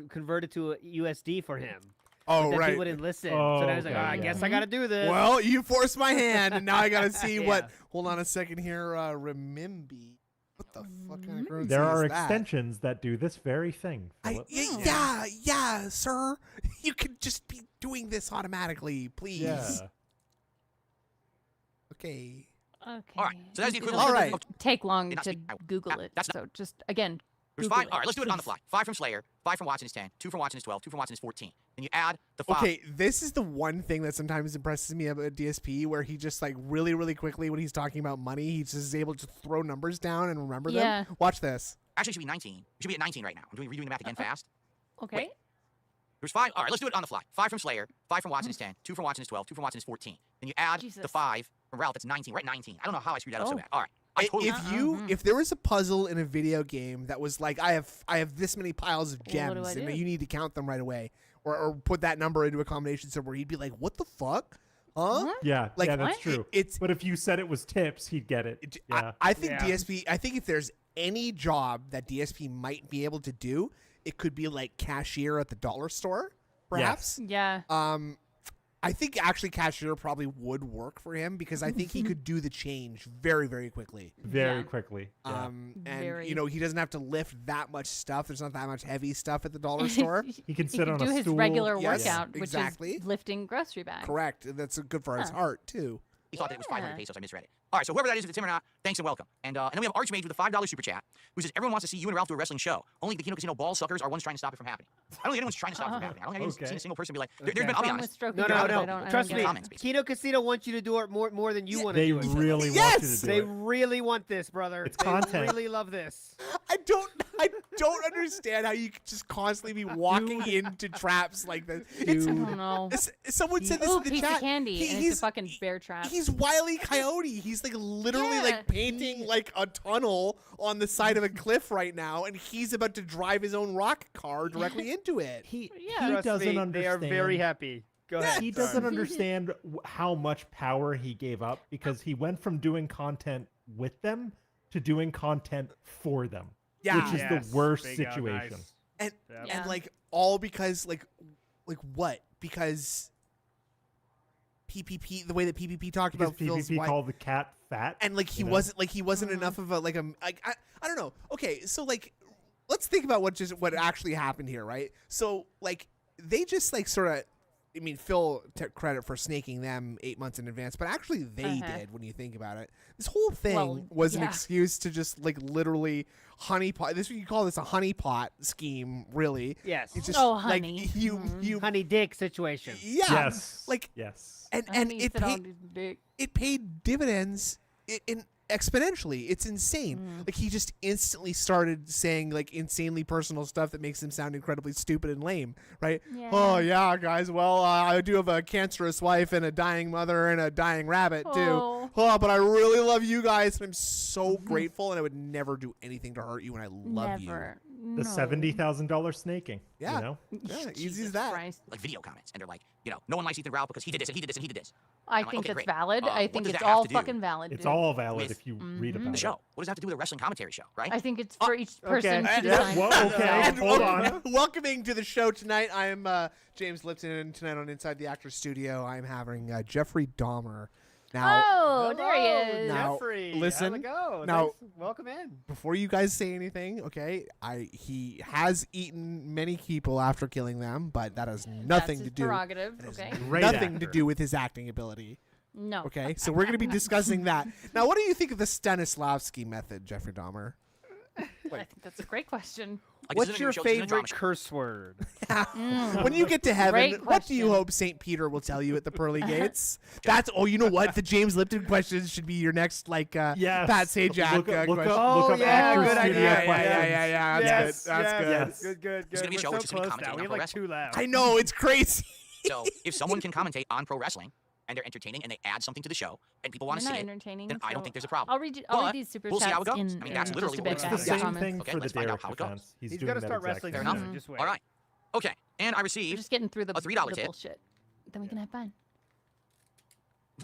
convert it to a USD for him. Oh, But then right. people didn't listen. Oh, so then I was like, okay, I yeah. guess I got to do this. Well, you forced my hand, and now I gotta see what. Yeah. Hold on a second here. Remimbi. What the fuck kind of currency There are is that? extensions that do this very thing. Philip. Yeah, sir. You could just be doing this automatically, please. Yeah. Okay. Okay. All right, so that's the It equivalent. doesn't All right. Take long Did not to speak. Google it. That's not- So just again. There's Google 5. All right, let's do it on the please. fly. 5 from Slayer, 5 from Watson is 10, 2 from Watson is 12, 2 from Watson is 14. Then you add the 5. Okay, this is the one thing that sometimes impresses me about DSP, where he just like really, really quickly when he's talking about money, he just is able to throw numbers down and remember Yeah. them. Watch this. Actually, it should be 19. It should be at 19 right now. I'm redoing the math again fast. Okay. There's 5. All right, let's do it on the fly. 5 from Slayer, 5 from Watson is 10, 2 from Watson is 12, 2 from Watson is 14. Then you add the Jesus. 5 from Ralph. That's 19. We're at 19. I don't know how I screwed that up so Oh. bad. All right. I totally If there was a puzzle in a video game that was like, I have this many piles of Well, what do gems, I and do? you need to count them right away, or put that number into a combination somewhere, he'd be like, what the fuck? Huh? Yeah, Like, yeah, that's what? true. It's But if you said it was tips, he'd get it. Yeah. I think Yeah. DSP. I think if there's any job that DSP might be able to do, it could be like cashier at the dollar store, perhaps. Yeah. I think actually cashier probably would work for him because I think he could do the change very, very quickly. Very Yeah. quickly. Yeah. And Very. you know, he doesn't have to lift that much stuff. There's not that much heavy stuff at the dollar store. He can He sit could on do a his stool. regular Yes, workout, which exactly. is lifting grocery bags. Correct. That's good for his Huh. heart too. He thought that it was 500 Yeah. pesos. I misread it. All right, so whoever that is, if it's him or not, thanks and welcome. And then we have Archmage with a $5 super chat, who says, everyone wants to see you and Ralph do a wrestling show. Only the Kino Casino ball suckers are ones trying to stop it from happening. I don't think anyone's trying to stop it from happening. I don't think I've Okay. seen a single person be like, Okay. there's been, I'll be Wrong honest. with stroking No, dogs, no, I don't Trust get me, it. Comments, basically. Kino Casino wants you to do it more than you want to They do it. really want you Yes! to do They it. really want this, brother. It's they content. really love this. I don't understand how you could just constantly be walking into traps like this. It's, I don't know. someone said this Ooh, in the piece chat. of candy, and it's he's a fucking bear trap. He's Wile E. Coyote. He's like literally Yeah. like painting like a tunnel on the side of a cliff right now, and he's about to drive his own rock car directly into it. He Yeah. he Trust doesn't me, understand. They are very happy. Go ahead. He sorry. doesn't understand how much power he gave up because he went from doing content with them to doing content for them. Yeah, Which is Yes, the worst bingo, situation. nice. and Yep. Yeah. and like all because like what? Because PPP, the way that PPP talked Because about Phil's PvP wife, called the cat fat. and like he you know? wasn't enough of a like a like I don't know. Okay, so like let's think about what actually happened here, right? So like they just like sort of. I mean, Phil took credit for snaking them 8 months in advance, but actually they Uh-huh. did when you think about it. This whole thing Well, was an yeah. excuse to just like literally honeypot. This you call this a honeypot scheme, really? Yes. It's just Oh, like honey. you Mhm. you Honey dick situation. yeah, Yes. like yes. and Honey it sit on paid his dick. it paid dividends in exponentially. It's insane. Mm. Like he just instantly started saying like insanely personal stuff that makes him sound incredibly stupid and lame, right? Oh yeah, guys. Well, I do have a cancerous wife and a dying mother and a dying rabbit too. Oh. But I really love you guys, and I'm so grateful, and I would never do anything to hurt you, and I love you. Never. The No. $70,000 snaking. Yeah. You know? Yeah, easy as Jesus that. Christ. Like video comments, and they're like, no one likes Ethan Ralph because he did this and he did this and he did this. I I'm like, think okay, that's great. valid. What I does think that it's have all to do fucking valid. It's dude. all valid With if you read about The it. show. What does that have to do with a wrestling commentary show, right? I think it's for each person okay. to Yeah, decide. well, for okay. themselves. Hold on. Welcoming to the show tonight, I am James Lipton, and tonight on Inside the Actors Studio, I'm having Jeffrey Dahmer. Now, Oh, there he Hello, is. Now, Jeffrey. listen, How's it go? now- Thanks. Welcome in. before you guys say anything, okay, he has eaten many people after killing them, but that has nothing That's to his do. prerogative. It has Okay. Great nothing actor. to do with his acting ability. No. Okay, so we're going to be discussing that. Now, what do you think of the Stanislavski method, Jeffrey Dahmer? I think that's a great question. Like, this What's isn't your a show, this isn't a drama favorite show. curse word? When you get to heaven, Great what do you question. hope St. Peter will tell you at the pearly gates? That's you know what? The James Lipton questions should be your next like Yes. Pat Sajak Look up, look question. up, look Oh, up yeah, actor good studio idea. questions. Yeah. That's yes, good. That's good. Yes. Good. There's gonna be a We're show so which is gonna be close now. commentating We on have pro like wrestling. 2 left. I know it's crazy. So if someone can commentate on pro wrestling and they're entertaining and they add something to the show and people want to They're see not it, entertaining. then I don't so think there's a problem. I'll read But these super we'll see chats how it goes. in, I mean, that's in literally just a what we're bit It's gonna the do. after same comments. thing Okay, for the let's find out Derek how it goes. defense. He's doing gonna that start exact wrestling same Fair enough. soon. thing. Just wait. All right. Okay. And I We're received just getting through the, a $3 the tip. bullshit. Then we can have fun.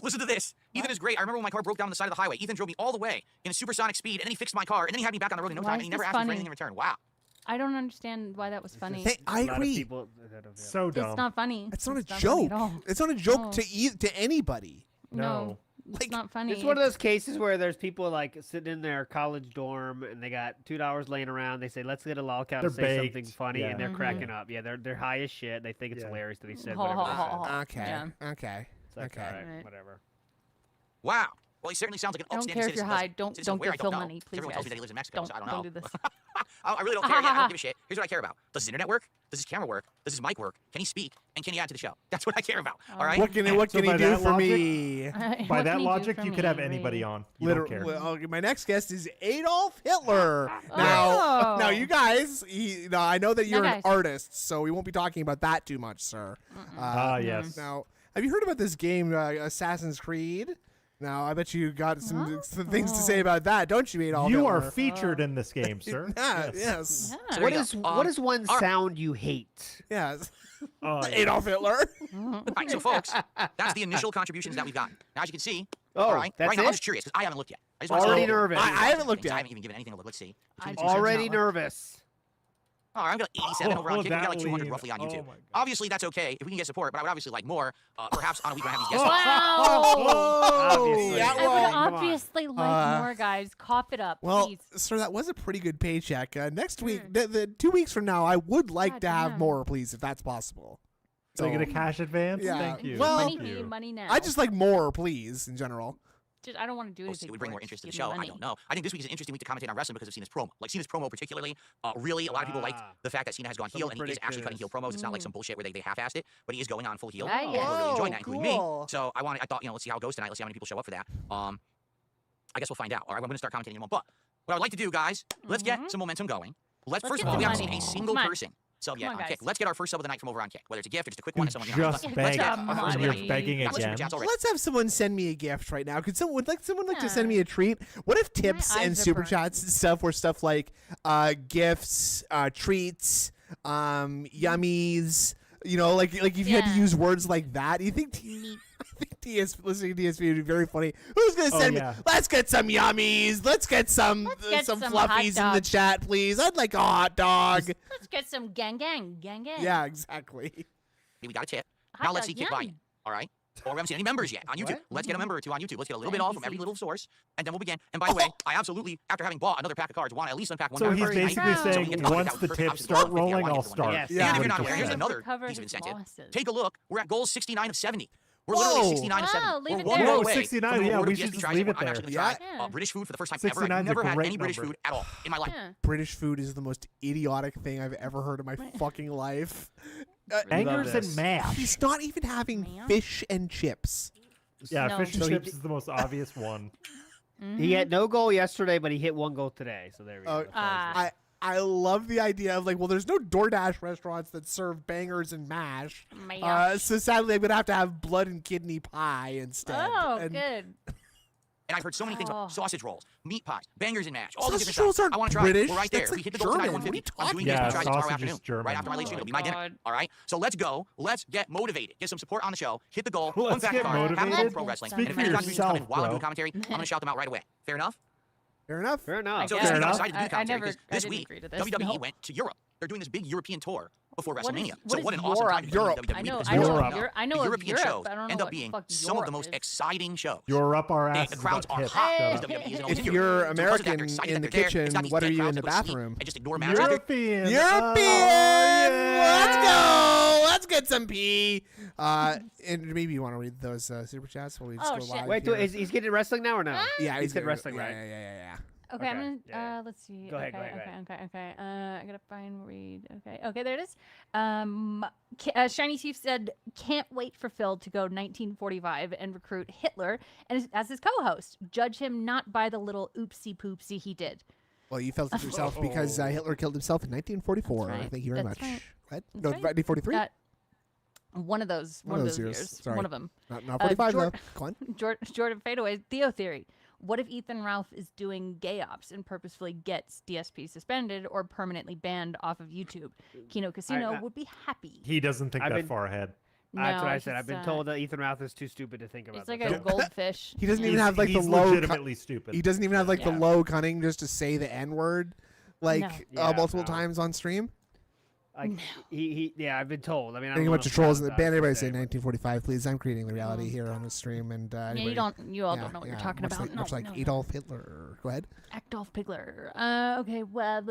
Listen to this. Ethan is great. I remember when my car broke down on the side of the highway. Ethan drove me all the way in a supersonic speed, and then he fixed my car, and then he had me back on the road in no Why time, is and he never this asked me for funny? anything in return. Wow. I don't understand why that was funny. Hey, I A lot of agree. people- So dumb. It's not funny. It's not a funny joke. at all. It's not a joke No. to anybody. No. It's Like, not funny. It's one of those cases where there's people like sitting in their college dorm and they got $2 laying around. They say, "Let's get a lolcow to They're say something baked. funny," Yeah. and they're Mhm. cracking up. Yeah, they're high as shit. They think it's Yeah. hilarious that he said Ha, whatever. ha, they ha, said. ha. Okay. Yeah. Okay. It's like, Okay. all right, Right. whatever. Wow. Well, he certainly sounds like an I don't upstanding care if you're citizen. high. Don't Citizen where, give I Phil don't know. money, please. Everyone tells me that guys. he lives in Mexico, so I don't know. Don't do this. I really don't care. Yeah, I don't give a shit. Here's what I care about. Does his internet work? Does his camera work? Does his mic work? Can he speak? And can he add to the show? That's what I care about. All right? What can he So by do that for logic- me? By that logic, you could have anybody on. You don't care. Well, my next guest is Adolf Hitler. Now, Oh. now you guys, now, I know that you're an guys. artist, so we won't be talking about that too much, sir. Ah, yes. Now, have you heard about this game, Assassin's Creed? Now, I bet you got some Huh? things to say about that, don't you, Adolf? You are Hitler? featured in this game, sir. Yeah, yes. Yeah. So there What you is go. what is one all right. sound you hate? Yes. Oh, yeah. Adolf Hitler. All right, so folks, that's the initial contributions that we've gotten. Now, as you can see, Oh, all right, that's right now it? I'm just curious because I haven't looked yet. I just wanna Already see- nervous. I haven't looked yet. I haven't even given anything a look. Let's see. I Between the just two cents. Already not. nervous. All right, I've got 87 over on Oh, Kick. We got that like 200 lean. roughly on Oh YouTube. my God. Obviously, that's okay if we can get support, but I would obviously like more. Perhaps on a week when I have these guests. on. Wow. Obviously. yeah, I would well, Come on. obviously like Uh, more, guys. Cough it up, well, please. sir, that was a pretty good paycheck. Next week, Mm. the 2 weeks from now, I would like God to have damn. more, please, if that's possible. So you get a cash advance? Yeah. Thank you. Well- money Thank here, you. money now. I just like more, please, in general. I don't want to do We'll anything. see. It would for bring it, more just interest to the give me show. I money. don't know. I think this week is an interesting week to commentate on wrestling because of Cena's promo. Like Cena's promo particularly, really a lot of people liked Ah. the fact that Cena has gone Some heel and he is actually cutting heel predictors. promos. It's not like some bullshit where they half-assed it, but he is going on full heel. Ah, yeah. We're really enjoying Whoa, that, including cool. me. So I thought, let's see how it goes tonight. Let's see how many people show up for that. I guess we'll find out. All right, I'm going to start commentating in a moment. But what I'd like to do, guys, let's get some momentum going. Let's Let's first get of all, the we haven't money. seen a single Come on. person sub yet Come on, on Kick. guys. Let's get our first sub of the night from over on Kick, whether it's a gift or just a quick You one. And someone just Let's beg get it. some our first money. sub of the You're night. begging Got some super again. chats already. Let's have someone send me a gift right now. Could someone like to send me a treat? What if tips eyes and are super burning. chats and stuff were stuff like gifts, treats, yummies? You know, like if you had to Yeah. use words like that, you think Neat. I think listening to DSP would be very funny. Who's gonna Oh, send yeah. me? Let's get some yummies. Let's get some get some some hot fluffies in the dogs. chat, please. I'd like a hot dog. Let's get some gang. Yeah, exactly. We got a tip. Hot Now let's dog, see Kick buy yum. in. All right. Well, we haven't seen any members yet on YouTube. What? Let's get a member or two on YouTube. Let's get a little bit Thank all you, from every Steve. little source, and then we'll begin. And by the way, I absolutely, after having bought another pack of cards, want to at least unpack one. So card he's every night. basically So we saying get to once that the perfect tips opposite start of what they rolling, want I'll for one start. day. Yeah. And if you're not Yeah. aware, here's Yeah. another Covered piece of incentive. losses. Take a look. We're at goal 69 of 70. We're Whoa. literally 69 of 70. Wow, leave We're it one there. goal Whoa, away 69, from the yeah, award we of should DSP just tries. leave it I'm there. actually going to Yeah. try British food for the first time ever. 69 I've is a never had great any British number. food at all in my life. Yeah. British food is the most idiotic thing I've ever heard in my fucking life. Bangers and this. mash. He's not even having Ma'am? fish and chips. Yeah, No. fish and So he chips d- is the most obvious one. He had no goal yesterday, but he hit one goal today. So there we go. Oh, That's why he's Ah. there. I love the idea of like, well, there's no DoorDash restaurants that serve bangers and mash. Mash. So sadly, I'm gonna have blood and kidney pie instead. Oh, And good. And I've heard so many things about Oh. sausage rolls, meat pies, bangers and mash, all the Sausage different rolls stuff. aren't I want to try British. it. We're right there. That's We like hit the goal tonight at German. What are you 150. I'm doing talking DSP about? tries tomorrow Sausage is afternoon, German. right after my late Oh stream. my It'll be my dinner. God. All right. So let's go. Let's get motivated. Get some support on the show. Hit the goal. Let's unpack get the card. Have a motivated. look pro wrestling. Speak and if for any contributions come in yourself, while I'm bro. doing commentary, I'm going to shout them out right away. Fair enough? Fair enough. Fair enough. So Yeah. this Fair week I enough. decided to do I commentary never- because I this didn't week agree to this. WWE No. went to Europe. They're doing this big European tour before What is- WrestleMania. what So is what an awesome time to be Europe? doing WWE I know. because I know. Europe. I know the of European Europe. shows I don't know end up what being fuck some of the Europe most is. exciting shows. You're up our Hey, asses. the crowds about are tips. hot Hey. because WWE is always If in you're Europe. So because of that, American they're excited in that the they're there. It's kitchen, not these what are dead you in crowds the that go to sleep bathroom? and just ignore matches. They're- European. European. Let's yeah. go. Let's get some pee. And maybe you want to read those super chats while we just Oh, go shit. live. Wait, here. he's getting wrestling now or no? Yeah, he's getting gonna- wrestling, yeah, right? Yeah. Okay, I'm Okay, gonna. yeah. Let's see. Go ahead, okay, go ahead, okay. I gotta find read. Okay, there it is. Shiny Chief said, "Can't wait for Phil to go 1945 and recruit Hitler and as his co-host. Judge him not by the little oopsie poopsie he did." Well, you felt it yourself because Hitler killed himself in 1944. That's right. Thank you very That's much. right. What? That's No, right. 1943. One of those. One of those years. Sorry. One of them. Not 45 though. Jor- Go on. Jordan Fadeaway. Theo theory. What if Ethan Ralph is doing gay ops and purposefully gets DSP suspended or permanently banned off of YouTube? Kino Casino I- would be happy. He doesn't think I've that been- far ahead. That's No, what I said. I've he's, been told that Ethan Ralph is too stupid to think about He's like that. a goldfish. He doesn't Yeah. even have like the He's low. legitimately stupid. He doesn't even have like the Yeah. low cunning just to say the N word, like No. Yeah, multiple no. times on stream. Like, yeah, I've been told. I mean, I Getting a don't bunch know of trolls in the about ban. that, Everybody per say se, but- 1945, please. I'm creating the reality Mm. here on the stream, and Yeah, anybody, you all yeah, don't know what you're yeah, talking much about. Like, much like no. Adolf Hitler. Go ahead. Adolf Pigler. Okay, well,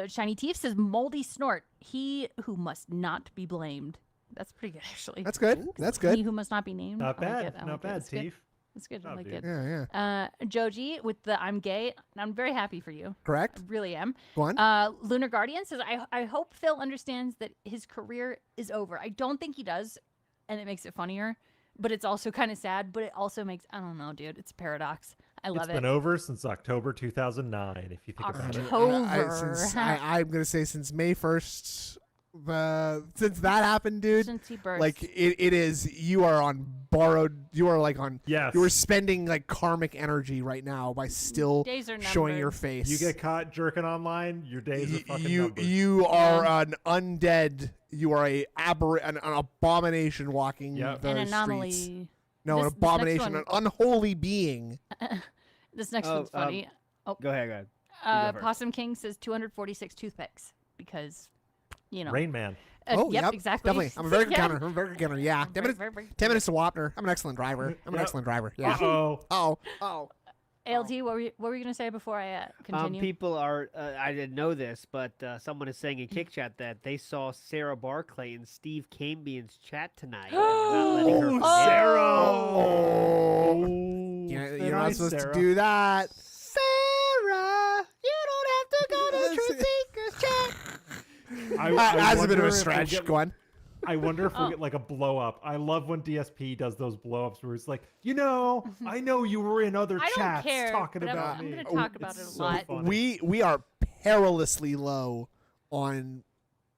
Shiny Teeth says moldy snort. He who must not be blamed. That's pretty good, actually. That's good. That's He good. who must not be named. Not I like bad. it, I like Not it. bad, It's good. Teef. It's good. I Job, like dude. it. Yeah, yeah. Joji with the I'm gay. I'm very happy for you. Correct. I really am. Go on. Lunar Guardian says, I hope Phil understands that his career is over. I don't think he does, and it makes it funnier, but it's also kind of sad, but it also makes, I don't know, dude. It's a paradox. I love It's it. been over since October 2009, if you think about it. October. I'm gonna say since May 1st, Since that happened, dude. Since he burst. Like it is, you are on borrowed. You are like on. Yes. You are spending like karmic energy right now by still Days are showing numbered. your face. You get caught jerking online, your days are fucking numbered. You are an undead. You are an abomination walking Yep. the An anomaly. streets. No, This an abomination, next an unholy being. This next Oh, one's funny. Go ahead. go first. Possum King says 246 toothpicks because, you know. Rain Man. Yep, exactly. Definitely. I'm a very good Yeah. counter. I'm a very good counter. Yeah. 10 minutes to Wapner. I'm an excellent driver. I'm an Yep. excellent driver. Yeah. Uh-oh. Oh. ALT, what were you going to say before I continue? People are, I didn't know this, but someone is saying in Kick Chat that they saw Sarah Barclay and Steve Cambian's chat tonight. and we're not letting her forget. Sarah! Oh. Stay You're not nice, supposed Sarah. to do that. Sarah, you don't have to go to Truth Seekers chat. That's a bit of wonder a if we'll stretch. get- Go on. I wonder if we'll Oh. get like a blow up. I love when DSP does those blow ups where it's like, I know you were in other I don't chats care, talking but about I'm me. going to talk about it It's a so lot. funny. We are perilously low on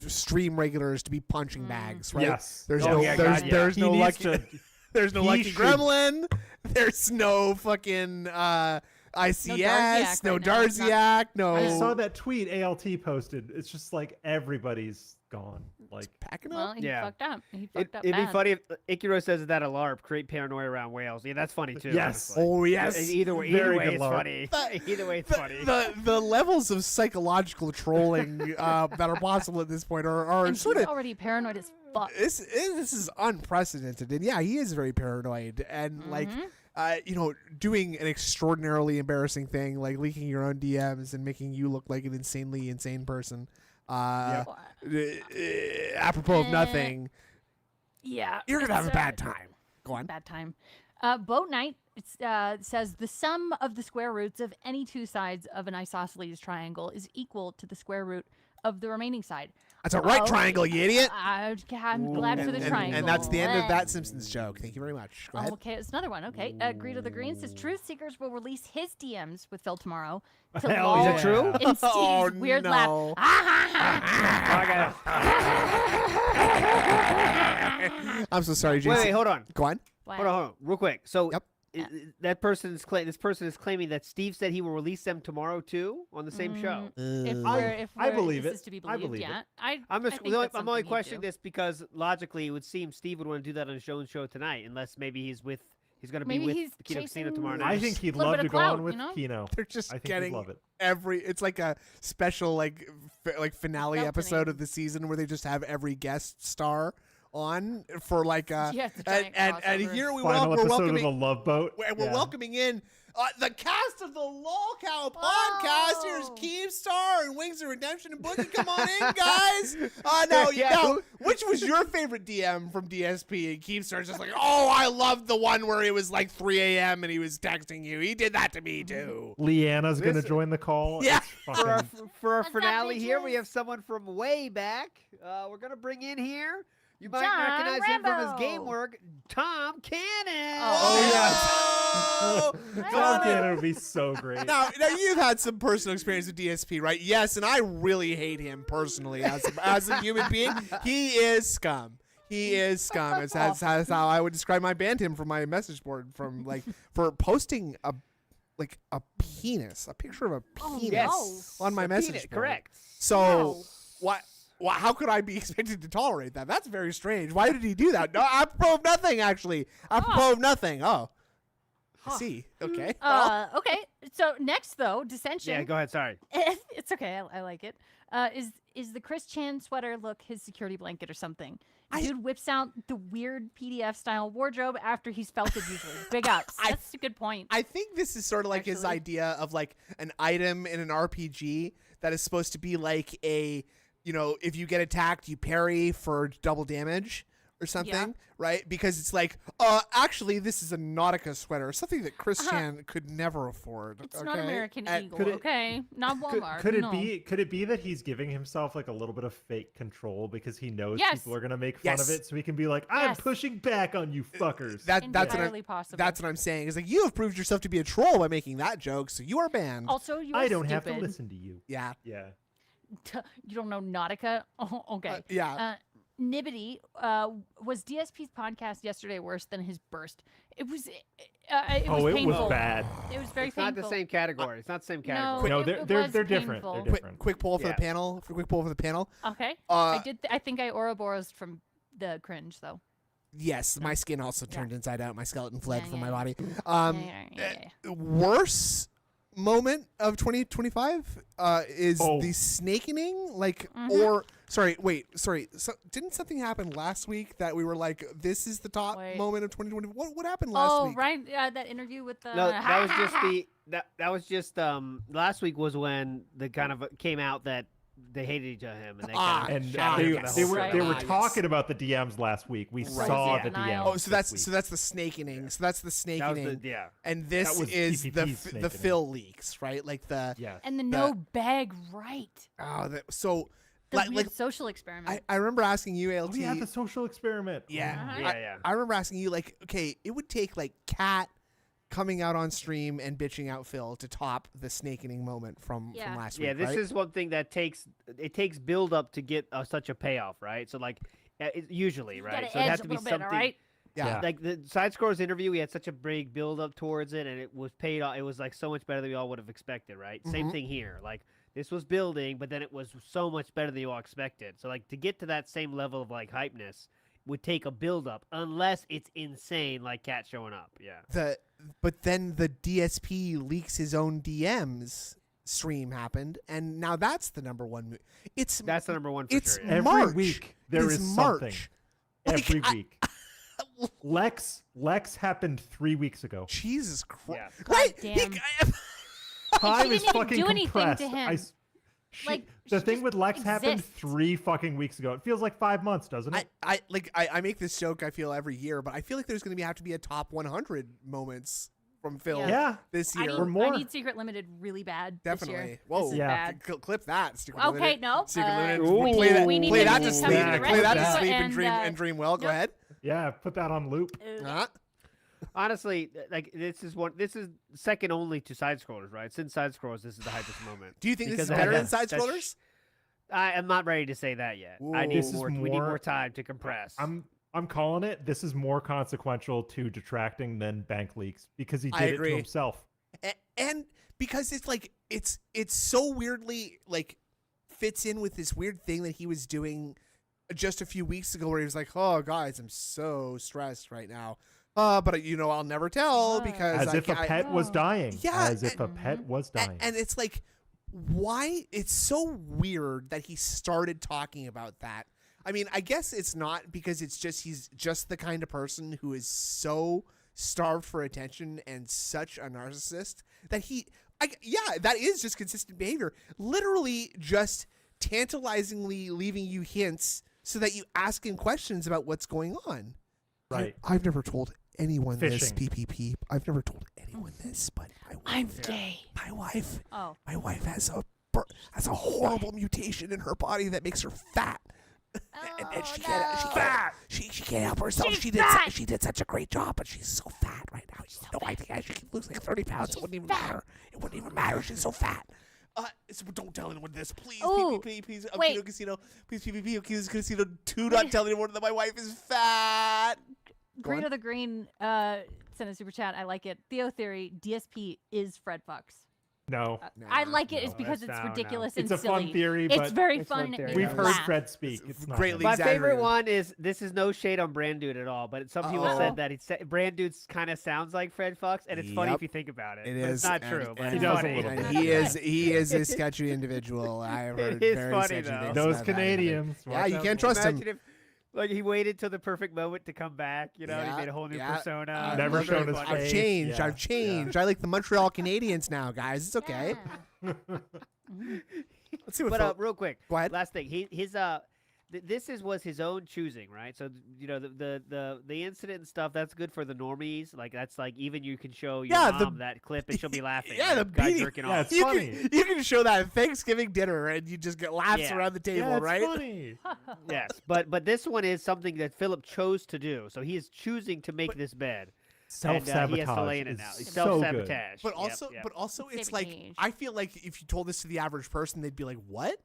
stream regulars to be punching bags, right? Yes. There's Oh, no yeah, there's God, yeah. there's He no needs lucky to- there's no he lucky should- gremlin. There's no fucking ICS, Darziak no right now. It's Darziak, no I saw that tweet ALT posted. It's just like everybody's gone. Like packing Well, up. he Yeah. fucked up. He fucked up It'd be bad. funny if Ikiro says that a LARP, create paranoia around whales. Yeah, that's funny too. Yes. honestly. Oh yes. Either way, Very it's good LARP. funny. Either way, it's funny. The levels of psychological trolling that are possible at this point are And sort he's of already paranoid as fuck. this is unprecedented, and yeah, he is very paranoid, and like doing an extraordinarily embarrassing thing like leaking your own DMs and making you look like an insanely insane person. Apropos of nothing, Yeah. you're gonna have a it's, bad time. Go on. Bad time. Boat Night says the sum of the square roots of any two sides of an isosceles triangle is equal to the square root of the remaining side. That's a right Oh. triangle, you idiot. I'm glad for the triangle. And that's the end of that Simpsons joke. Thank you very much. Go ahead. Okay, it's another one. Okay, Greed of the Green says Truth Seekers will release his DMs with Phil tomorrow to Hell lull yeah. Is it true? in Steve's Oh, weird no. laugh. I'm so sorry, Jason. Wait, hold on. Go on. Hold on, real quick. So Yep. this person is claiming that Steve said he will release them tomorrow too on the same show. I believe this it. is to be I believed, believe it. yeah. I'm I just think that's I'm only something he'd questioning do. this because logically it would seem Steve would want to do that on his own show tonight, unless maybe he's going to be Maybe with he's Kino Casino chasing- tomorrow I night. think he'd Little love bit to of go clout, on with you know? Kino. They're just I think getting he'd love it. it's like a special finale Feltoning. episode of the season where they just have every guest star on for like Yeah, it's a and giant and crossover. here we're Final episode of welcoming the Love Boat. we're Yeah. welcoming in the cast of the LolCow podcast. Here's Oh. Keemstar and Wings of Redemption and Boogie. Come on in, guys. No, Yeah. which was your favorite DM from DSP? And Keemstar's just like, oh, I loved the one where it was like 3 a.m. and he was texting you. He did that to me too. Leanna's going to This- join the call. Yeah. It's for our, fucking- for our What's up, finale here, we bitches? have someone from way back. We're gonna bring in here. You might John recognize him from his Rambo. game work, Tom Cannon. Oh, Hey. Tom Cannon would be so great. Now you've had some personal experience with DSP, right? Yes, and I really hate him personally as a human being. He is scum. He is scum. That's how I would describe my banned him from my message board for posting a penis, a picture of a Oh, penis Yes. on my A message peanut, board. correct. So No. what? How could I be expected to tolerate that? That's very strange. Why did he do that? No, apropos of nothing, actually. Apropos of nothing. Oh, I see. Okay. Okay. So next though, dissension. Yeah, go ahead. Sorry. It's okay. I like it. Is the Chris Chan sweater look his security blanket or something? Dude whips out the weird PDF style wardrobe after he's felted usually. Big ups. That's a good point. I think this is sort of like his Actually. idea of like an item in an RPG that is supposed to be like if you get attacked, you parry for double damage or something, right? Because it's like, actually, this is a Nautica sweater, something that Chris Chan could never afford. It's not American And- Eagle, could it- okay? Not Walmart. Could it no. be? Could it be that he's giving himself like a little bit of fake control because he knows Yes. people are gonna make fun Yes. of it, so he can be like, "I'm Yes. pushing back on you fuckers." That's what Entirely possible. That's what I'm saying. Is like you have proved yourself to be a troll by making that joke, so you are banned. Also, you're I don't have to stupid. listen to you. Yeah. Yeah. You don't know Nautica? Oh, okay. Yeah. Nibbity, was DSP's podcast yesterday worse than his burst? It was. It was it painful. was bad. It was very It's painful. not the same category. It's not the same category. No, it they're was different. painful. They're different. Quick poll for Yeah. the panel. Quick poll for the panel. Okay. Uh, I think I Ouroboros from the cringe though. Yes, my skin also turned inside out. My skeleton fled Yeah, from yeah, my body. Yeah. Worse moment of 2025 is Oh. the snakening. Like, Mhm. or sorry. So, didn't something happen last week that we were like, this is the top Wait. moment of 2020? What happened last Oh, week? right. That interview with the. No, that was just that was just last week was when the kind of came out that they hated each other him and they kind of And shouted they, for the they whole were Right. they were Yes. talking about the DMs last week. We Right. saw Yeah. the Denial. DMs. Oh, so this that's week. the snakening. So that's the that was snakening. yeah. And this That was is the PPP's the snakening. fill leaks, right? Like the Yes. And the no bag right. so The like weird social experiment. I remember asking you, ALT. Oh, yeah, the social experiment. Yeah. Uh-huh. Yeah. I remember asking you, like, okay, it would take like Kat coming out on stream and bitching out Phil to top the snakening moment from Yeah. last week. Yeah, this right? is one thing that takes build up to get such a payoff, right? So like usually, You right? gotta So it edge had a to be little bit, something all right? yeah. like the Side Scrollers interview. We had such a big build up towards it, and it was paid off. It was like so much better than we all would have expected, right? Same Mhm. thing here. Like this was building, but then it was so much better than you all expected. So like to get to that same level of like hypeness would take a build up, unless it's insane, like Cat showing up. Yeah. But then the DSP leaks his own DMs stream happened, and now that's the number one. It's That's the number one for it's sure. Every March. week there It's is March. something. Like, Every week. Lex happened 3 weeks ago. Jesus Christ! Yeah. Right? damn. Time she is didn't even fucking do anything to compressed. him. Like, The she thing just with Lex happened exists. 3 fucking weeks ago. It feels like 5 months, doesn't it? I make this joke, I feel, every year, but I feel like there's going to have to be a top 100 moments from Phil Yeah. this I year. need, Or more. I need Secret Limited really bad. Definitely. This year. Whoa. This is Yeah. bad. Clip that. Secret Okay, Limited. no. Secret Limited. Ooh. Play that. We need Play to that do to some sleep. of the Play that to rest sleep and, and dream well. Go ahead. Yeah, put that on loop. Huh? Honestly, like this is second only to Side Scrollers, right? Since Side Scrollers, this is the hypest moment. Do you think this Because is I better had than Side such- Scrollers? I am not ready to say that yet. I Ooh. need This is more. We need more- more time to compress. I'm calling it. This is more consequential to detracting than bank leaks because he I did it agree. to himself. And because it's like it's so weirdly like fits in with this weird thing that he was doing just a few weeks ago, where he was like, "Oh, guys, I'm so stressed right now." But I'll never tell because As if a pet was Oh. dying. Yeah, As if a pet was dying. And it's like, why? It's so weird that he started talking about that. I mean, I guess it's not because he's just the kind of person who is so starved for attention and such a narcissist that that is just consistent behavior. Literally just tantalizingly leaving you hints so that you ask him questions about what's going on. Right. I've never told anyone this, Fishing. PPP. I've never told anyone this, but my wife, I'm gay. my wife Oh. my wife has a horrible mutation in her body that makes her fat. And she can't help herself. She's She did such a great job, but she's so fat right now. She's no idea. She can lose like 30 pounds. It wouldn't even matter. It wouldn't even matter. She's so fat. So don't tell anyone this, please. Ooh, Please. wait. Okino Casino. Please, PPP. Okino Casino. Do not tell anyone that my wife is fat. Go on. Greedo the Green sent a super chat. I like it. Theo Theory, DSP is Fred Fox. No. I like it. no, It's because that's- it's no, no. ridiculous It's and a fun silly. theory, It's but very it's fun. fun theory, and we've yeah. heard laughs. Fred speak. It's not greatly him. My favorite exaggerated. one is this is no shade on Brand Dude at all, but some people Uh-oh. said that Brand Dude kind of sounds like Fred Fox, and it's funny Yep. if you think about it. It but is. It's not and- true, but and it's does a funny. little and bit. he is a sketchy individual. I have heard It is very funny, sketchy though. things Those about that. Canadians. Yeah, watch you out can't for them. trust him. Imagine if, like, he waited till the perfect moment to come back. You know, Yeah, he made a whole new yeah. persona. Never It's very shown his funny. I've face. changed. Yeah. I've changed. I like the Montreal Canadiens now, guys. It's okay. Let's see what. But Phil- real quick, Go ahead. last thing. This was his own choosing, right? So the incident and stuff, that's good for the normies. Like that's like even you can show your Yeah, the- mom that clip and she'll be laughing. Yeah, right? the Guy beating- jerking Yeah, off. it's funny. You can show that at Thanksgiving dinner and you just get laughs Yeah. around the table, Yeah, it's right? funny. Yes, but this one is something that Philip chose to do. So he is choosing to make this bed. Self-sabotage he has to lay in it is now. so good. Self-sabotage. But Yep, also, yep. but also, it's Sabotage. like I feel like if you told this to the average person, they'd be like, "What?"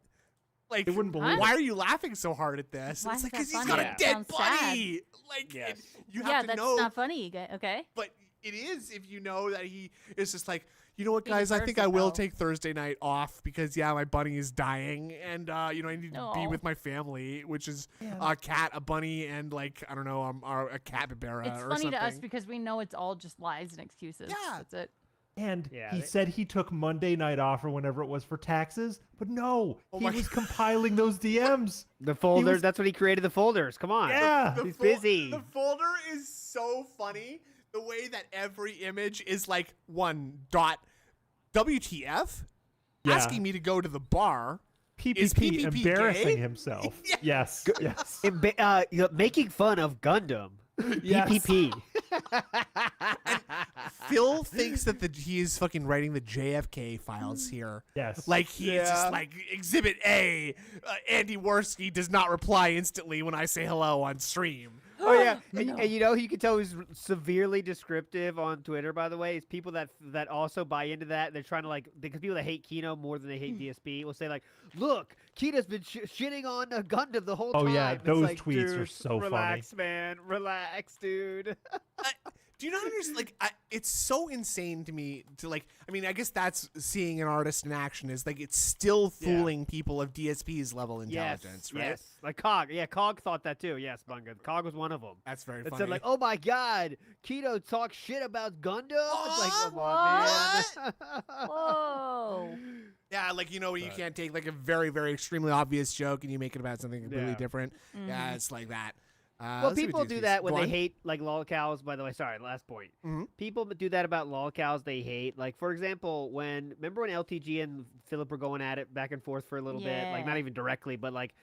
Like, They wouldn't believe why are you laughing so hard at this? Why It's is like, that because he's funny? got a It dead sounds buddy. Like, Yes. and you Yeah, have to that's know. not funny. Okay. But it is if you know that he is just like, you know what, He guys, I deserves think it, I will though. take Thursday night off because, yeah, my bunny is dying. And, you know, I need to be Aw. with my family, which is a cat, a bunny, and, like, I don't know, a capybara It's or funny something. to us because we know it's all just lies and excuses. Yeah. That's it. And Yeah, he they- said he took Monday night off or whenever it was for taxes, but no, Oh he my was God. compiling those DMs. The folders. was- That's what he created. The folders. Come on. Yeah. He's busy. The folder is so funny. The way that every image is like WTF? Yeah. Asking me to go to the bar. Is PPP PPP embarrassing gay? himself. Yeah. Yes. Yes. Making fun of Gundam. Yes. PPP. Phil thinks that he is fucking writing the JFK files here. Yes. Like he's just like Exhibit A. Andy Worski does not reply instantly when I say hello on stream. Oh yeah, No. and you know you can tell who's severely descriptive on Twitter. By the way, is people that also buy into that. They're trying to because people that hate Kino more than they hate DSP will say like, "Look, Kino's been shitting on Gundam the whole Oh, time." yeah, It's those like, tweets are dude, so funny. relax, man, relax, dude. Do you not understand? Like, it's so insane to me to like. I mean, I guess that's seeing an artist in action is like it's still fooling people of DSP's level intelligence, right? Yes, like Cog. Yeah, Cog thought that too. Yes, Bunga. Cog was one of them. That's very It funny. said like, "Oh my God, Kino talks shit about Gundam." It's like, come What? on, man. Whoa. Yeah, like you know, you can't take like a very, very extremely obvious joke and you make it about something completely Yeah. different. Mm-hmm. Yeah, it's like that. Well, Let's see what people do DSP that when Go they on. hate like lolcows. By the way, sorry, last point. Mhm. People do that about lolcows they hate. Like for example, remember when LTG and Philip were going at it back and forth for a little bit, like not Yeah. even directly, but like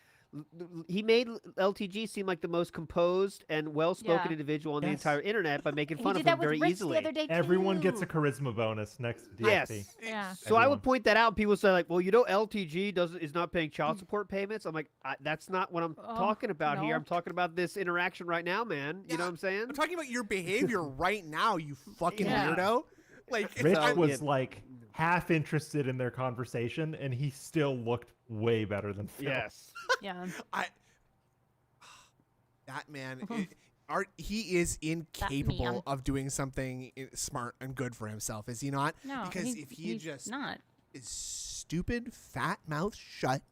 he made LTG seem like the most composed and well-spoken Yeah. individual on the Yes. entire internet by making He fun did of that him with very Rich easily. the other day Everyone too. gets a charisma bonus next to DSP. Yes. Yeah. So I Everyone. would point that out. And people say like, "Well, you know, LTG is not paying child support payments." I'm like, that's not what I'm talking about here. no. I'm talking about this interaction right now, man. You know what I'm saying? I'm talking about your behavior right now, you fucking Yeah. weirdo. Like, Rich So, was yeah. like half interested in their conversation, and he still looked way better than Phil. Yes. Yeah. that man, he is incapable man. of doing something smart and good for himself, is he not? No. Because he's, if he he's just not. his stupid fat mouth shut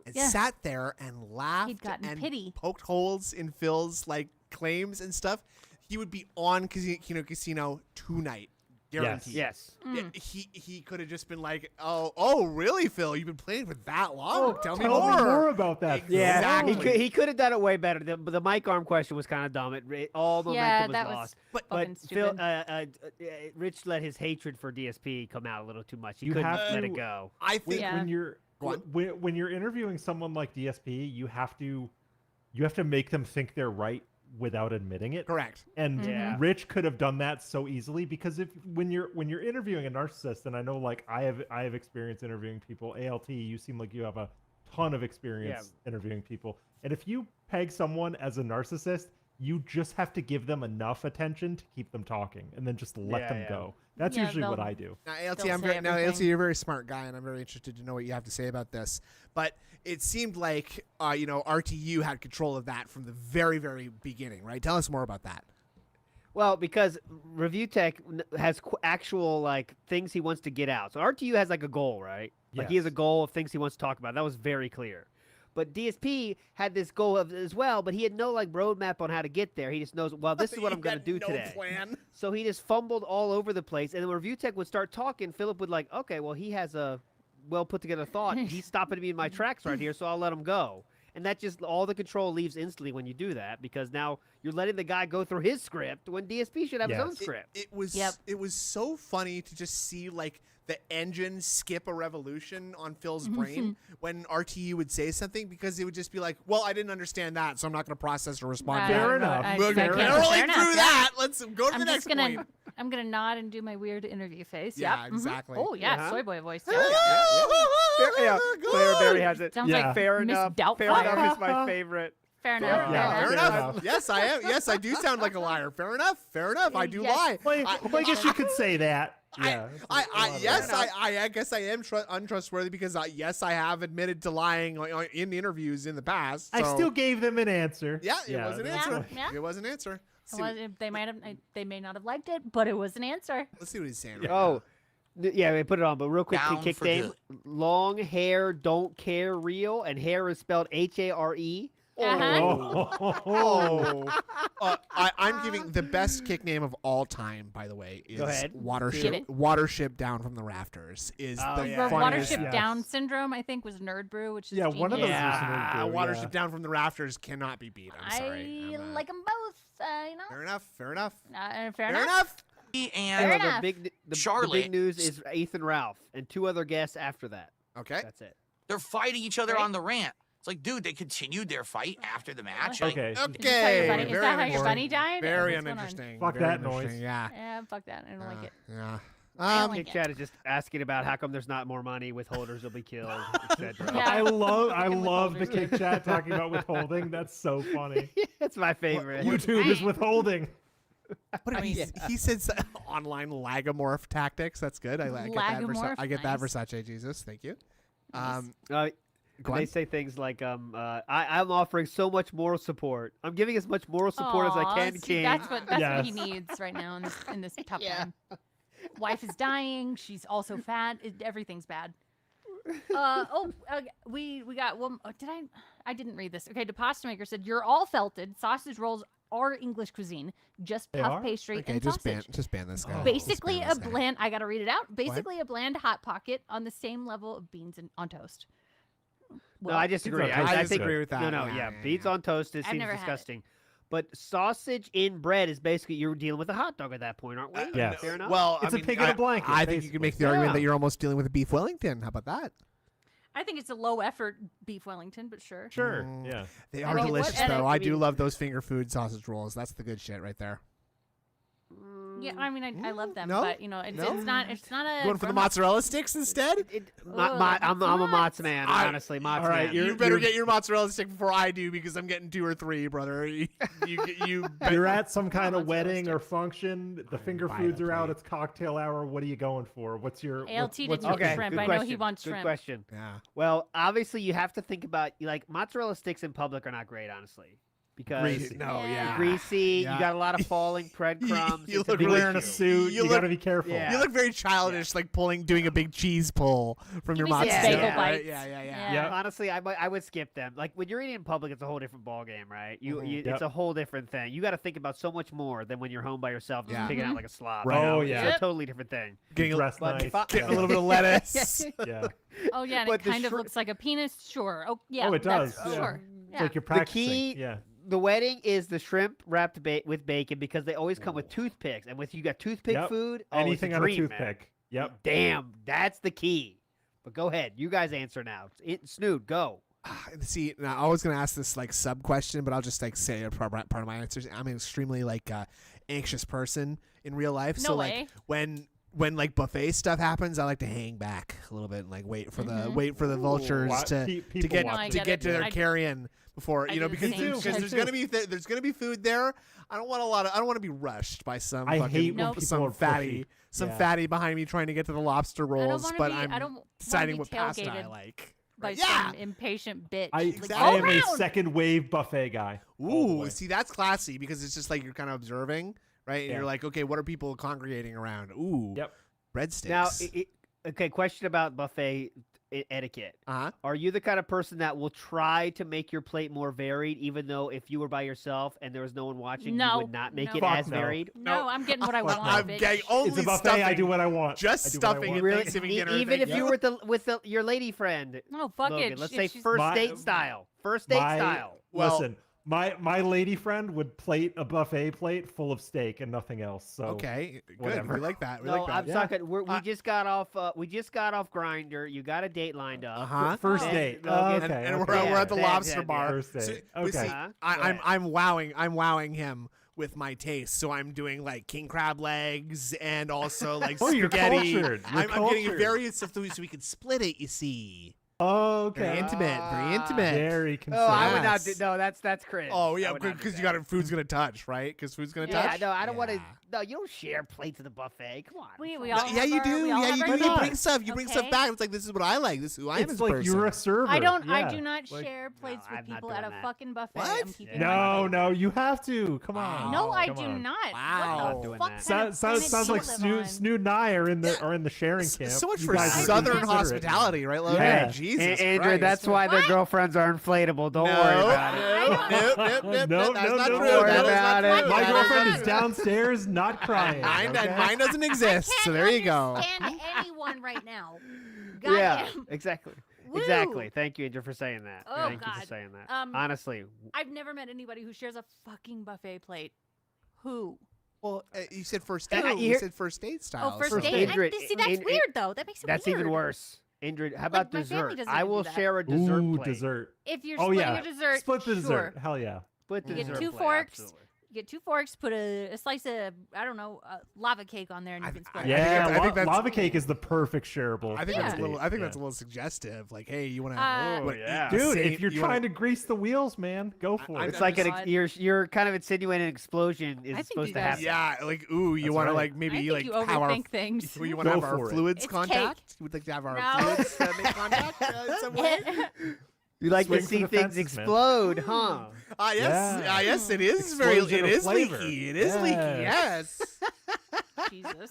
and Yeah. sat there and laughed gotten and pity. poked holes in Phil's like claims and stuff, he would be on Casino tonight, guaranteed. Yes. Yeah, he could have just been like, oh really, Phil? You've been playing for that long? Tell me Tell more. me more about that. Phil. Yeah, Exactly. he could have done it way better. The mic arm question was kind of dumb. All momentum Yeah, was that was lost. But fucking Phil, stupid. Rich let his hatred for DSP come out a little too much. He You couldn't have let to- it go. I think Yeah. When you're Go on. when you're interviewing someone like DSP, you have to make them think they're right without admitting it. correct. And Yeah. Rich could have done that so easily because when you're interviewing a narcissist, and I know like I have experience interviewing people. ALT, you seem like you have a ton of experience interviewing people. And if you peg someone as a narcissist, you just have to give them enough attention to keep them talking, and then just let them go. That's Yeah, usually what they'll- I do. Now, ALT, They'll say everything. you're a very smart guy, and I'm very interested to know what you have to say about this. But it seemed like, RTU had control of that from the very, very beginning, right? Tell us more about that. Well, because Review Tech has actual like things he wants to get out. So RTU has like a goal, right? Like he has a Yes. goal of things he wants to talk about. That was very clear. But DSP had this goal as well, but he had no like roadmap on how to get there. He just knows, well, this is what I'm going to do today. Plan. So he just fumbled all over the place. And then when Review Tech would start talking, Philip would like, okay, well, he has a well put together thought. He's stopping me in my tracks right here, so I'll let him go. And that just all the control leaves instantly when you do that, because now you're letting the guy go through his script when DSP should have his own Yes. script. It was Yep. it was so funny to just see like the engine skip a revolution on Phil's brain when RTU would say something, because it would just be like, well, I didn't understand that, so I'm not going to process or respond to Fair that. enough. We're Fair barely enough. Fair through enough, yeah. that. Let's go to I'm the just next gonna point. I'm gonna nod and do my weird interview face. Yeah, Yep. exactly. Oh yeah, Uh-huh. soy boy voice. Yeah, Clara Berry has it. Sounds Yeah. like Fair Miss enough. Doubtful. Fair enough is my favorite. Fair enough. Fair Fair enough. enough. Fair Fair enough. enough. Yes, I am. Yes, I do sound like a liar. Fair enough. Fair enough. I do Yes. lie. Well, I guess you could say that. Yeah. I guess I am untrustworthy because yes, I have admitted to lying in interviews in the past. I so- still gave them an answer. Yeah, it was an Yeah, answer. yeah. It was an answer. They may not have liked it, but it was an answer. Let's see what he's saying. Right Oh, yeah, we put it on. But real quick, Down kick for name: long hair, don't care, real, and hair is spelled H-A-R-E. Uh-huh. I'm giving the best kick name of all time. By the way, is Go ahead. Give Watership. it. Watership down from the rafters is Oh, the yeah. funniest. Watership Yes. Down syndrome, I think, was Nerd Brew, which is Yeah, one of those genius. was Nerd Brew, Watership yeah. down from the rafters cannot be beat. I'm sorry. I I'm, like them both. Fair enough. Fair enough. Fair Fair enough. enough. Fair And enough. The Charlotte. big news is Ethan Ralph and 2 other guests after that. Okay. That's it. they're fighting each other Right? on the rant. It's like, dude, they continued their fight after the match. Like, Okay. Is that how Okay. your bunny- Very is that how your uninteresting. bunny died? Very What's going on? uninteresting. Fuck Very that noise. uninteresting, Yeah. Yeah, fuck that. I don't like it. Yeah. I don't like Kick it. Chat is just asking about how come there's not more money, withholders will be killed, etc. Yeah. I love Fucking the withholders. kick chat talking about withholding. That's so funny. That's my favorite. YouTube is withholding. What I did mean- he said online lagomorph tactics. That's good. I get that. Lagomorph, I get that, nice. Versace Jesus. Thank you. Nice. Go They on. say things like, I'm offering so much moral support. I'm giving as much moral support as I Aw, can, see, King. That's what he Yes. needs right now in this tough Yeah. time. Wife is dying. She's also fat. Everything's bad. We got one. Oh, I didn't read this. Okay, the pasta maker said you're all felted. Sausage rolls are English cuisine. Just They puff are? pastry Okay, and just sausage. ban this guy. Oh. Just Basically, ban a this guy. bland. I gotta read it out. Basically, a bland hot pocket on the same level of beans on toast. No, I disagree. Pizza on I toast is disagree good. with that. No, yeah. Beans on toast I've seems never had it. disgusting. But sausage in bread is basically you're dealing with a hot dog at that point, aren't we? Yes. Fair enough. Well, It's I a mean, pig in a blanket, I think you can make the argument Yeah. that you're almost dealing with a beef Wellington. How about that? I think it's a low effort beef Wellington, but sure. Sure. Mm. Yeah. They I are mean, what- delicious, and though. I I do mean- love those finger food sausage rolls. That's the good shit right there. Yeah, I mean, I love them, No? but you know, it's No? not a. Going for the gourmet- mozzarella sticks instead? I'm a Mozz. Mozz man, I- honestly. Mozz all right, man. you're- You better get your mozzarella stick before I do because I'm getting 2 or 3, brother. You You're at some kind of Mozzarella wedding or function. The finger buy foods the are out. plate. It's cocktail hour. What are you going for? What's your ALT didn't what's get your- Okay, shrimp. good I know he question. wants Good shrimp. question. Yeah. Well, obviously you have to think about like mozzarella sticks in public are not great, honestly, because Greasy. No, Yeah. yeah. greasy. Yeah. You got a lot of falling breadcrumbs. You it's a look big You're wearing a issue. suit. You You, gotta look- be careful. Yeah. You look very childish, like doing a big cheese pull from your Give me some mozzarella. bagel right? bites. Yeah. Yeah. Yep. Honestly, I would skip them. Like when you're eating in public, it's a whole different ball game, right? Mhm. It's Yep. a whole different thing. You got to think about so much more than when you're home by yourself, just Yeah. picking Mhm. out like a slob. Right. you know? Oh, It's yeah. a Yep. totally different thing. Getting a, Dress but nice. if I- getting a little bit of lettuce. Yeah. Oh yeah, and But it the kind of shrimp- looks like a penis. Sure. Oh yeah. Oh, it that's- does, yeah. Sure. It's Yeah. like you're The practicing. key- Yeah. The wedding is the shrimp wrapped with bacon because they always come with toothpicks, and with you got toothpick Yep. food. Anything oh, it's on a dream, man. toothpick. Yep. Damn, that's the key. But go ahead, you guys answer now. Snood, go. See, now I was gonna ask this like sub question, but I'll just like say a part of my answers. I'm an extremely like anxious person in real life, No so way. like when like buffet stuff happens, I like to hang back a little bit and like wait for the Mhm. vultures Wa- to people get No, I watching. to get get it. to their I- carrion before I you know do the because same. because Me there's too. gonna be there's gonna be food there. I don't want I don't want to be rushed by some I fucking hate when Nope. people some are fatty pushy. Yeah. fatty behind me trying to get to the lobster I don't rolls, wanna but be. I'm I don't wanna deciding be what pasta I tailgated like. by Yeah. some impatient bitch. I Like, Exactly. I go am a around! second wave buffet guy. all the Ooh, way. see, that's classy because it's just like you're kind of observing, right? And Yeah. you're like, okay, what are people congregating around? Ooh, Yep. breadsticks. Now, okay, question about buffet etiquette. uh-huh. Are you the kind of person that will try to make your plate more varied, even though if you were by yourself and there was no one watching, No, you would not make no. it Fuck as no. varied? No, I'm getting what I want. I'm bitch. getting only It's a buffet. stuffing. I do what I want. Just I do what I stuffing want. it. Really? Thanksgiving dinner, Even thank if you. you were with your lady friend, No, fuck Logan, it. let's If say she's- first My- date style. First date My- style. Well- Listen, my lady friend would plate a buffet plate full of steak and nothing else. So Okay, good. whatever. We like that. We No, like that. I'm Yeah. talking. We Uh, just got off. We just got off Grinder. You got a date lined up. Uh-huh. first Then date. Logan- Okay, And okay. we're at the Yeah, lobster yeah, bar. First date. So- but Okay. see, Huh? Go I'm ahead. I'm wowing him with my taste. So I'm doing like king crab legs and also like Oh, you're spaghetti. cultured. You're I'm getting cultured. various stuff so we can split it. You see. Okay. Very intimate. Very intimate. Very Oh, I would not Yes. do. No, that's cringe. Oh I yeah, would not do because you that. got food's gonna touch, right? Because food's gonna Yeah, touch. no, I don't want to. Yeah. No, you don't share plates at the buffet. Come on. We fuck. all Yeah, have you our- do. we all Yeah, have you our do. You thing. bring stuff. You bring stuff Okay. back. It's like, this is what I like. This is who I am It's as a like person. you're a server. I don't. I Yeah. do not Like- share plates I'm with not people doing at a that. fucking buffet. What? I'm keeping Yeah. my No, no, you have to. Come Wow. on. No, I Come do on. not. Wow. What Not the doing fuck that. kind of Sounds planet do like you live on? Snood and I are in the sharing camp. So much You for guys are Southern inconsiderate. hospitality, right, Logan? Yeah. Jesus Andrew, Christ. that's why their What? girlfriends are inflatable. Don't No, worry about it. Nope, nope, nope, No, that's no, not no, true. don't worry That is about not it. true. My That is girlfriend not is true. downstairs, not crying. Mine, okay? mine doesn't exist, so there you go. Stand anyone right now. Yeah, Goddamn. exactly. Woo. Exactly. Thank you, Andrew, for saying that. Oh, Thank you God. for saying that. Honestly, Honestly, I've never met anybody who shares a fucking buffet plate. Who? Well, you said first Uh, date. you You hear- said first date style. Oh, first so- date. Andrew, See, that's in- weird though. That makes it that's weird. even worse. Andrew, how about my family dessert? doesn't I even do will that. share a dessert Ooh, plate. dessert. If you're Oh splitting yeah, a dessert, split the sure. dessert. Hell yeah. Split the You get dessert two plate, forks. absolutely. You get 2 forks, put a slice of, I don't know, lava cake on there, and you can split I it. think Yeah, that's- I think that's- lava cake is the perfect shareable. I think Yeah. that's a little. I think Yeah. that's a little suggestive. Like, hey, you want to? Oh, yeah. Dude, if you're trying to grease the wheels, man, go for I'm it. It's like God. you're kind of insinuating an explosion I is think supposed you to guys- happen. Yeah, like, ooh, you That's want to right. like I maybe think like you have our. overthink things. We want to Go have our for it. fluids It's contact. We'd like to have our No. fluids make contact in some way. You like Swing to for see the things fences, man. explode, huh? Ah, yes, Yeah. yes, it is very. Explosion It of is flavor. leaky. It is leaky. Yes. Yes. Jesus.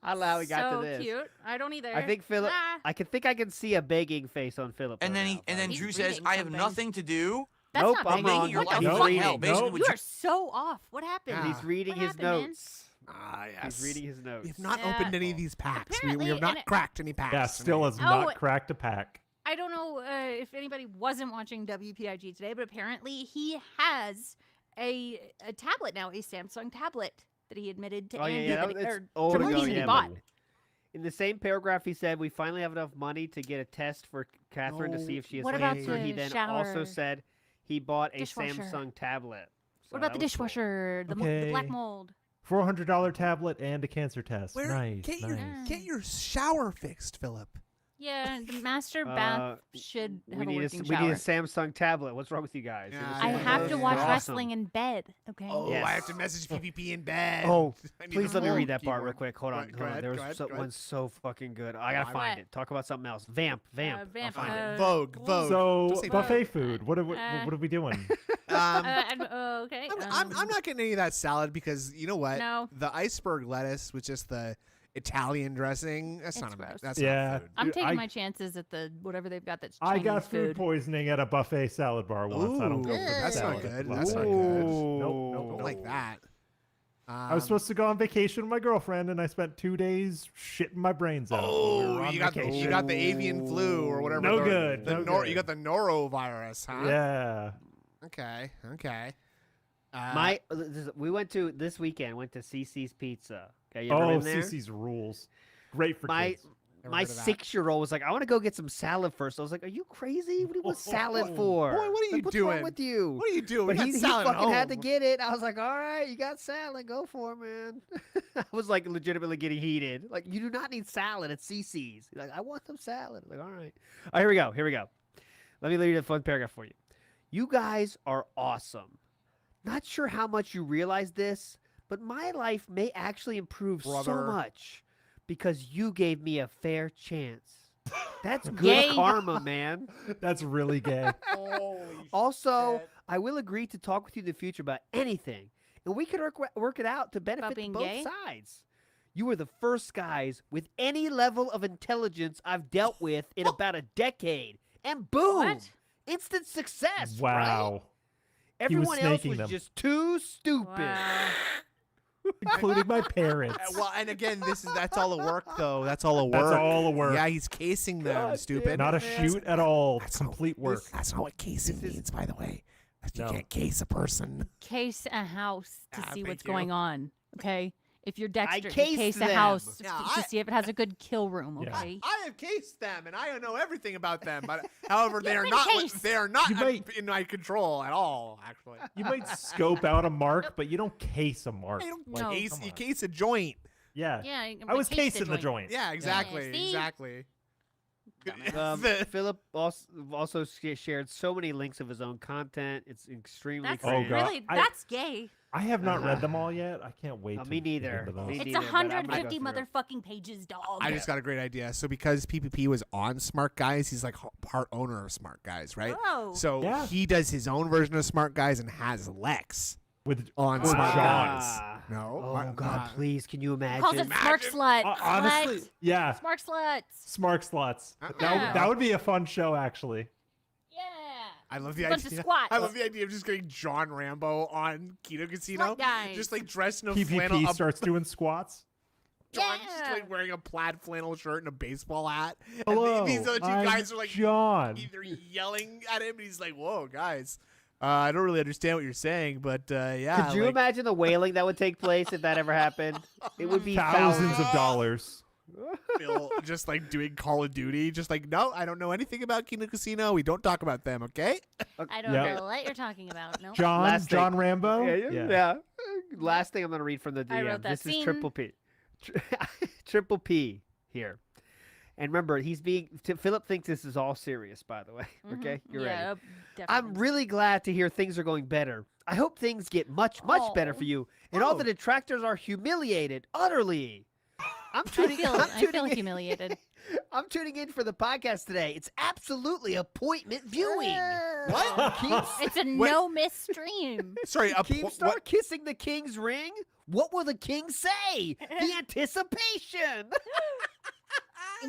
I don't know how we got so to this. cute. I don't either. I think Philip. Ah, I can see a begging face on Philip. And right then now, and then but- He's Drew says, reading "I have something. nothing to do." that's Nope, not I'm big. wrong. Making your What life the He's fuck? reading. hell, basically. Nope. what You you- are so off. What happened? Yeah. He's reading What his happened, man? notes. Ah, yes. He's reading his notes. We have not Yeah. opened any of these packs. We Apparently, have not and it- cracked any packs. Yeah, still has Oh, not cracked a pack. I don't know if anybody wasn't watching WPIG today, but apparently he has a tablet now, a Samsung tablet that he admitted to Oh, yeah, Andy yeah, that that- he, it's or old to ago, me that he yeah. bought. In the same paragraph, he said, "We finally have enough money to get a test for Catherine to see if she has What about cancer." He the then shower also said he bought a dishwasher? Samsung tablet. So What about that the was cool. dishwasher, the black Okay. mold? $400 tablet and a cancer test. Where Nice. get nice. your shower fixed, Philip? Yeah, the master bath should have a working we shower. need a Samsung tablet. What's wrong with you guys? Yeah, I yeah, have to those watch are wrestling in bed. Okay. Oh, Yes. I have to message PvP in bed. Oh, I need please the let me full read that part keyboard. real quick. Hold on, Go hold on. ahead, There go was ahead, go one so fucking good. I gotta What? find it. Talk about something else. Vamp. Vamp. I'll find it. uh, Vogue, Vogue. So Don't say buffet Vogue. food. What are we doing? Okay. I'm not getting any of that salad because you know what? No. The iceberg lettuce with just the Italian dressing. That's It's not a gross. That's Yeah. not food. I'm Dude, taking I- my chances at the whatever they've got that's I Chinese got food poisoning at a buffet salad bar once. I don't go Ooh, for the that's not salad. good. Love That's not it. good. Nope, Don't nope, like nope. that. I was supposed to go on vacation with my girlfriend, and I spent 2 days shitting my brains out. when we Oh, were on you got the vacation. avian flu or whatever. No the- good, The no You good. got the norovirus, huh? Yeah. Okay. Okay. We went to this weekend. Went to CC's Pizza. Okay, you ever Oh, been there? CC's rules. Great for My kids. Never my heard of that. 6-year-old was like, "I want to go get some salad first." I was like, "Are you crazy? What do you want salad for? Boy, what are Like, you what's doing? wrong with you?" What are you doing? But We he got salad at fucking had to home. get it. I was like, "All right, you got salad. Go for it, man." I was like legitimately getting heated. Like, you do not need salad at CC's. He's like, "I want some salad." I'm like, all right. Here we go. Here we go. Let me read a fun paragraph for you. You guys are awesome. Not sure how much you realize this, but my life may actually improve so Brother. much because you gave me a fair chance. That's good Gay. karma, man. That's really gay. Also, I will agree to talk with you in the future about anything, and we can work it out to benefit being both gay? sides. You are the first guys with any level of intelligence I've dealt with in about a decade, and boom, What? instant success. Right? Wow. Everyone else snaking was them. just too stupid. Wow. Including my parents. Well, and again, that's all a work, though. That's all a work. That's all a work. Yeah, he's casing them, God stupid. damn Not a man. shoot at all. That's Complete work. That's not what casing means, by the way. You No. can't case a person. Case a house to Ah, see what's thank you. going on. Okay. If you're Dexter, you cased case a them. house Yeah, to see if it has a good kill room. Yeah. Okay. I have cased them, and I know everything about them. But however, they You've are been not. cased. They are not You might- in my control at all. Actually, You might scope out a mark, but you don't case a mark. you don't No. case. come You on. case a joint. Yeah. Yeah. I was casing the joint. Yeah, exactly, see? exactly. Dumbass. Philip also shared so many links of his own content. It's extremely That's Oh, cringe. God. really I- that's gay. I have not read them all yet. I can't wait. Me to get neither. into those. Me It's neither, but I'm gonna go 150 through 'em. motherfucking pages, dog. I just got a great idea. So because PPP was on Smart Guys, he's like part owner of Smart Guys, right? Oh. So Yeah. he does his own version of Smart Guys and has Lex With on with Smart John. Guys. No, Oh God, please! Can you imagine? Calls it smart slut. honestly, Slut. yeah, Smart sluts. Smart Sluts. Yeah. That would be a fun show, actually. Yeah. I love the Bunch of idea. squats. I love the idea of just getting John Rambo on Keto Casino, Slut guys. just like dressed in a flannel. PPP starts doing squats. John's just Yeah. like wearing a plaid flannel shirt and a baseball hat. Hello, And these other two I'm guys are like John. either yelling at him, and he's like, "Whoa, guys, I don't really understand what you're saying, but yeah." Could you like, imagine the wailing that would take place if that ever happened? It would be Thousands of dollars. Phil just like doing Call of Duty, just like, no, I don't know anything about Kino Casino. We don't talk about them, okay? I don't Yeah. know what you're talking about. No. John Last thing. John Rambo. Yeah. Last thing I'm going to read from the I DM. wrote that This is scene. Triple P. Triple P here. And remember, Philip thinks this is all serious, by the way. Okay? You're ready. yeah, I'm definitely. really glad to hear things are going better. I hope things get much better for you, and all the detractors are humiliated utterly. I'm tuning. I feel humiliated. I'm tuning in for the podcast today. It's absolutely appointment viewing. What? It's a no miss stream. Sorry, Keemstar kissing the king's ring? What will the king say? The anticipation.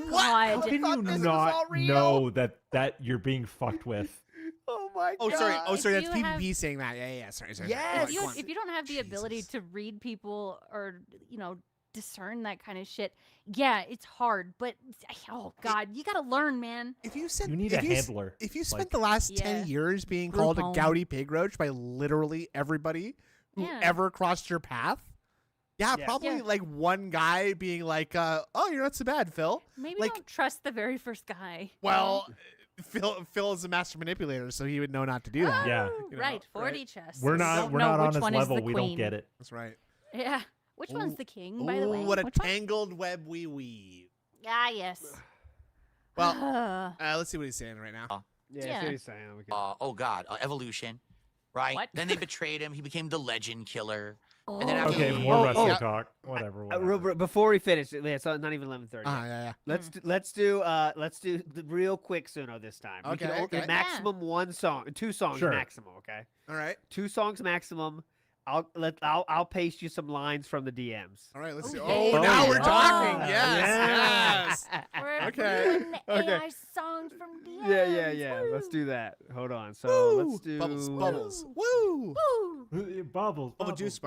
How God. can you thought this was all not real. know that you're being fucked with? Oh my Oh, god. sorry. Oh, If sorry. That's you PPP saying that. Yeah. Sorry. Yes. If you don't have the ability Jesus. to read people or discern that kind of shit, yeah, it's hard. But oh god, you gotta learn, man. If you said You need a handler. If you spent like- the last Yeah. 10 years being Group called a home. gouty pig roach by literally everybody who Yeah. ever crossed your path, yeah, Yeah. probably Yeah. like one guy being like, "Oh, you're not so bad, Phil." Maybe Like- don't trust the very first guy. Well, Phil is a master manipulator, so he would know not to do that. Yeah. Oh, You know, right, 40 right. chests. We're We not don't we're know not on which his one is level. the We don't queen. get it. That's right. Yeah. Which one's Ooh. the king, by the way? What a Which one? tangled web we weave. Ah, yes. Well, let's see what he's saying right now. Yeah, Yeah. I see what he's saying. We can- Oh God, evolution, right? What? Then they betrayed him. He became the legend killer. And then after Okay, he- more Oh, wrestling yeah. talk. Whatever. Before we finish, it's not even 11:30. Yeah. Let's do the real quick Suno this time. We can Okay, only- okay. maximum one song, 2 songs Sure. maximum. Okay, All right. 2 songs maximum. I'll paste you some lines from the DMs. All right. Let's see. Okay. Oh, now we're Oh. talking. Oh. Yes. We're Okay, doing okay. AI songs from DMs. Yeah. Let's do that. Hold on. So Woo. let's do Bubbles. Woo. Woo. Bubbles. Bubble juice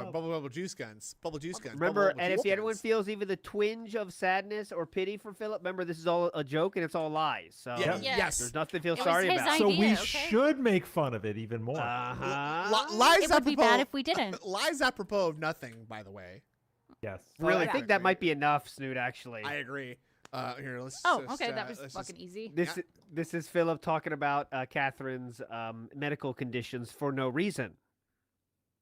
juice guns. Bubble juice guns. Remember, Bubble and if juice anyone guns. feels even the twinge of sadness or pity for Philip, remember this is all a joke and it's all lies. So Yeah. Yeah. Yes. there's nothing to feel It was sorry his about. So we idea, okay? should make fun of it even more. Lies It would be bad apropos- if we didn't. Lies apropos of nothing, by the way. Yes. Really, Yeah. I think that might be enough, Snoot. Actually, I agree. Here, let's. Oh, just, okay, that was let's fucking just- easy. this is Philip talking about Catherine's medical conditions for no reason.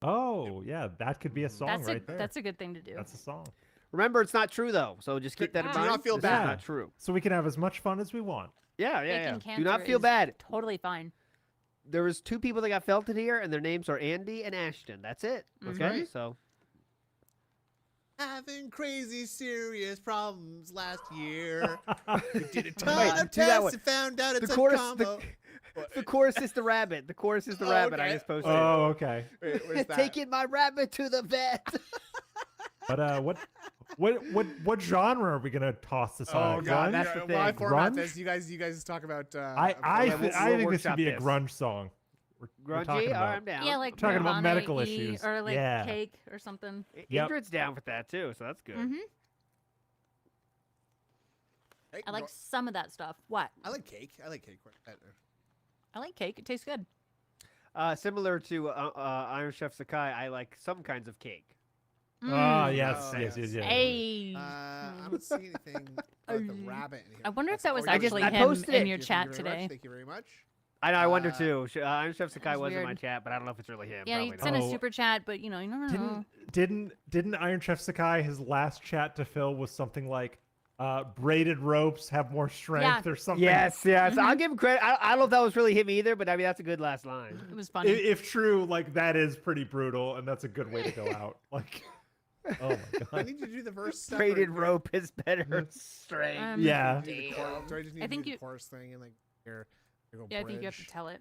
Oh, yeah, that could be a song That's right there. that's a good thing to do. That's a song. Remember, it's not true though, so just keep that in Do mind. not feel This is bad. not true. So we can have as much fun as we want. Yeah. Faking Do not cancer feel is bad. Totally fine. There was 2 people that got felted here, and their names are Andy and Ashton. That's it. That's Okay, right. so Having crazy serious problems last year. We did a Wait, ton of do that tests one. and found out it's the a chorus, combo. the chorus is the rabbit. The chorus is the Oh, rabbit. I okay. just posted. Oh, okay. Wait, where's that? Taking my rabbit to the vet. But what genre are we gonna toss this Oh on? god, Grunge? that's the well, I thing. format Grunge? this. You guys talk about. I we'll think this workshop would be a this. grunge song. We're talking Grungy. All about. right, I'm down. Yeah, like talking about Nirvana medical E issues. or like Yeah. cake or something. Yep. Ingrid's down with that too, so that's good. Hmm Hey, I like some of that stuff. What? I like cake. I like cake. I like cake. It tastes good. Similar to Iron Chef Sakai, I like some kinds of cake. Ah, Mm. yes, Oh, yes, yes. yes. Hey. I don't see anything about the rabbit in here. I wonder if That's that was all you just- actually I him posted in it. your Thank chat you very much. today. Thank you very much. I know. I wonder Uh, too. Iron Chef Sakai That's was in my weird. chat, but I don't know if it's really him. Yeah, he Probably sent not. a Oh. super chat, but you never know. Didn't Iron Chef Sakai his last chat to Phil was something like, braided ropes have more strength or something. Yes. I'll give him credit. I don't know if that was really him either, but I mean that's a good last line. It was funny. If true, like that is pretty brutal, and that's a good way to go out. Like, oh my I god. need to do the verse. Braided rope is better strength. Yeah. Do I just need I to think do you- the chorus thing and like here? Go Yeah, I think you have to bridge. tell it.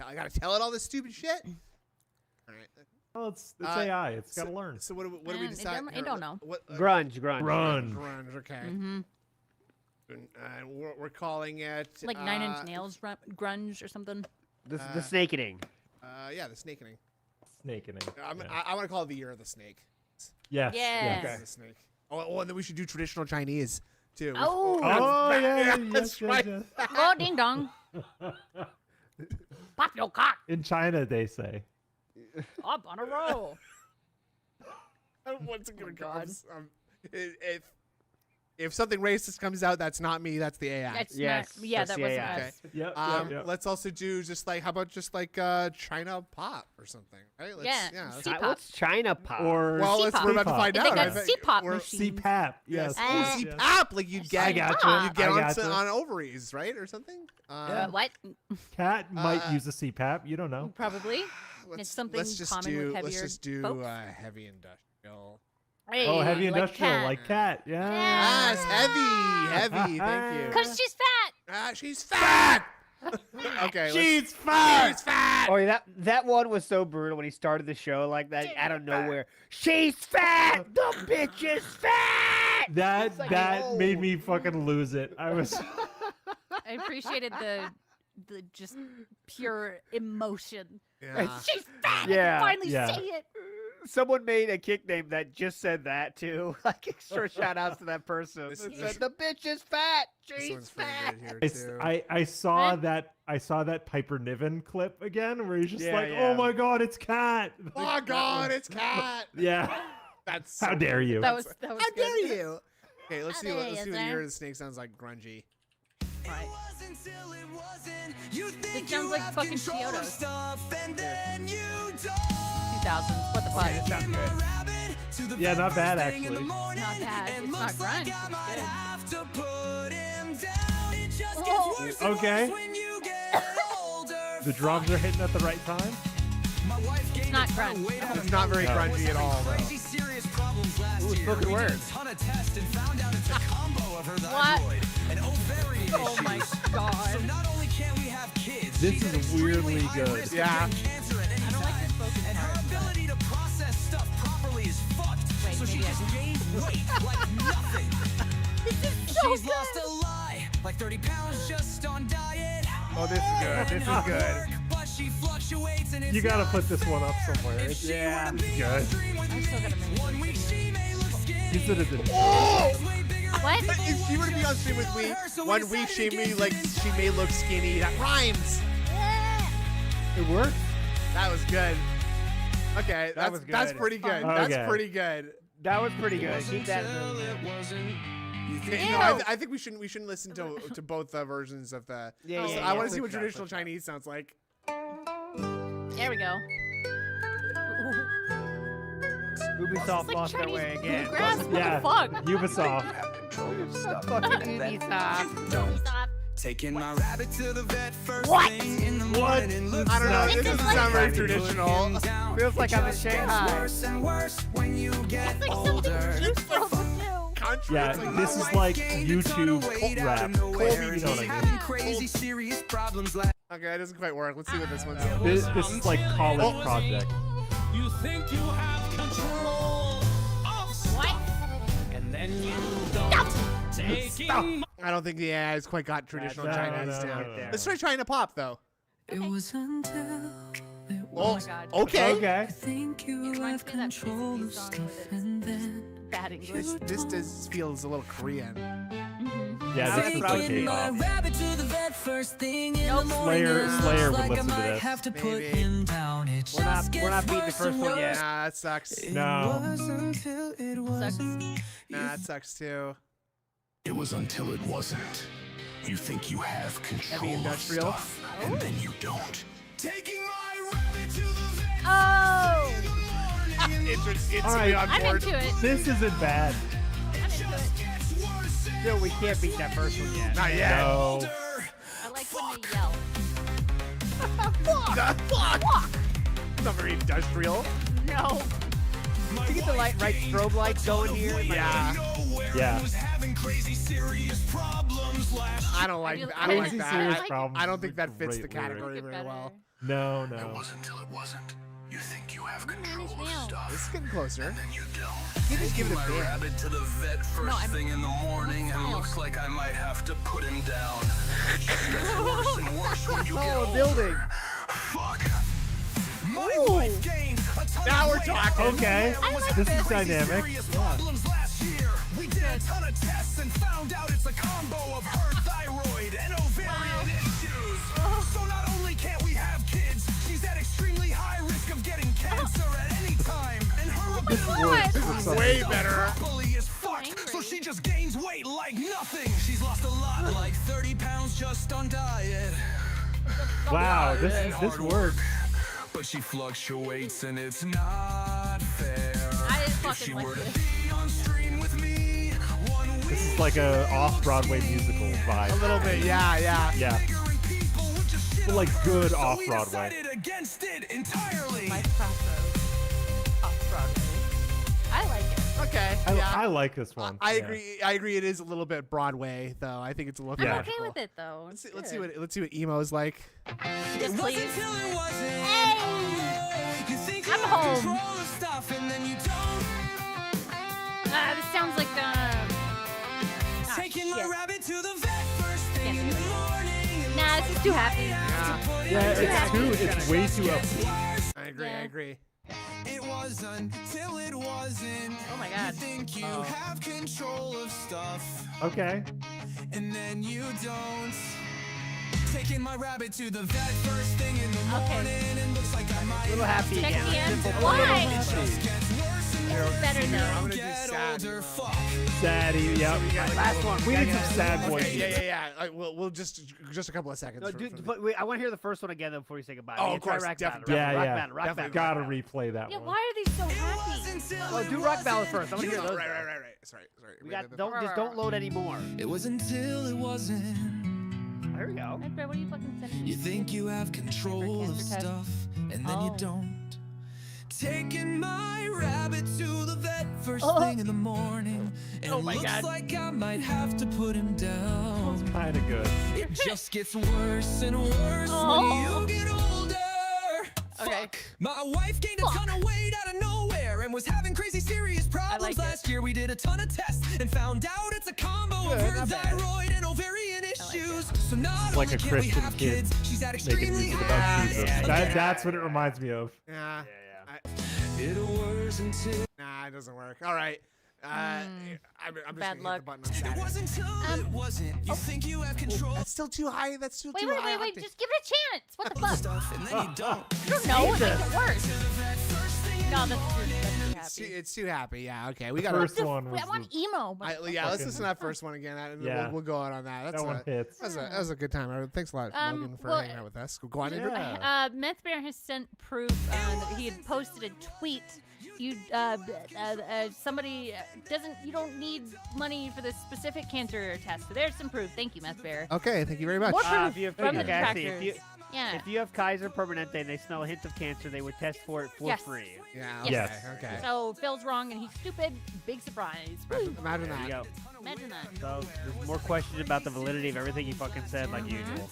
I gotta tell it all this stupid shit. All right. Well, it's AI. It's got to learn. So what do we Man, it decide? don't- I don't know. What? Grunge. Run. Grunge. Okay. Mm-hmm. We're calling it Like Nine Inch Nails grunge or something. The snakening. Yeah, the snakening. Snaking. I want to call it the year of the snake. Yes. Yeah. Okay. The snake. Oh, and then we should do traditional Chinese too. Oh, Oh yeah. that's right. oh, ding dong. Pop your cock In China, they say. up on a roll. What's it gonna God. if something racist comes out, that's not me. That's the AI. That's Yes, not, yeah, that's that the wasn't AI. us. Yep. Let's also do just like how about just like China pop or something, right? Let's, Yeah, let's- C-pop. What's China pop? Or well, we're about to C-pop. find They out. got I think C-pop we're- machines. CPAP. Yes. Oh, C- CPAP, like you get, I gotcha. you get I on, gotcha. on ovaries, right, or something. What? Cat might use a CPAP. You don't know. Probably. Let's, It's something let's just common do, with let's heavier just do folks. heavy industrial. Hey, Oh, heavy like industrial, cat. like cat. Yeah. Yes, heavy. Thank you. Cause she's fat. She's fat. Okay. She's fat. She's fat. Oh, yeah, that one was so brutal when he started the show like that out of nowhere. She's fat. The bitch is fat. That like, that whoa. made me fucking lose it. I was. I appreciated the just pure emotion. Yeah. She's fat. Yeah. I can finally Yeah. say it. Someone made a kick name that just said that too. Like extra shout outs to that person. This- It this- said, the bitch is fat. This She's one's pretty fat. good here I, too. I saw Right? that Piper Niven clip again where he's just Yeah, like, yeah. oh my god, it's cat. Oh God, it's cat. Yeah. That's so How dare you? That was How good. dare you? Okay, let's How see what dare let's see you, what the sir? year of the snake sounds like. Grungy. Right. It sounds like fucking Chiodos. 2000s. What the fuck? That sounds good. Yeah, not bad actually. Not bad. It's not grunge. It's good. Oh, Okay. The drums are hitting at the right time. it's not grunge. It's not very No. grungy at all. Though. Ooh, spoken word. What? Oh my god. This is weirdly good. Yeah. I don't like the spoken part. Wait, maybe She's lost a lie, like 30 pounds just on diet. Oh, this is good. This is good. But she fluctuates and it's You gotta put this one up somewhere. It's Yeah. good. I still gotta make one week she may look skinny. You should have did. Oh! What? If she were to be on stream with me, 1 week she may look skinny. That rhymes. It worked. That was good. Okay, That was that's good. pretty good. Okay. That's pretty good. That was pretty good. Keep that. Okay, Ew. no, I think we shouldn't listen to both versions of the. Yeah, So yeah, I yeah. want to see Quick what shot, traditional quick shot. Chinese sounds like. There we go. Ubisoft It's like lost their Chinese way again. bluegrass. What Yeah. the fuck? Ubisoft. Fucking Ubisoft. Stop. Taking my rabbit to the vet first What? thing in the What? morning. Looks I don't know. This This is doesn't like- sound very Chinese. traditional. Feels like I'm in Shanghai. worse and worse when you get It's like older. something Juice WRLD would do. Country. Yeah, it's like, this is like YouTube cult rap. Colby, You know what I mean? Having crazy serious problems like Okay, it doesn't quite work. Let's see what this one's. This is like college project. you think you have control What? and then you don't. Taking I don't think the AI has quite got traditional No, Chinese no, down. no, no. Let's try China pop though. it was until it Oh, was. my God. okay. Okay. Think you It reminds have me of that control Physics of song stuff with and then Bad English. This does feels a little Korean. Mhm. Yeah, this is Taking like my K-pop. rabbit to the vet first thing in Nope. the morning. Slayer- and it Slayer looks would like listen to I might this. have to put Maybe. him down. It We're not- just we're not gets beating the worse first and one yet. worse. Nah, that sucks. It No. was until it Sucks. wasn't. Nah, that sucks too. It was until it wasn't. You think you have control Heavy of industrial. stuff, and then you don't. Taking my rabbit to the vet. Oh! It's All right. on I'm board. into it. This isn't bad. I'm into it. Gets worse and Still, we can't beat that first one yet. Not yet. No. I like when they yell. Fuck. Not very industrial. No. Can you get the right strobe lights going here? Yeah. Yeah. I don't like. I don't Crazy like serious that. problems I don't is think a that fits the great lyric. category Get very better. well. No, It no. wasn't till it wasn't. You think you have Manage control of now. stuff, This is getting closer. and then you don't. You just give it a My bit. rabbit to the vet first I'm- thing in the morning, and looks like I might have to put him down. It just gets worse and worse when you get Oh, older. building. Fuck. My wife gained a ton Now of we're weight. talking. Okay. This is dynamic. Serious problems last year. We did a ton of tests and found out it's a combo of her thyroid and ovarian issues. So not only can't we have kids, she's at extremely high risk of getting cancer at any time. And her ability Way better. broccoli is fucked. So she just gains weight like nothing. She's lost a lot, like 30 pounds just on diet. Wow, this works. But she fluctuates and it's not fair. I If fucking she like were to this. be on stream with me, 1 week. This is like a off-Broadway musical vibe. A little bit. Yeah. Yeah. Figuring people would just shit But, like, on her, good so we off-Broadway. decided against it entirely. My crossroads. Off Broadway. I like it. Okay. I Yeah. like this one. I Yeah. agree. I agree. It is a little bit Broadway, though. I think it's a little. Yeah. I'm okay with it though. Let's see what emo's like. Yes, It wasn't please. till it wasn't. Hey! You think I'm you have home. control of stuff and then you don't. This sounds like Taking my shit. rabbit to the vet first thing in the morning. And Nah, this is too happy. Yeah, it's way too upbeat. I agree. Yeah. I agree. it was until it wasn't. Oh my God. You think you have control of stuff Okay. and then you don't. Taking my rabbit to the vet first thing in the Okay. morning and looks like I might A little happy Check again. the end. Simple. Why? just gets worse and worse. Better I'm though. gonna do Get sad. older, fuck. Saddy. Yep. Last one. We need some sad boy. Okay, yeah. We'll just a couple of seconds. No, for- dude, for- but wait, I want to hear the first one again though before you say goodbye. Oh, Yeah, of try course, Rock definitely. Ballad, Yeah, Rock yeah. Ballad, Rock Definitely Ballad. Gotta replay that Yeah, one. why are these so happy? Oh, do Rock Ballad first. I want to hear those. right. Sorry. We got don't load anymore. It was until it wasn't. There we go. Hey, Brett, what are you fucking sending me? You think you have control of cancer test. stuff, and then Oh. you don't. Taking my rabbit to the vet first Oh. thing in the morning, and Oh it my looks God. like I might have to put him down. Kind of good. It just gets worse and worse Oh. when you get older. Okay. Fuck. My wife gained a ton of weight out of nowhere and was having crazy serious problems like it. last year. We did a ton of tests and found out it's a combo of her thyroid and ovarian issues. So not Like only a can we Christian have kid kids, she's at Making extremely music high about risk. Jesus. That's what it reminds me of. Yeah. It'll worse until Nah, it doesn't work. All right. I'm just Bad gonna luck. hit the button on it sad. wasn't till it wasn't. You think you have control That's still too high. That's still Wait, too wait, high. wait, wait. Just give it a chance. What the of fuck? stuff, and then you don't. You don't know. It makes it worse. First thing in No, the that's too It's too, happy. it's too happy. Yeah. Okay. We The got first to. one was I want the- emo. Yeah. Let's listen to that first one again. And then Yeah. we'll go out on that. That's That one hits. that was a good time. Thanks a lot, Logan, for well, hanging out with us. Go on, Andrew. Yeah. Meth Bear has sent proof that he had posted a tweet. Somebody doesn't. You don't need money for this specific cancer test. So there's some proof. Thank you, Meth Bear. Okay. Thank you very much. More proof If you have, from the okay, I see. detractors. Yeah. If you have Kaiser Permanente and they smell a hint of cancer, they would test for it for Yes. free. Yeah. Yes. Okay. So Phil's wrong and he's stupid. Big surprise. Woo. Imagine There you that. go. Imagine that. So there's more questions about the validity of everything you fucking said, like usual.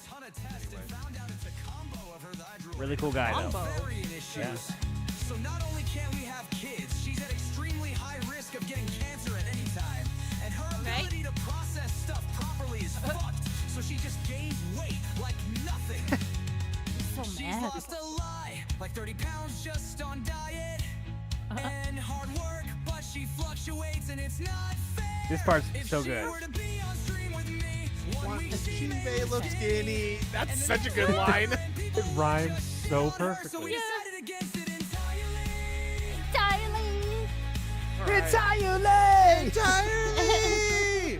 Really cool guy though. ovarian issues. So not only can we have kids, she's at extremely high risk of getting cancer at any time. And her ability to process stuff properly is fucked. So she just gains weight like nothing. So She's mad. lost a lie, like 30 pounds just on diet. And hard work, but she fluctuates and it's not fair. This part's If so she good. were to be on stream with me, 1 week She she may look skinny. That's such a good line. It rhymes so So perfectly. we decided against it entirely. Entirely. Entirely.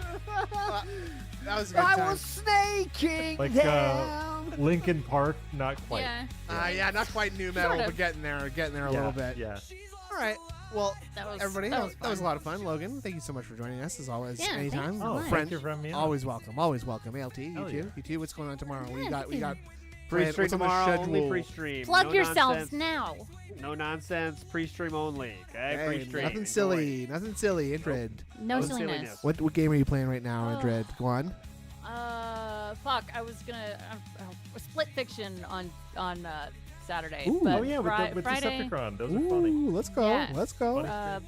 That was a good I time. was snaking Like down. Linkin Park, not quite. Yeah. Yeah, not quite new metal, Sort of. but getting there a Yeah, little bit. Yeah. She's lost All right. a lot. Well, That was everybody, that was, that was a fun. lot of fun. Logan, thank you so much for joining us as always. Yeah, thanks anytime. so much. Friend, thank you for having me on. always welcome. Always welcome. ALT, you Hell too. yeah. You too. What's going on tomorrow? We Yeah, got nothing. Pre-stream what's on the tomorrow, only schedule? pre-stream. Plug no yourselves nonsense, now. No nonsense, pre-stream only. Okay, Hey, pre-stream. nothing Enjoy. silly. Nothing silly. Indrid. No No silliness. silliness. What game are you playing right now, Oh. Indrid? Go on. Fuck. I was gonna split fiction on Saturday. Ooh. but Oh yeah, with Friday. Decepticon. Those are funny. Ooh, let's go. Yeah. Let's go. Funny.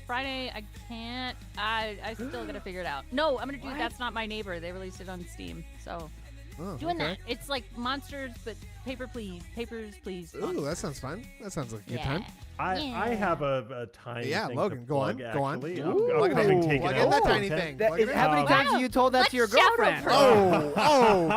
Friday I can't. I still gotta figure it out. No, I'm gonna do What? That's Not My Neighbor. They released it on Steam, so Oh, doing okay. that. It's like monsters, but papers, please. Ooh, monsters. that sounds fun. That sounds like a good Yeah. time. I have a tiny Yeah, thing Logan, to go on, plug, go on. actually. Ooh, I'm plug it coming in. taking Plug in out that content. tiny thing. That Plug is, it how in. many times have you told that Let's to your shout out girlfriend? for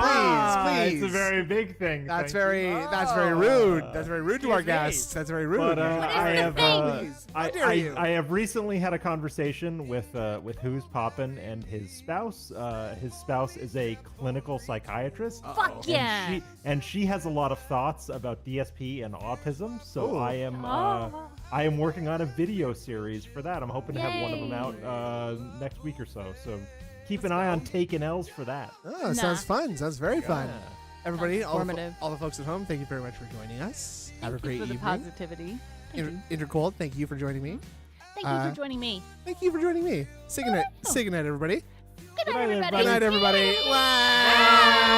Please. It's a very big thing. That's thank you. that's very rude. Oh. That's very rude to our Excuse me. guests. That's very rude. But is I the have thing? Please. How dare you? I have recently had a conversation with Who's Poppin' and his spouse. His spouse is a clinical psychiatrist. Fuck yeah. And she has a lot of thoughts about DSP and autism. So Ooh. I am working on a video series for that. I'm hoping to have one of them Yay. out next week or so. So keep an eye on taking L's for that. Oh, Nah. sounds fun. Sounds very fun. Yeah. Everybody, Sounds all the, informative. all the folks at home, thank you very much for joining us. Have a Thank you great for the evening. positivity. Thank you. Intercold, thank you for joining me. Thank you for joining me. Thank you for joining me. Sing it, everybody. Good night, everybody. Good night, everybody. Wow.